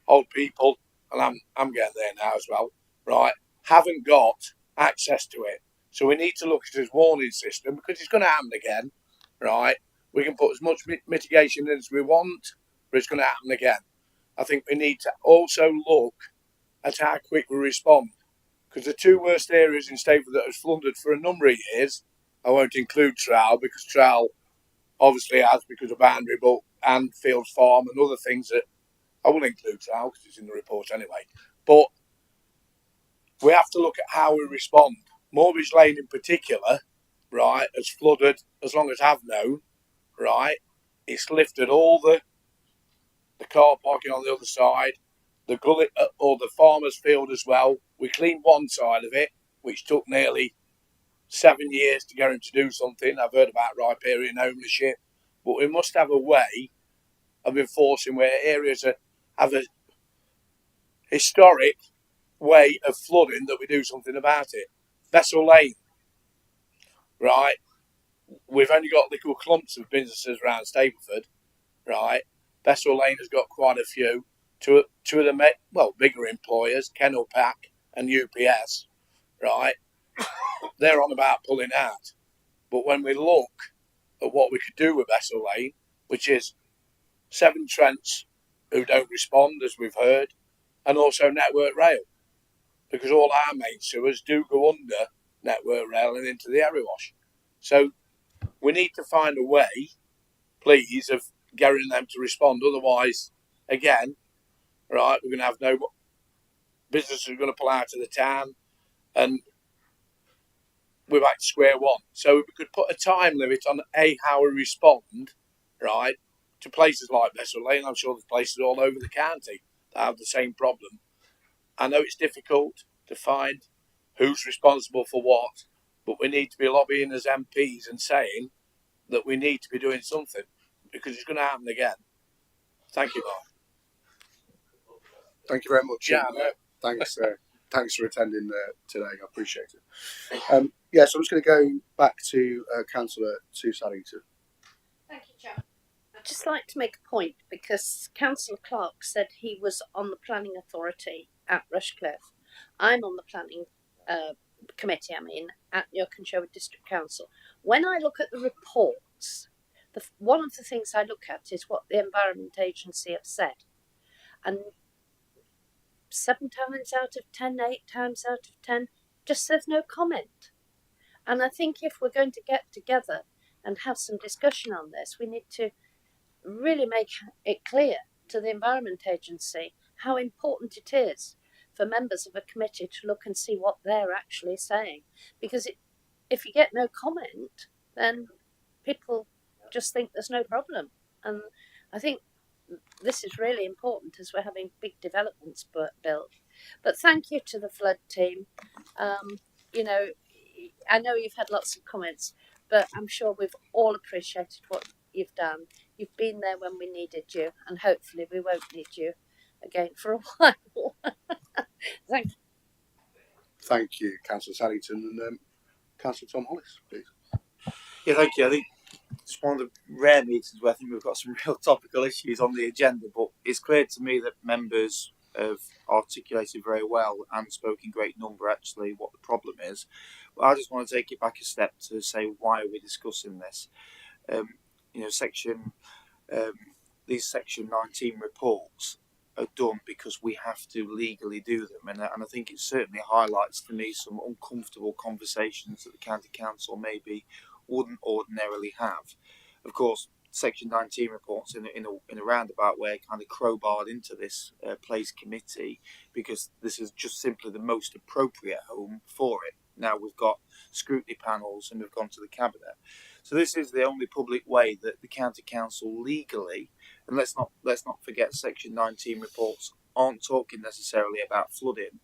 old people, and I'm getting there now as well, right, haven't got access to it. So we need to look at this warning system, because it's going to happen again, right? We can put as much mitigation in as we want, but it's going to happen again. I think we need to also look at how quick we respond, because the two worst areas in Stafford that have flooded for a number of years, I won't include Trowell, because Trowell obviously has because of Boundary, but and Fields Farm and other things that I will include Trowell because it's in the report anyway. But we have to look at how we respond. Morbridge Lane in particular, right, has flooded as long as I've known, right. It's lifted all the car parking on the other side, the gully or the farmer's field as well. We cleaned one side of it, which took nearly 7 years to get him to do something. I've heard about riparian ownership, but we must have a way of enforcing where areas have a historic way of flooding that we do something about it. Vessel Lane, right? We've only got little clumps of businesses around Stapleford, right? Vessel Lane has got quite a few. Two of the bigger employers, Kennel Pack and UPS, right? They're on about pulling out. But when we look at what we could do with Vessel Lane, which is Severn Trents who don't respond, as we've heard, and also Network Rail, because all our main sewers do go under Network Rail and into the Erewash. So we need to find a way, please, of getting them to respond. Otherwise, again, right, we're going to have no businesses are going to pull out of the town, and we're back to square one. So if we could put a time limit on how we respond, right, to places like Vessel Lane. I'm sure there's places all over the county that have the same problem. I know it's difficult to find who's responsible for what, but we need to be lobbying as MPs and saying that we need to be doing something, because it's going to happen again. Thank you, Mark. Thank you very much. Yeah, thanks for attending today. I appreciate it. So I'm just going to go back to Councillor Sue Saddington. Thank you, Chair. I'd just like to make a point, because Councillor Clark said he was on the planning authority at Rushcliffe. I'm on the planning committee, I mean, at Yorkshire District Council, when I look at the reports, one of the things I look at is what the Environment Agency have said. And 7 times out of 10, 8 times out of 10, just says no comment. And I think if we're going to get together and have some discussion on this, we need to really make it clear to the Environment Agency how important it is for members of a committee to look and see what they're actually saying. Because if you get no comment, then people just think there's no problem. And I think this is really important as we're having big developments built. But thank you to the flood team. You know, I know you've had lots of comments, but I'm sure we've all appreciated what you've done. You've been there when we needed you, and hopefully we won't need you again for a while. Thank you. Thank you, Councillor Saddington. And Councillor Tom Hollis, please. Yeah, thank you. I think it's one of the rare meetings where I think we've got some real topical issues on the agenda, but it's clear to me that members have articulated very well and spoke in great number actually what the problem is. But I just want to take it back a step to say why are we discussing this. These Section 19 reports are done because we have to legally do them, and I think it certainly highlights to me some uncomfortable conversations that the County Council maybe wouldn't ordinarily have. Of course, Section 19 reports in a roundabout way kind of crowbarred into this place committee because this is just simply the most appropriate home for it. Now we've got scrutiny panels and we've gone to the cabinet, so this is the only public way that the County Council legally, and let's not forget Section 19 reports aren't talking necessarily about flooding.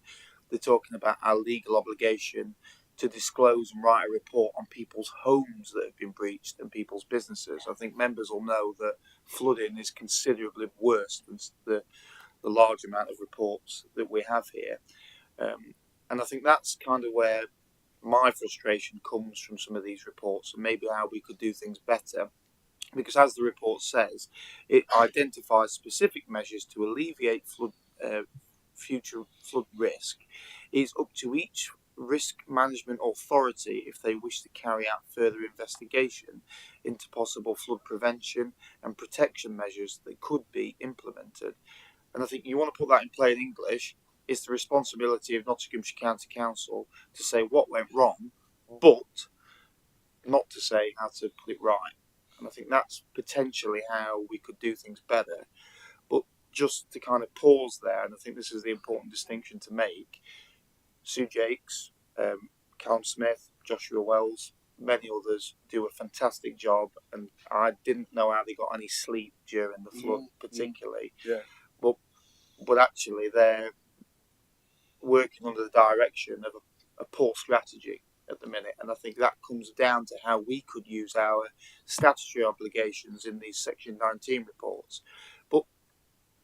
They're talking about our legal obligation to disclose and write a report on people's homes that have been breached and people's businesses. I think members will know that flooding is considerably worse than the large amount of reports that we have here. And I think that's kind of where my frustration comes from some of these reports and maybe how we could do things better. Because as the report says, it identifies specific measures to alleviate future flood risk. It's up to each risk management authority if they wish to carry out further investigation into possible flood prevention and protection measures that could be implemented. And I think you want to put that in plain English. It's the responsibility of Nottinghamshire County Council to say what went wrong, but not to say how to put it right. And I think that's potentially how we could do things better. But just to kind of pause there, and I think this is the important distinction to make, Sue Jakes, Callum Smith, Joshua Wells, many others do a fantastic job, and I didn't know how they got any sleep during the flood particularly. Yeah. But actually they're working under the direction of a poor strategy at the minute, and I think that comes down to how we could use our statutory obligations in these Section 19 reports. But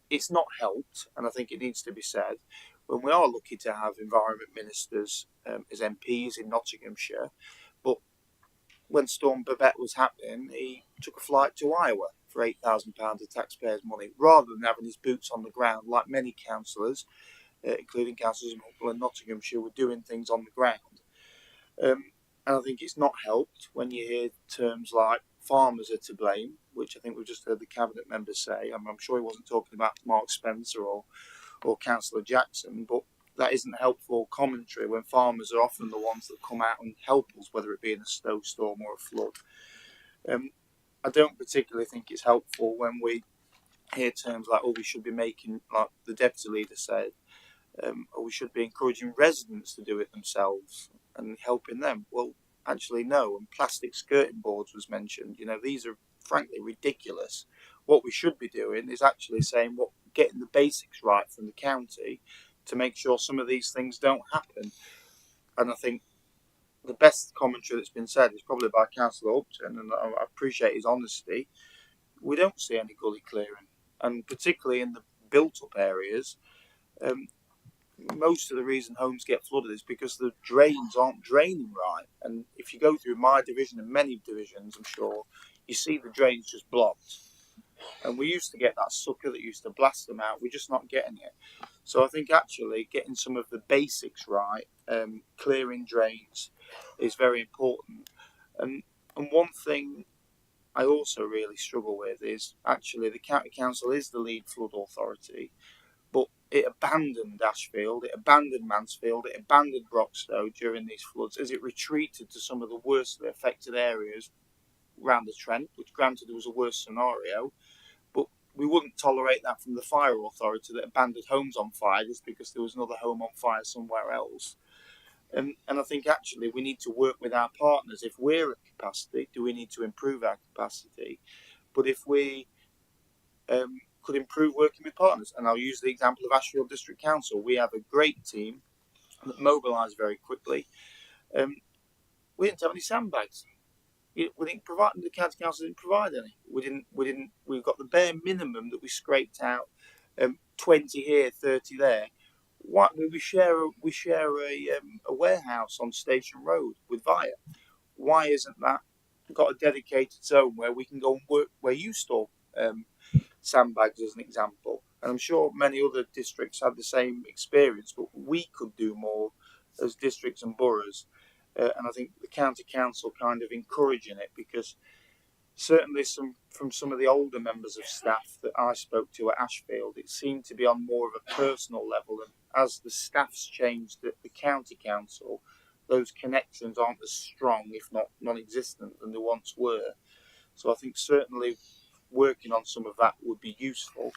it's not helped, and I think it needs to be said, when we are lucky to have environment ministers as MPs in Nottinghamshire, but when Storm Babette was happening, he took a flight to Iowa for £8,000 of taxpayers' money, rather than having his boots on the ground like many councillors, including councillors in Hull and Nottinghamshire, were doing things on the ground. And I think it's not helped when you hear terms like farmers are to blame, which I think we've just heard the cabinet members say. I'm sure he wasn't talking about Mark Spencer or Councillor Jackson, but that isn't helpful commentary when farmers are often the ones that come out and help us, whether it be in a snowstorm or a flood. I don't particularly think it's helpful when we hear terms like, we should be making, like the deputy leader said, or we should be encouraging residents to do it themselves and helping them. Well, actually, no. And plastic skirting boards was mentioned. These are frankly ridiculous. What we should be doing is actually saying getting the basics right from the county to make sure some of these things don't happen. And I think the best commentary that's been said is probably by Councillor Upton, and I appreciate his honesty. We don't see any gully clearing, and particularly in the built-up areas. Most of the reason homes get flooded is because the drains aren't draining right. And if you go through my division and many divisions, I'm sure, you see the drains just blocked. And we used to get that sucker that used to blast them out. We're just not getting it. So I think actually getting some of the basics right, clearing drains, is very important. And one thing I also really struggle with is actually the county council is the lead flood authority, but it abandoned Ashfield, it abandoned Mansfield, it abandoned Broxtowe during these floods as it retreated to some of the worstly affected areas around the Trent, which granted there was a worse scenario, but we wouldn't tolerate that from the fire authority that abandoned homes on fire just because there was another home on fire somewhere else. And I think actually we need to work with our partners. If we're at capacity, do we need to improve our capacity? But if we could improve working with partners, and I'll use the example of Ashfield District Council, we have a great team that mobilise very quickly. We didn't have any sandbags. We didn't provide. The county council didn't provide any. We got the bare minimum that we scraped out. 20 here, 30 there. What we share a warehouse on Station Road with Via. Why isn't that got a dedicated zone where we can go and work where you store sandbags as an example? And I'm sure many other districts had the same experience, but we could do more as districts and boroughs. And I think the county council kind of encouraging it, because certainly from some of the older members of staff that I spoke to at Ashfield, it seemed to be on more of a personal level. And as the staff's changed at the county council, those connections aren't as strong, if not non-existent, than they once were. So I think certainly working on some of that would be useful.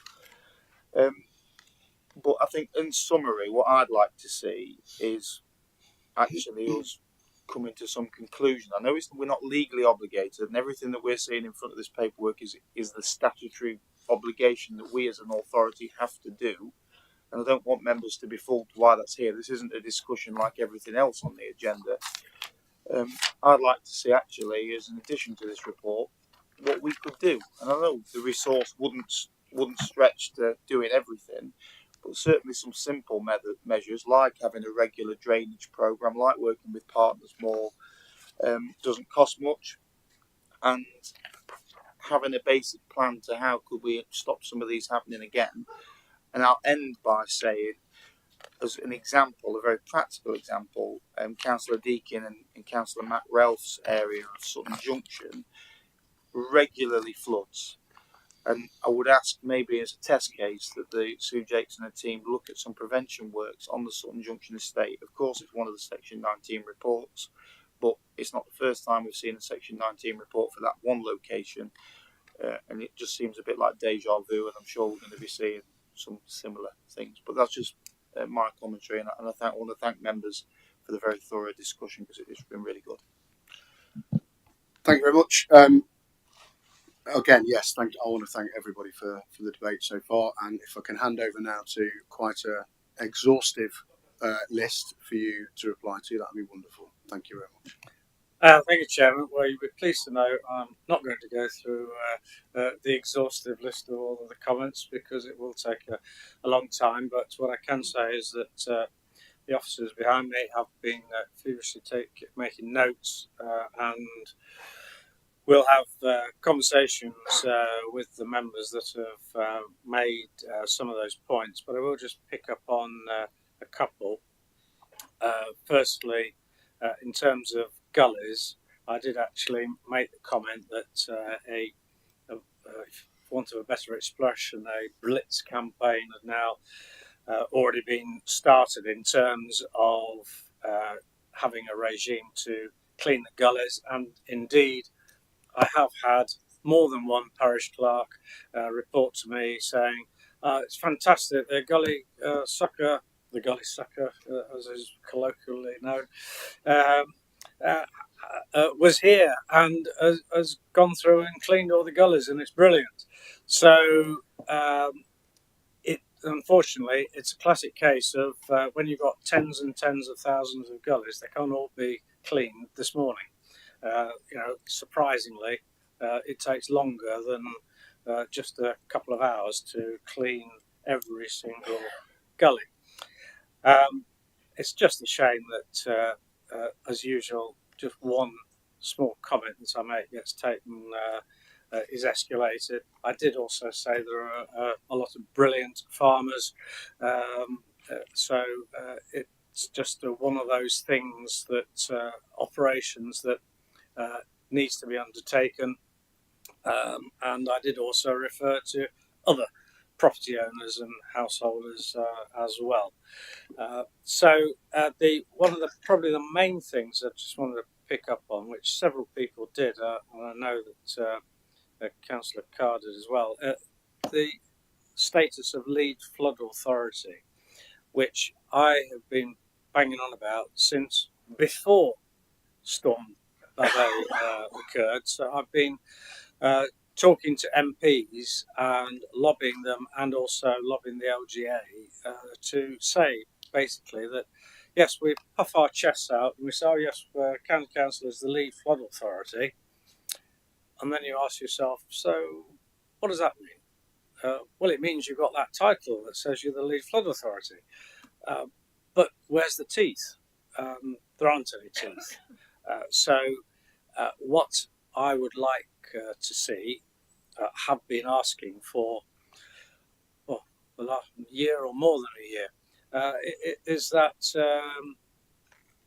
But I think in summary, what I'd like to see is actually us coming to some conclusion. I know we're not legally obligated, and everything that we're seeing in front of this paperwork is the statutory obligation that we as an authority have to do. And I don't want members to be fooled why that's here. This isn't a discussion like everything else on the agenda. I'd like to see actually, as an addition to this report, what we could do. And I know the resource wouldn't stretch to doing everything, but certainly some simple measures like having a regular drainage programme, like working with partners more, doesn't cost much, and having a basic plan to how could we stop some of these happening again. And I'll end by saying, as an example, a very practical example, Councillor Deakin and Councillor Matt Ralph's area of Sutton Junction regularly floods. And I would ask maybe as a test case that the Sue Jakes and her team look at some prevention works on the Sutton Junction estate. Of course, it's one of the Section 19 reports, but it's not the first time we've seen a Section 19 report for that one location. And it just seems a bit like deja vu, and I'm sure we're going to be seeing some similar things. But that's just my commentary, and I want to thank members for the very thorough discussion, because it's been really good. Thank you very much. Again, yes, I want to thank everybody for the debate so far, and if I can hand over now to quite an exhaustive list for you to reply to, that would be wonderful. Thank you very much. Thank you, Chairman. Well, you'll be pleased to know I'm not going to go through the exhaustive list of all of the comments, because it will take a long time. But what I can say is that the officers behind me have been feverishly making notes, and we'll have conversations with the members that have made some of those points. But I will just pick up on a couple. Firstly, in terms of gullies, I did actually make the comment that for want of a better expression, a blitz campaign had now already been started in terms of having a regime to clean the gullies, and indeed I have had more than one parish clerk report to me saying it's fantastic, the gully sucker, as is colloquially known, was here and has gone through and cleaned all the gullies, and it's brilliant. So unfortunately, it's a classic case of when you've got tens and tens of thousands of gullies, they can't all be cleaned this morning. Surprisingly, it takes longer than just a couple of hours to clean every single gully. It's just a shame that, as usual, just one small comment that I make gets taken is escalated. I did also say there are a lot of brilliant farmers, so it's just one of those things that operations that needs to be undertaken. And I did also refer to other property owners and householders as well. So one of the probably the main things I just wanted to pick up on, which several people did, and I know that Councillor Carr did as well, the status of lead flood authority, which I have been banging on about since before Storm Babet occurred. So I've been talking to MPs and lobbying them, and also lobbying the LGA to say basically that yes, we puff our chests out and we say, oh yes, County Council is the lead flood authority, and then you ask yourself, so what does that mean? Well, it means you've got that title that says you're the lead flood authority, but where's the teeth? There aren't any teeth. So what I would like to see, have been asking for the last year or more than a year, is that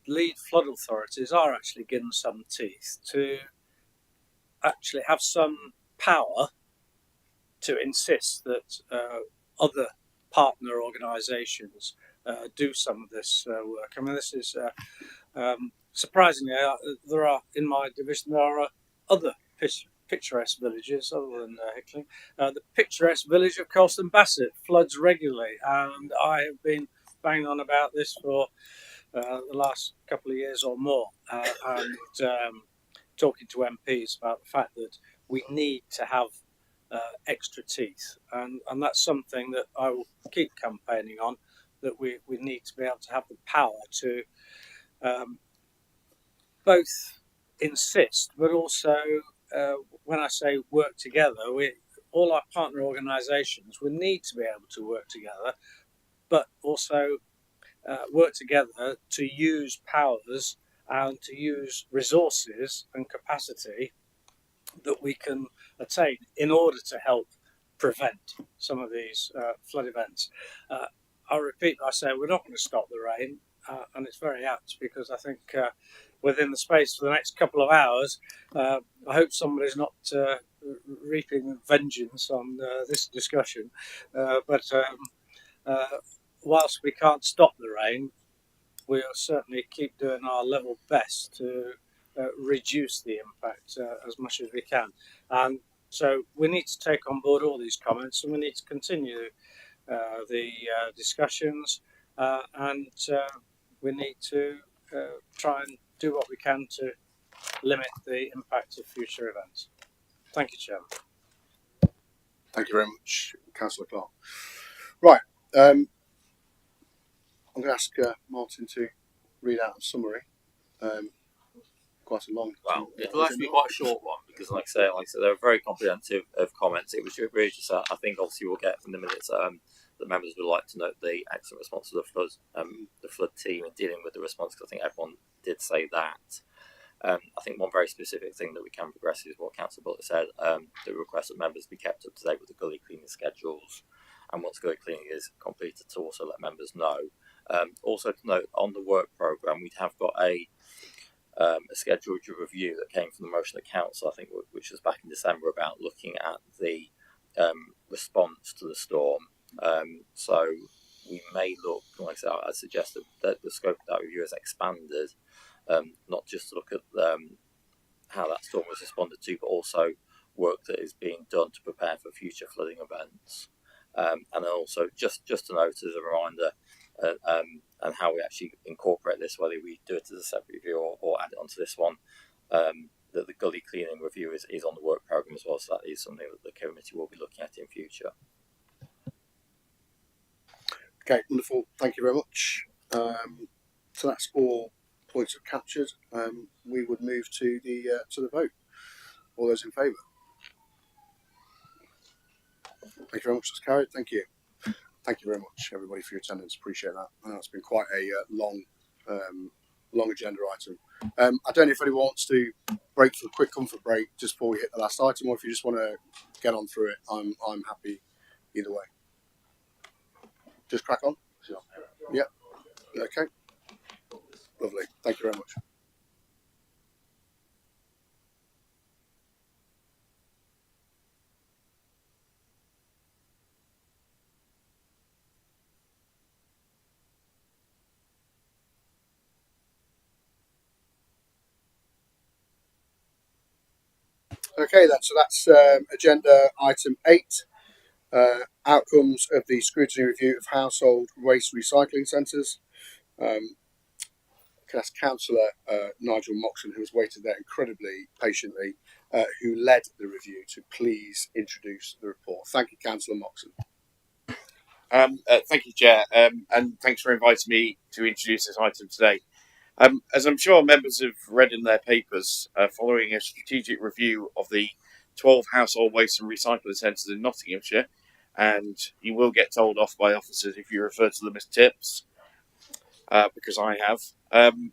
lead flood authorities are actually given some teeth to actually have some power to insist that other partner organisations do some of this work. I mean, this is surprisingly, there are in my division there are other picturesque villages other than Hickling. The picturesque village of Colston Bassett floods regularly, and I have been banging on about this for the last couple of years or more, and talking to MPs about the fact that we need to have extra teeth, and that's something that I will keep campaigning on, that we need to be able to have the power to both insist, but also when I say work together, all our partner organisations, we need to be able to work together, but also work together to use powers and to use resources and capacity that we can attain in order to help prevent some of these flood events. I'll repeat, I say we're not going to stop the rain, and it's very apt because I think within the space for the next couple of hours, I hope somebody's not reaping vengeance on this discussion. But whilst we can't stop the rain, we'll certainly keep doing our level best to reduce the impact as much as we can. And so we need to take on board all these comments, and we need to continue the discussions, and we need to try and do what we can to limit the impact of future events. Thank you, Chairman. Thank you very much, Councillor Clark. Right, I'm going to ask Martin to read out a summary. Quite a long. Well, it'll actually be quite a short one because, like I said, they were very comprehensive of comments. It was really just, I think, obviously, we'll get from the minutes that members would like to note the excellent response to the flood team in dealing with the response, because I think everyone did say that. I think one very specific thing that we can progress is what Councillor Butler said, the request that members be kept up to date with the gully cleaning schedules, and once gully cleaning is completed, to also let members know. Also to note, on the work programme, we have got a scheduled review that came from the motion of council, I think, which was back in December, about looking at the response to the storm. So we may look, like I said, I suggest that the scope of that review is expanded, not just to look at how that storm was responded to, but also work that is being done to prepare for future flooding events. And then also, just to note as a reminder, and how we actually incorporate this, whether we do it as a separate review or add it onto this one, that the gully cleaning review is on the work programme as well, so that is something that the committee will be looking at in future. Okay, wonderful. Thank you very much. So that's all points of captured. We would move to the vote. All those in favour? Thank you very much. That's carried. Thank you. Thank you very much, everybody, for your attendance. Appreciate that. I know it's been quite a long long agenda item. I don't know if anyone wants to break for a quick comfort break just before we hit the last item, or if you just want to get on through it. I'm happy either way. Just crack on. Sure. Yep. Okay. Lovely. Thank you very much. Okay then, so that's agenda item 8, outcomes of the scrutiny review of household waste recycling centres. Can ask Councillor Nigel Moxon, who has waited there incredibly patiently, who led the review, to please introduce the report. Thank you, Councillor Moxon. Thank you, Chair, and thanks for inviting me to introduce this item today. As I'm sure members have read in their papers, following a strategic review of the 12 household waste and recycling centres in Nottinghamshire, and you will get told off by officers if you refer to them as tips, because I have,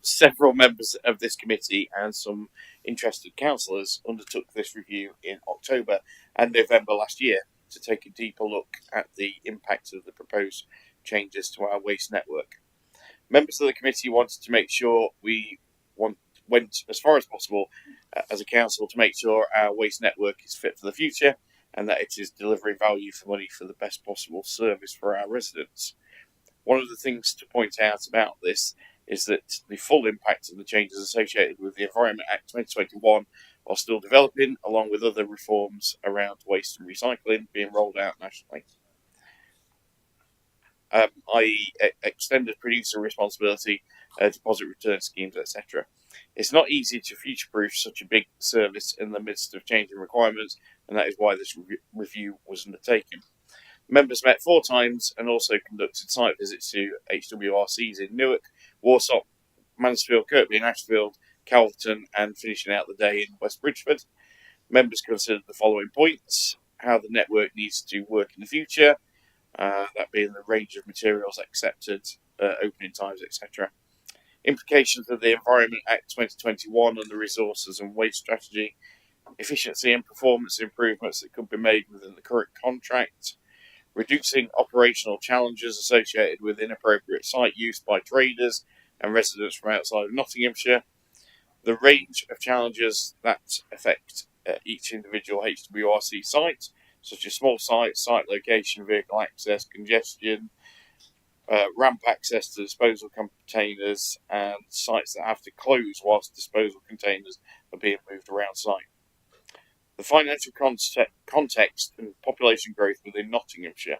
several members of this committee and some interested councillors undertook this review in October and November last year to take a deeper look at the impact of the proposed changes to our waste network. Members of the committee wanted to make sure we went as far as possible as a council to make sure our waste network is fit for the future and that it is delivering value for money for the best possible service for our residents. One of the things to point out about this is that the full impact of the changes associated with the Environment Act 2021 are still developing, along with other reforms around waste and recycling being rolled out nationally. I.e. extended producer responsibility, deposit return schemes, etc. It's not easy to future-proof such a big service in the midst of changing requirements, and that is why this review was undertaken. Members met 4 times and also conducted site visits to HWRCs in Newark, Warsaw, Mansfield, Kirkby and Ashfield, Calverton, and finishing out the day in West Bridgford. Members considered the following points: how the network needs to work in the future, that being the range of materials accepted, opening times, etc. Implications of the Environment Act 2021 and the resources and waste strategy, efficiency and performance improvements that could be made within the current contract, reducing operational challenges associated with inappropriate site use by traders and residents from outside of Nottinghamshire, the range of challenges that affect each individual HWRC site, such as small sites, site location, vehicle access, congestion, ramp access to disposal containers, and sites that have to close whilst disposal containers are being moved around site. The financial context and population growth within Nottinghamshire.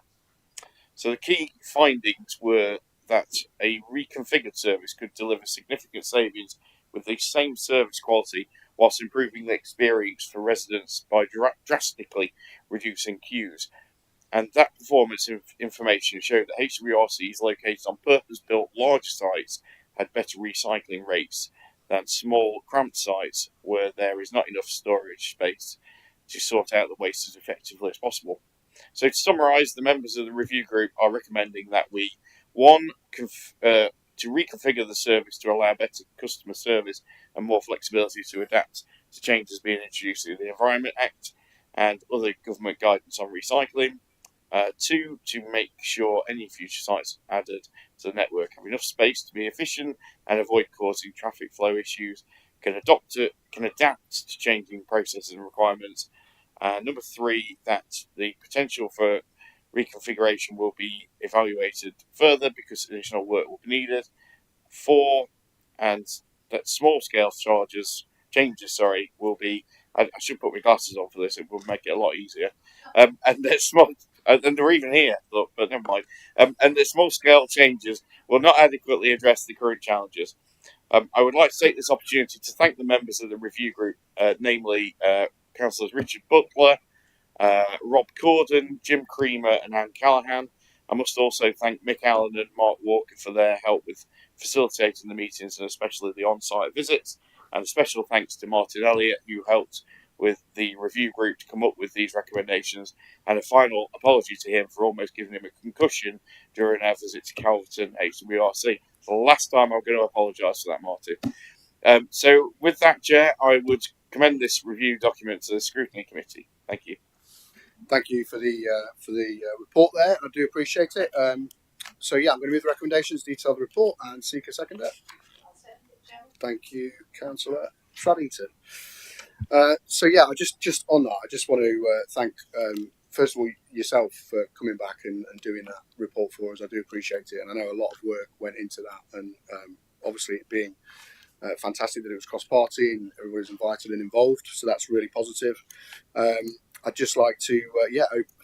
So the key findings were that a reconfigured service could deliver significant savings with the same service quality whilst improving the experience for residents by drastically reducing queues. And that performance information showed that HWRCs located on purpose-built large sites had better recycling rates than small, cramped sites where there is not enough storage space to sort out the waste as effectively as possible. So to summarise, the members of the review group are recommending that we, 1, to reconfigure the service to allow better customer service and more flexibility to adapt to changes being introduced through the Environment Act and other government guidance on recycling. 2, to make sure any future sites added to the network have enough space to be efficient and avoid causing traffic flow issues, can adapt to changing processes and requirements. Number 3, that the potential for reconfiguration will be evaluated further because additional work will be needed. 4, and that small-scale changes will be. I should put my glasses on for this; it would make it a lot easier. And they're small, and they're even here. Look, but never mind. And the small-scale changes will not adequately address the current challenges. I would like to take this opportunity to thank the members of the review group, namely Councillors Richard Butler, Rob Corden, Jim Creamer and Anne Callaghan. I must also thank Mick Allen and Mark Walker for their help with facilitating the meetings and especially the on-site visits. And a special thanks to Martin Elliott, who helped with the review group to come up with these recommendations. And a final apology to him for almost giving him a concussion during our visit to Calverton HWRC. the last time I'm going to apologise for that, Martin. So with that, Chair, I would commend this review document to the Scrutiny Committee. Thank you. Thank you for the report there. I do appreciate it. So yeah, I'm going to move the recommendations, detail the report, and seek a seconder. Thank you, Councillor Traddington. So yeah, I just on that, I just want to thank first of all yourself for coming back and doing that report for us. I do appreciate it, and I know a lot of work went into that, and obviously it being fantastic that it was cross-party and everybody was invited and involved. So that's really positive. I'd just like to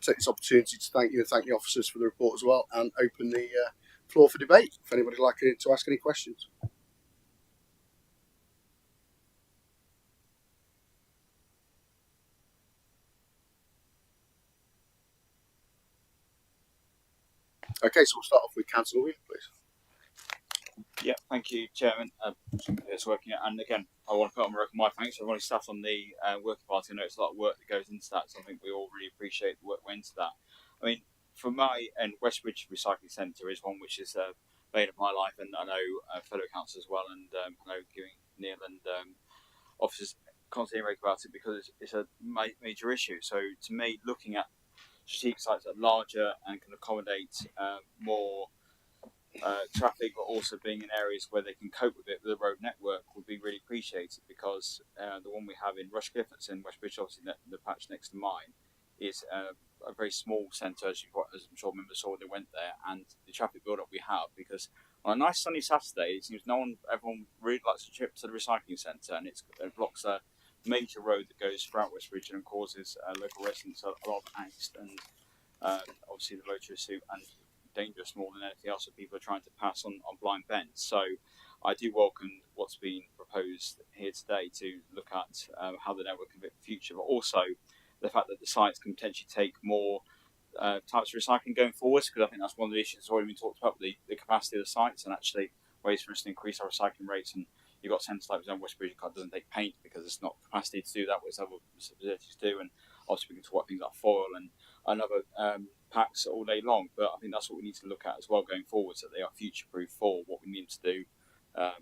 take this opportunity to thank you and thank the officers for the report as well, and open the floor for debate. If anybody would like to ask any questions. Okay, so we'll start off with Councillor Williams, please. Yeah, thank you, Chairman. It's working out. And again, I want to put on record my thanks to everybody staff on the working party. I know it's a lot of work that goes into that, so I think we all really appreciate the work that went into that. I mean, for my end, Westbridge Recycling Centre is one which is made of my life, and I know fellow councillors as well, and I know Neil and officers constantly about it because it's a major issue. So to me, looking at strategic sites that are larger and can accommodate more traffic, but also being in areas where they can cope with it with the road network would be really appreciated, because the one we have in Rushcliffe, that's in Westbridge, obviously the patch next to mine, is a very small centre, as I'm sure members saw when they went there, and the traffic build-up we have, because on a nice sunny Saturday, it seems everyone really likes to trip to the recycling centre, and it blocks a major road that goes throughout Westbridge and causes local residents a lot of angst, and obviously the motorists who and dangerous more than anything else that people are trying to pass on blind bends. So I do welcome what's been proposed here today to look at how the network can be in the future, but also the fact that the sites can potentially take more types of recycling going forwards, because I think that's one of the issues that's already been talked about, the capacity of the sites, and actually ways for us to increase our recycling rates. And you've got centres like Westbridge that doesn't take paint because it's not capacity to do that, whereas other facilities do. And obviously we can talk about things like foil and other packs all day long, but I think that's what we need to look at as well going forward, so they are future-proof for what we need to do.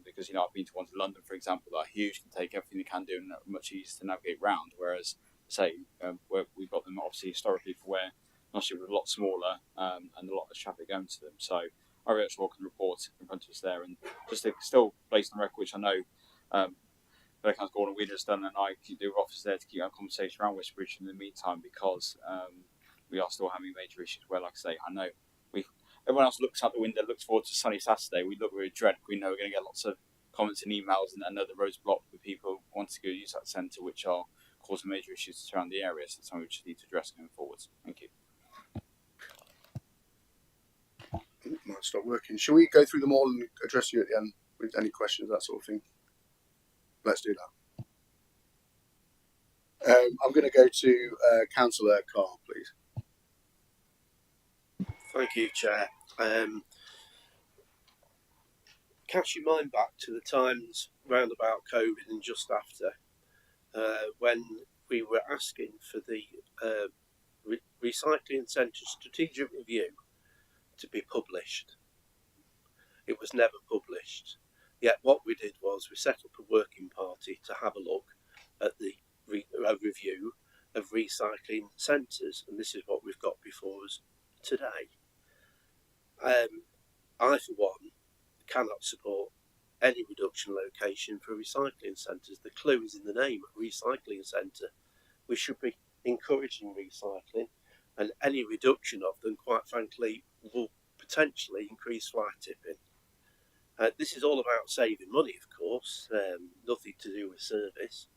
Because I've been to ones in London, for example, that are huge, can take everything they can do, and much easier to navigate round. Whereas, say, where we've got them obviously historically for where Nottingham was a lot smaller and a lot less traffic going to them. So I really welcome the report in front of us there, and just to still place on record, which I know Gordon Wheeler has done, and I keep the office there to keep our conversation around Westbridge in the meantime, because we are still having major issues where, like I say, I know everyone else looks out the window, looks forward to sunny Saturday. We look with dread. We know we're going to get lots of comments and emails, and know the roads blocked with people wanting to go use that centre, which are causing major issues around the area. So it's something we just need to address going forward. Thank you. Might stop working. Shall we go through them all and address you at the end with any questions, that sort of thing? Let's do that. I'm going to go to Councillor Carr, please. Thank you, Chair. Cast your mind back to the times round about COVID and just after, when we were asking for the Recycling Centre Strategic Review to be published. It was never published. Yet what we did was we set up a working party to have a look at the review of recycling centres, and this is what we've got before us today. I, for one, cannot support any reduction location for recycling centres. The clue is in the name, recycling centre. We should be encouraging recycling, and any reduction of them, quite frankly, will potentially increase fly tipping. This is all about saving money, of course, nothing to do with service.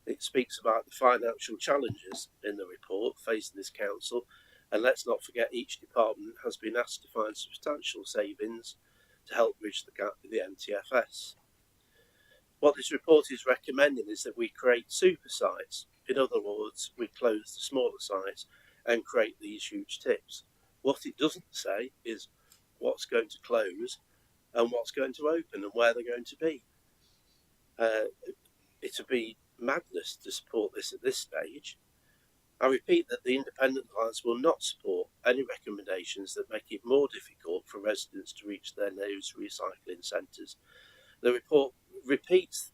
It speaks about the financial challenges in the report facing this council, and let's not forget each department has been asked to find substantial savings to help bridge the gap with the MTFS. What this report is recommending is that we create super sites. In other words, we close the smaller sites and create these huge tips. What it doesn't say is what's going to close and what's going to open and where they're going to be. It would be madness to support this at this stage. I repeat that the Independent Alliance will not support any recommendations that make it more difficult for residents to reach their nearest recycling centres. The report repeats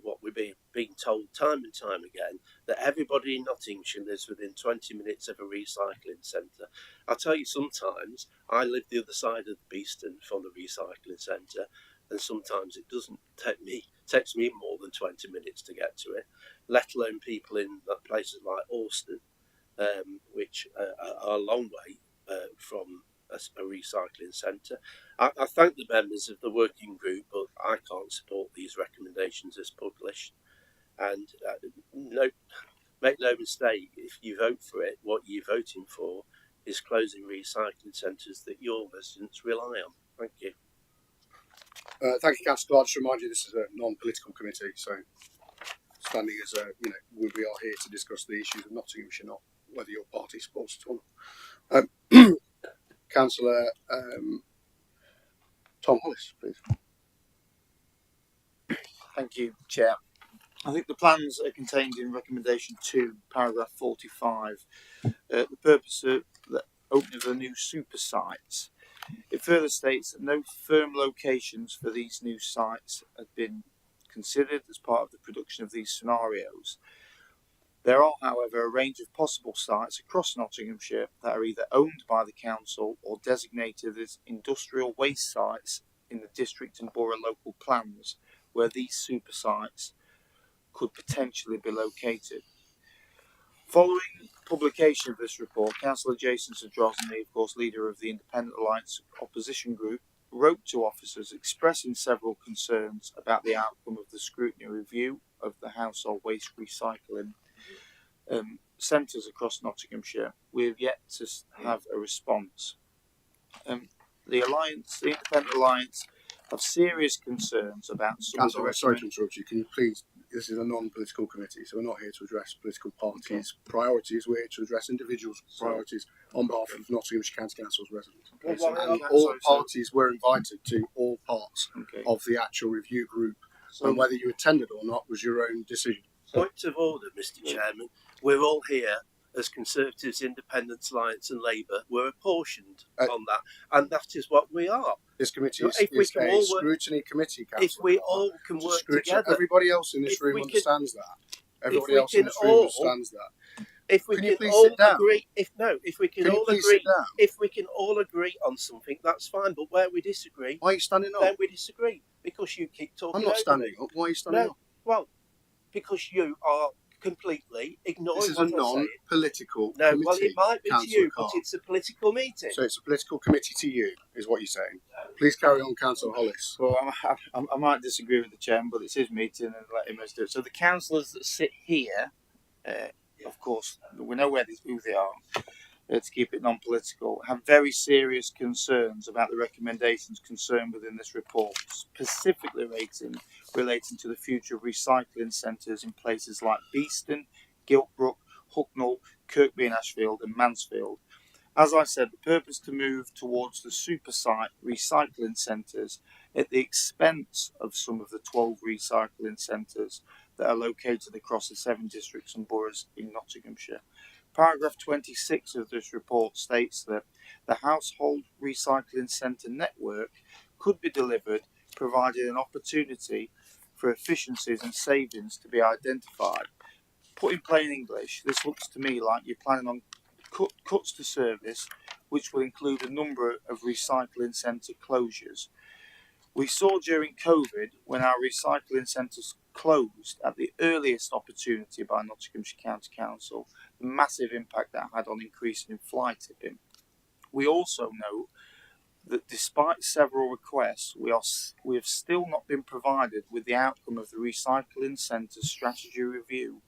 what we're being told time and time again, that everybody in Nottinghamshire lives within 20 minutes of a recycling centre. I'll tell you, sometimes I live the other side of the Beeston from the recycling centre, and sometimes it doesn't takes me more than 20 minutes to get to it, let alone people in places like Alston, which are a long way from a recycling centre. I thank the members of the working group, but I can't support these recommendations as published. And make no mistake, if you vote for it, what you're voting for is closing recycling centres that your residents rely on. Thank you. Thank you, Councillor. I'll just remind you this is a non-political committee, so standing as we are here to discuss the issues of Nottinghamshire, not whether your party supports it or not. Councillor Tom Hollis, please. Thank you, Chair. I think the plans are contained in recommendation 2, paragraph 45. The purpose of the opening of the new super sites. It further states that no firm locations for these new sites have been considered as part of the production of these scenarios. There are, however, a range of possible sites across Nottinghamshire that are either owned by the council or designated as industrial waste sites in the district and borough local plans, where these super sites could potentially be located. Following publication of this report, Councillor Jason Sadrozny, of course leader of the Independent Alliance opposition group, wrote to officers expressing several concerns about the outcome of the scrutiny review of the household waste recycling centres across Nottinghamshire. We have yet to have a response. The Independent Alliance, have serious concerns about some of the sorry to interrupt you. Can you please? This is a non-political committee, so we're not here to address political parties' priorities. We're here to address individuals' priorities on behalf of Nottinghamshire County Council's residents. And all parties were invited to all parts of the actual review group, and whether you attended or not was your own decision. Point of order, Mr. Chairman. We're all here as Conservatives, Independents, Alliance and Labour. We're apportioned on that, and that is what we are. This committee is a scrutiny committee, Councillor. If we all can work together. Everybody else in this room understands that. Everybody else in this room understands that. If we can all agree, if we can all agree on something, that's fine. But where we disagree, why are you standing up? Then we disagree because you keep talking. I'm not standing up. Why are you standing up? Well, because you are completely ignoring. This is a non-political committee. No, well, it might be to you, but it's a political meeting. So it's a political committee to you, is what you're saying. Please carry on, Councillor Hollis. Well, I might disagree with the chairman, but it's his meeting and let him do it. So the councillors that sit here, of course, we know who they are, to keep it non-political, have very serious concerns about the recommendations concerned within this report, specifically relating to the future of recycling centres in places like Beeston, Giltbrook, Hucknall, Kirkby and Ashfield and Mansfield. As I said, the purpose to move towards the super site recycling centres at the expense of some of the 12 recycling centres that are located across the 7 districts and boroughs in Nottinghamshire. Paragraph 26 of this report states that the household recycling centre network could be delivered provided an opportunity for efficiencies and savings to be identified. Put in plain English, this looks to me like you're planning on cuts to service, which will include a number of recycling centre closures. We saw during COVID, when our recycling centres closed at the earliest opportunity by Nottinghamshire County Council, the massive impact that had on increasing fly tipping. We also know that despite several requests, we have still not been provided with the outcome of the recycling centre strategy review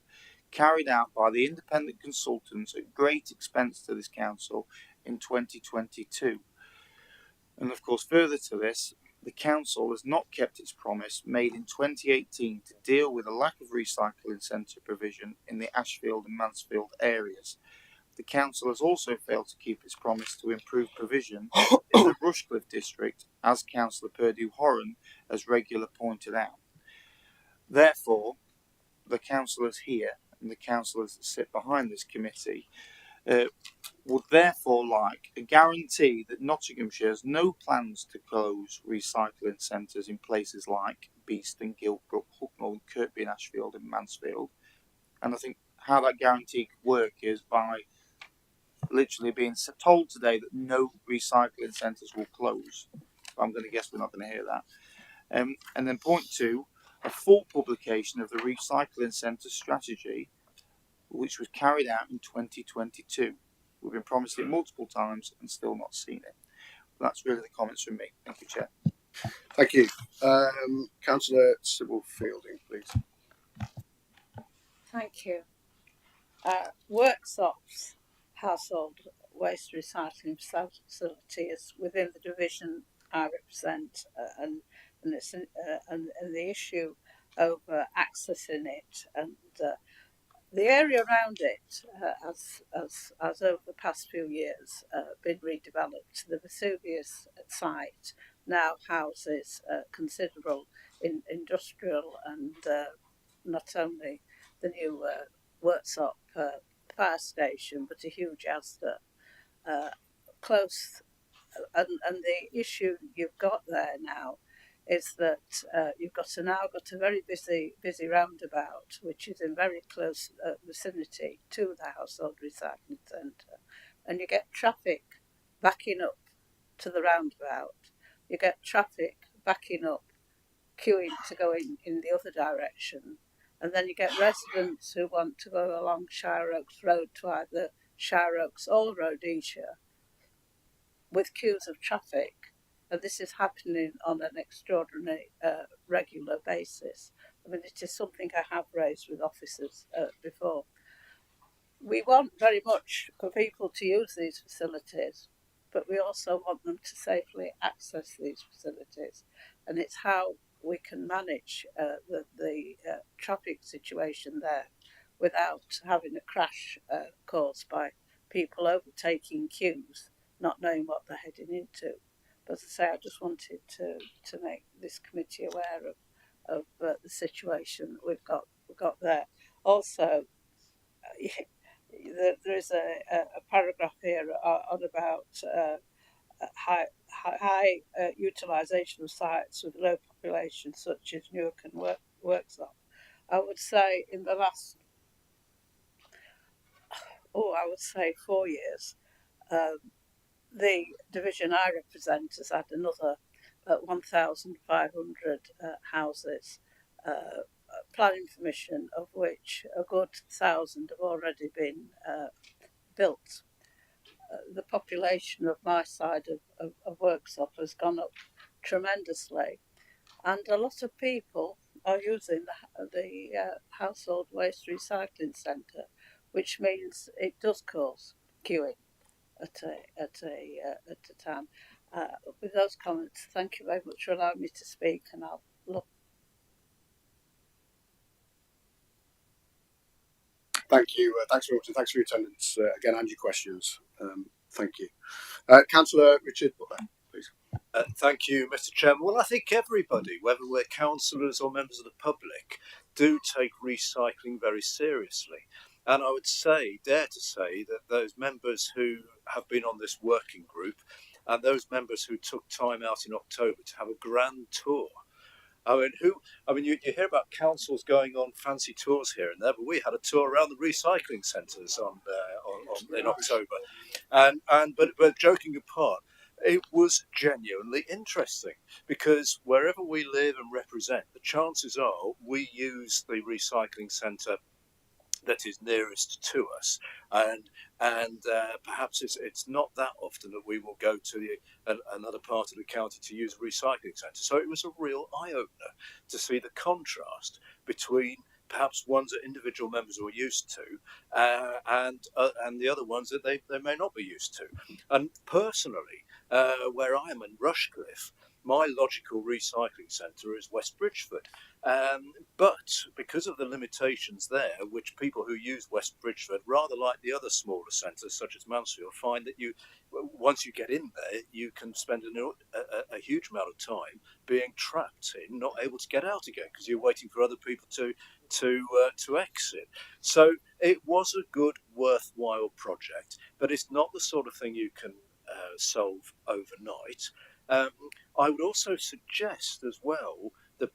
carried out by the independent consultants at great expense to this council in 2022. And of course, further to this, the council has not kept its promise made in 2018 to deal with a lack of recycling centre provision in the Ashfield and Mansfield areas. The council has also failed to keep its promise to improve provision in the Rushcliffe district, as Councillor Purdue-Horan has regularly pointed out. Therefore, the councillors here and the councillors that sit behind this committee would therefore like a guarantee that Nottinghamshire has no plans to close recycling centres in places like Beeston, Gilbrook, Hucknall, Kirkby and Ashfield and Mansfield. And I think how that guarantee could work is by literally being told today that no recycling centres will close. I'm going to guess we're not going to hear that. And then point two, a full publication of the recycling centre strategy, which was carried out in 2022. We've been promised it multiple times and still not seen it. That's really the comments from me. Thank you, Chair. Thank you. Councillor Sybil Fielding, please. Thank you. Workshops, household waste recycling facilities within the division I represent, and the issue over accessing it and the area around it has over the past few years been redeveloped. The Vesuvius site now houses considerable industrial and not only the new Worksop fire station, but a huge Asda close. And the issue you've got there now is that you've got a very busy roundabout, which is in very close vicinity to the household recycling centre, and you get traffic backing up to the roundabout. You get traffic backing up, queuing to go in the other direction, and then you get residents who want to go along Shire Oaks Road to either Shire Oaks or Rhodesia with queues of traffic, and this is happening on an extraordinary regular basis. I mean, it is something I have raised with officers before. We want very much for people to use these facilities, but we also want them to safely access these facilities, and it's how we can manage the traffic situation there without having a crash caused by people overtaking queues, not knowing what they're heading into. But as I say, I just wanted to make this committee aware of the situation that we've got there. Also, there is a paragraph here on about high utilisation of sites with low population, such as Newark and Worksop. I would say in the last, 4 years, the division I represent has had another 1,500 houses planning permission, of which a good 1,000 have already been built. The population of my side of Worksop has gone up tremendously, and a lot of people are using the household waste recycling centre, which means it does cause queuing at a time. With those comments, thank you very much for allowing me to speak, and I'll look. Thank you. Thanks very much, and thanks for your attendance again and your questions. Thank you. Councillor Richard Butler, please. Thank you, Mr. Chairman. Well, I think everybody, whether we're councillors or members of the public, do take recycling very seriously. And I would dare to say that those members who have been on this working group and those members who took time out in October to have a grand tour. You hear about councils going on fancy tours here and there, but we had a tour around the recycling centres in October. But joking apart, it was genuinely interesting because wherever we live and represent, the chances are we use the recycling centre that is nearest to us, and perhaps it's not that often that we will go to another part of the county to use a recycling centre. So it was a real eye-opener to see the contrast between perhaps ones that individual members were used to and the other ones that they may not be used to. And personally, where I am in Rushcliffe, my logical recycling centre is West Bridgeford. But because of the limitations there, which people who use West Bridgeford, rather like the other smaller centres such as Mansfield, find that once you get in there, you can spend a huge amount of time being trapped in, not able to get out again because you're waiting for other people to exit. So it was a good, worthwhile project, but it's not the sort of thing you can solve overnight. I would also suggest as well that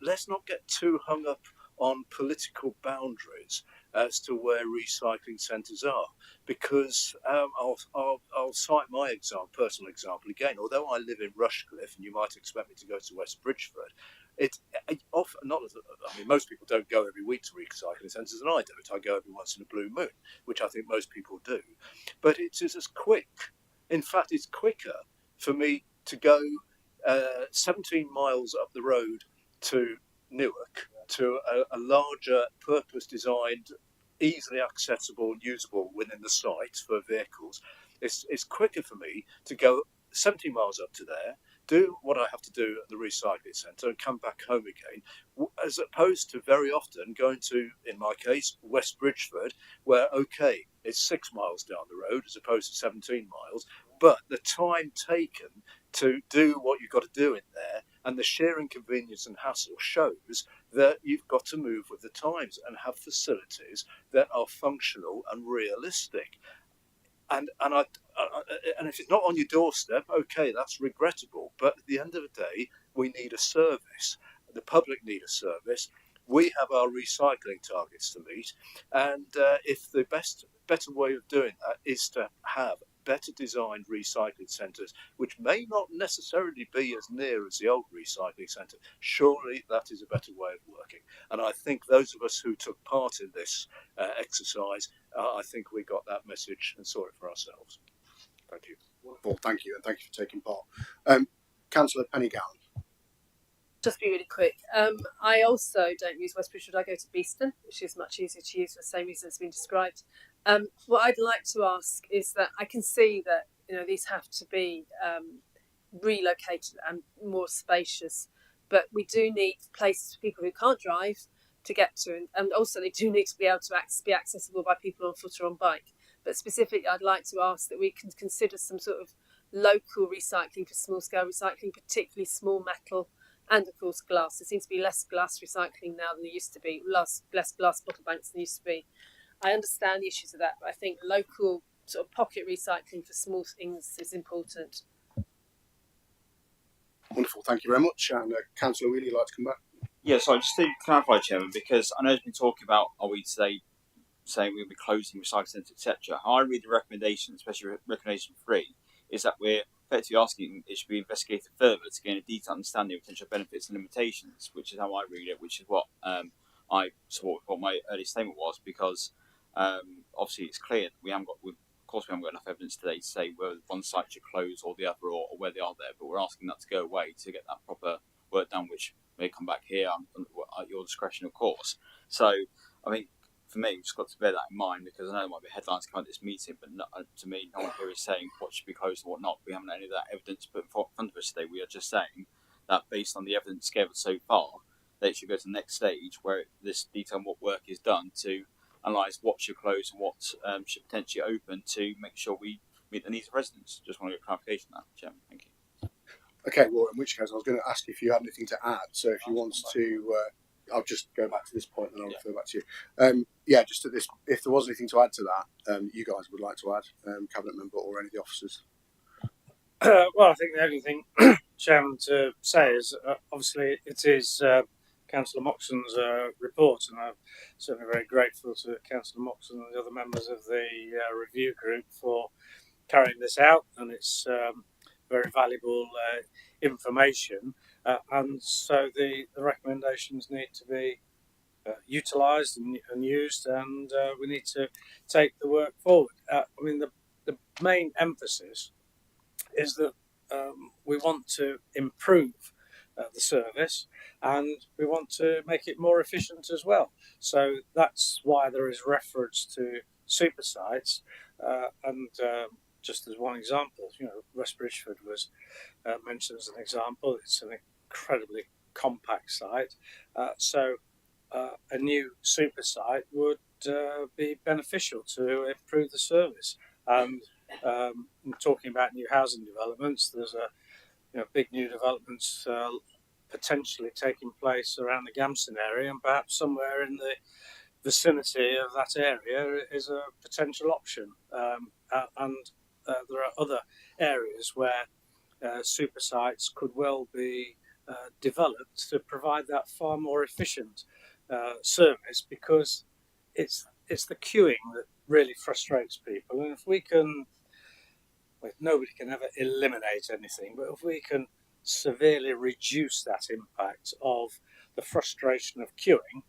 let's not get too hung up on political boundaries as to where recycling centres are, because I'll cite my personal example again. Although I live in Rushcliffe, and you might expect me to go to West Bridgeford, often not. I mean, most people don't go every week to recycling centres, and I don't. I go every once in a blue moon, which I think most people do. But it is as quick. In fact, it's quicker for me to go 17 miles up the road to Newark, to a larger, purpose-designed, easily accessible, usable within the site for vehicles. It's quicker for me to go 17 miles up to there, do what I have to do at the recycling centre and come back home again, as opposed to very often going to, in my case, West Bridgeford, where, okay, it's 6 miles down the road as opposed to 17 miles, but the time taken to do what you've got to do in there and the sheer inconvenience and hassle shows that you've got to move with the times and have facilities that are functional and realistic. And if it's not on your doorstep, okay, that's regrettable. But at the end of the day, we need a service. The public need a service. We have our recycling targets to meet, and if the better way of doing that is to have better designed recycling centres, which may not necessarily be as near as the old recycling centre, surely that is a better way of working. And I think those of us who took part in this exercise, I think we got that message and saw it for ourselves. Thank you. Wonderful, thank you, and thank you for taking part. Councillor Pennygowan. Just be really quick. I also don't use West Bridgeford. I go to Beeston, which is much easier to use for the same reason it's been described. What I'd like to ask is that I can see that these have to be relocated and more spacious, but we do need places for people who can't drive to get to, and also they do need to be able to be accessible by people on foot or on bike. But specifically, I'd like to ask that we can consider some sort of local recycling for small-scale recycling, particularly small metal. And of course, glass. There seems to be less glass recycling now than there used to be, less glass bottle banks than there used to be. I understand the issues of that, but I think local sort of pocket recycling for small things is important. Wonderful, thank you very much. And Councillor Wheeler, you'd like to come back? Yeah, so just to clarify, Chairman, because I know there's been talking about, are we today saying we'll be closing recycling centres, etc. How I read the recommendation, especially recommendation 3, is that we're effectively asking it should be investigated further to gain a detailed understanding of potential benefits and limitations, which is how I read it, which is what I support what my early statement was, because obviously it's clear that we haven't got enough evidence today to say whether one site should close or the other, or where they are there, but we're asking that to go away to get that proper work done, which may come back here at your discretion, of course. So I think for me, we've just got to bear that in mind, because I know there might be headlines coming at this meeting, but to me, no one here is saying what should be closed and what not. We haven't any of that evidence put in front of us today. We are just saying that based on the evidence gathered so far, they should go to the next stage where this detail on what work is done to analyse what should close and what should potentially open to make sure we meet the needs of residents. Just want to get clarification on that, Chairman. Thank you. Okay, well, in which case I was going to ask if you had anything to add. So if you want to, I'll just go back to this point and I'll refer back to you. Just at this, if there was anything to add to that, you guys would like to add, Cabinet Member or any of the officers. Well, I think the only thing, Chairman, to say is obviously it is Councillor Moxon's report, and I'm certainly very grateful to Councillor Moxon and the other members of the review group for carrying this out, and it's very valuable information, and so the recommendations need to be utilised and used, and we need to take the work forward. I mean, the main emphasis is that we want to improve the service, and we want to make it more efficient as well. So that's why there is reference to super sites, and just as one example, West Bridgeford was mentioned as an example. It's an incredibly compact site, so a new super site would be beneficial to improve the service. And talking about new housing developments, there's a big new developments potentially taking place around the Gamson area, and perhaps somewhere in the vicinity of that area is a potential option. And there are other areas where super sites could well be developed to provide that far more efficient service, because it's the queuing that really frustrates people. And if we can, well, nobody can ever eliminate anything, but if we can severely reduce that impact of the frustration of queuing,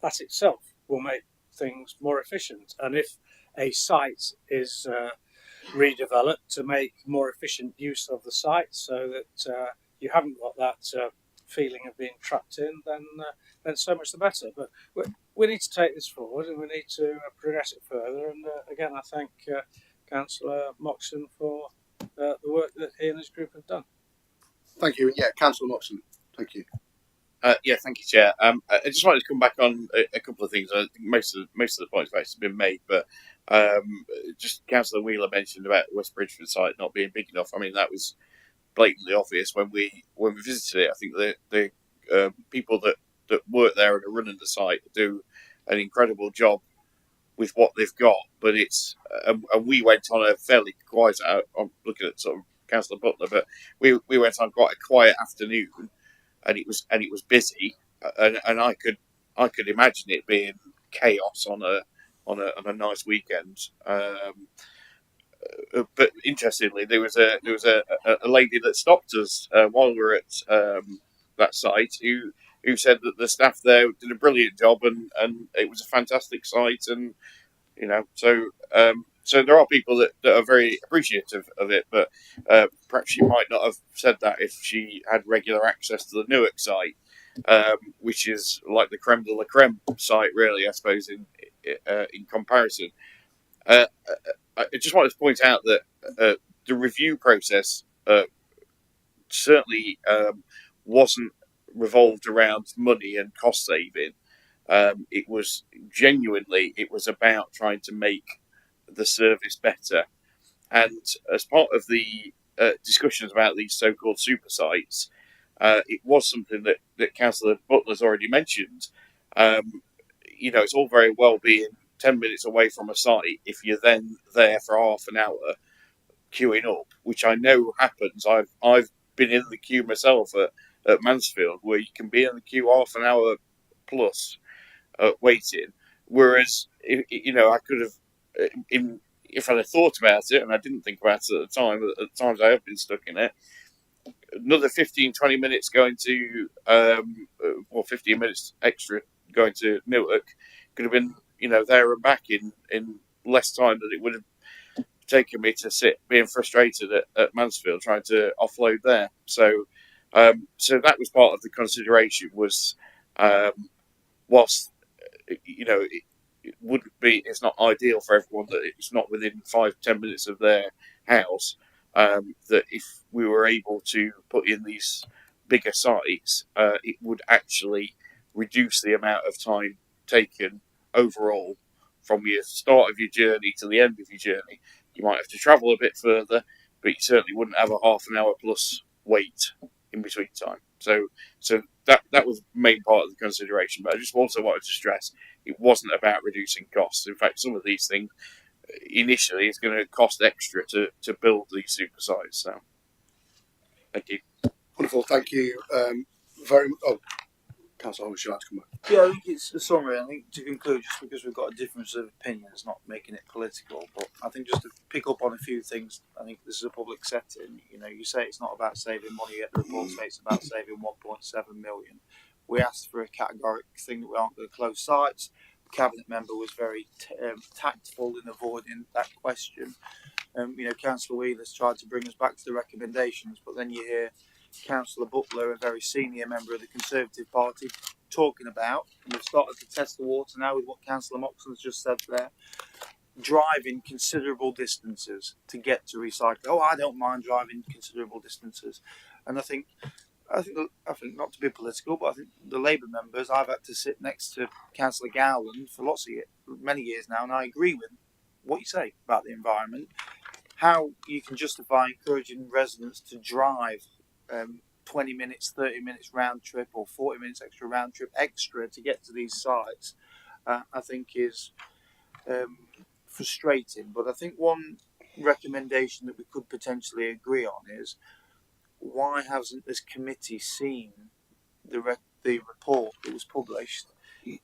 that itself will make things more efficient. And if a site is redeveloped to make more efficient use of the site, so that you haven't got that feeling of being trapped in, then so much the better. But we need to take this forward, and we need to progress it further. And again, I thank Councillor Moxon for the work that he and his group have done. Thank you. Yeah, Councillor Moxon. Thank you. Yeah, thank you, Chair. I just wanted to come back on a couple of things. I think most of the points have actually been made, but just Councillor Wheeler mentioned about West Bridgeford site not being big enough. I mean, that was blatantly obvious when we visited it. I think the people that work there and are running the site do an incredible job with what they've got. But it's and we went on a fairly quiet. I'm looking at sort of Councillor Butler, but we went on quite a quiet afternoon. And it was busy, and I could imagine it being chaos on a nice weekend. But interestingly, there was a lady that stopped us while we were at that site who said that the staff there did a brilliant job, and it was a fantastic site, and so there are people that are very appreciative of it, but perhaps she might not have said that if she had regular access to the Newark site, which is like the creme de la creme site, really, I suppose, in comparison. I just wanted to point out that the review process certainly wasn't revolved around money and cost saving. It was about trying to make the service better, and as part of the discussions about these so-called super sites, it was something that Councillor Butler's already mentioned. It's all very well being 10 minutes away from a site if you're then there for half an hour queuing up, which I know happens. I've been in the queue myself at Mansfield, where you can be in the queue half an hour plus waiting. Whereas, I could have, if I'd have thought about it, and I didn't think about it at the time, but at times I have been stuck in it, another 15-20 minutes going to, or 15 minutes extra going to Newark could have been, there and back in less time than it would have taken me to sit being frustrated at Mansfield trying to offload there. So that was part of the consideration was, whilst, it wouldn't be, it's not ideal for everyone that it's not within 5-10 minutes of their house, that if we were able to put in these bigger sites, it would actually reduce the amount of time taken overall from your start of your journey to the end of your journey. You might have to travel a bit further, but you certainly wouldn't have a half an hour plus wait in between time. So that was the main part of the consideration. But I just also wanted to stress it wasn't about reducing costs. In fact, some of these things initially it's going to cost extra to build these super sites. So thank you. Wonderful, thank you very much. Oh, Councillor, would you like to come back? Yeah, I think it's a summary. I think to conclude, just because we've got a difference of opinion, it's not making it political. But I think just to pick up on a few things, I think this is a public setting. You say it's not about saving money, yet the report says it's about saving 1.7 million. We asked for a categoric thing that we aren't going to close sites. The cabinet member was very tactful in avoiding that question. Councillor Wheeler's tried to bring us back to the recommendations, but then you hear Councillor Butler, a very senior member of the Conservative Party, talking about, and we've started to test the water now with what Councillor Moxon's just said there, driving considerable distances to get to recycling. Oh, I don't mind driving considerable distances, and I think not to be political, but I think the Labour members, I've had to sit next to Councillor Gowland for many years now, and I agree with what you say about the environment. How you can justify encouraging residents to drive 20 minutes, 30 minutes round trip, or 40 minutes extra round trip to get to these sites, I think is frustrating. But I think one recommendation that we could potentially agree on is, why hasn't this committee seen the report that was published in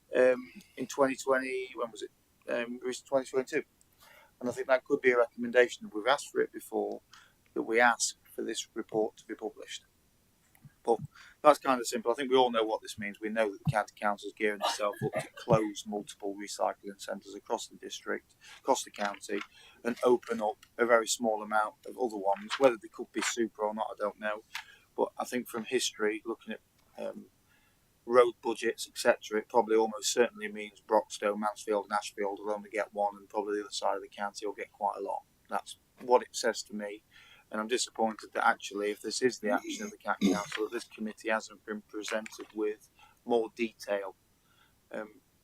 2020? When was it? It was 2022. And I think that could be a recommendation. We've asked for it before, that we ask for this report to be published. But that's kind of simple. I think we all know what this means. We know that the county council is gearing itself up to close multiple recycling centres across the district, across the county, and open up a very small amount of other ones. Whether they could be super or not, I don't know. But I think from history, looking at road budgets, etc., it probably almost certainly means Broxtowe, Mansfield and Ashfield will only get one, and probably the other side of the county will get quite a lot. That's what it says to me. And I'm disappointed that actually, if this is the action of the county council, this committee hasn't been presented with more detail,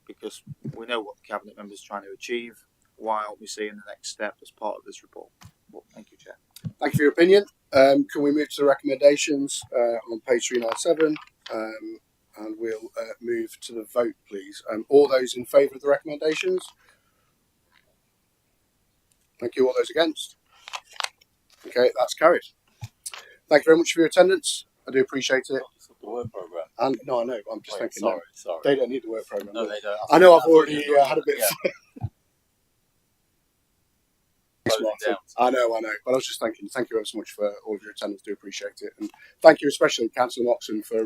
because we know what the cabinet members are trying to achieve. Why aren't we seeing the next step as part of this report? Well, thank you, Chair. Thank you for your opinion. Can we move to the recommendations on page 397? And we'll move to the vote, please. All those in favour of the recommendations? Thank you. All those against? Okay, that's carried. Thank you very much for your attendance. I do appreciate it. The work programme. And no, I know. I'm just thinking. Sorry. They don't need the work programme. No, they don't. I know. I've already had a bit. I know. But I was just thinking. Thank you very much for all of your attendance. Do appreciate it, and thank you especially Councillor Moxon for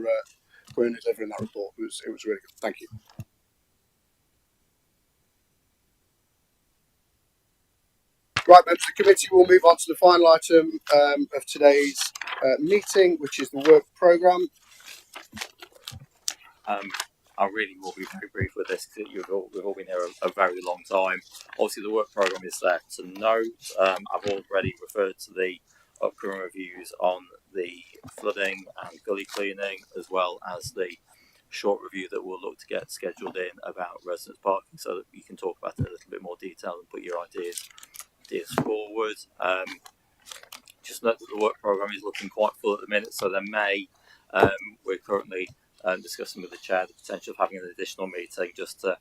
delivering that report. It was really good. Thank you. Right, members of the committee, we'll move on to the final item of today's meeting, which is the work programme. I really will be very brief with this, because we've all been here a very long time. Obviously, the work programme is there to note. I've already referred to the upcoming reviews on the flooding and gully cleaning, as well as the short review that we'll look to get scheduled in about residence parking, so that you can talk about it in a little bit more detail and put your ideas forward. Just note that the work programme is looking quite full at the minute, so we're currently discussing with the chair the potential of having an additional meeting just to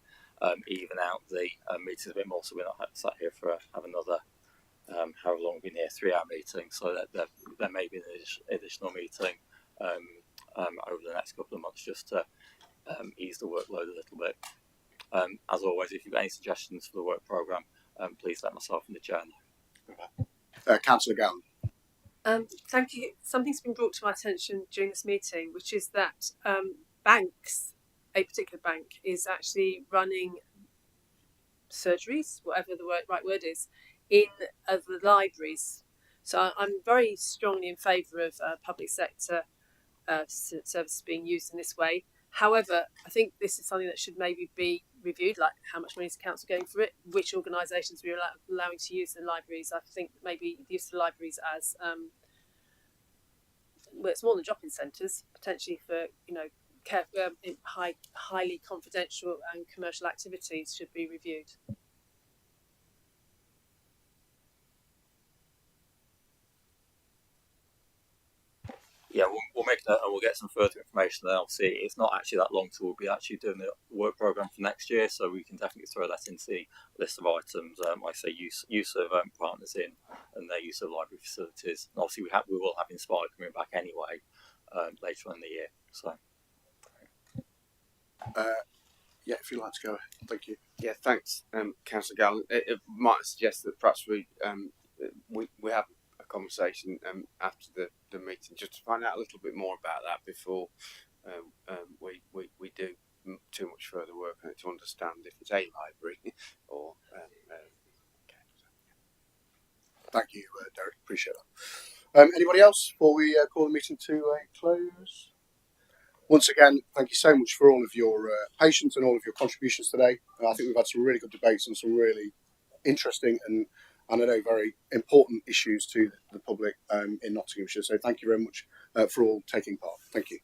even out the meetings a bit more, so we're not sat here for have another however long we've been here, 3-hour meeting. So that there may be an additional meeting over the next couple of months, just to ease the workload a little bit. As always, if you've got any suggestions for the work programme, please let myself and the chair know. Councillor Gowan. Thank you. Something's been brought to my attention during this meeting, which is that banks, a particular bank, is actually running surgeries, whatever the right word is, in the libraries. So I'm very strongly in favour of public sector services being used in this way. However, I think this is something that should maybe be reviewed, like how much money is the council going for it, which organisations we're allowing to use the libraries. I think maybe the use of the libraries as well, it's more than drop-in centres, potentially for highly confidential and commercial activities should be reviewed. Yeah, we'll make that, and we'll get some further information. Then obviously, it's not actually that long till we'll be actually doing the work programme for next year, so we can definitely throw that into the list of items. Like I say, use of partners in and their use of library facilities. And obviously, we will have Inspire coming back anyway later on in the year. So, yeah, if you'd like to go, thank you. Yeah, thanks, Councillor Gallen. It might suggest that perhaps we have a conversation after the meeting, just to find out a little bit more about that before we do too much further work on it, to understand if it's a library or. Thank you, Derek. Appreciate that. Anybody else before we call the meeting to a close? Once again, thank you so much for all of your patience and all of your contributions today. I think we've had some really good debates and some really interesting and I know very important issues to the public in Nottinghamshire. So thank you very much for all taking part. Thank you.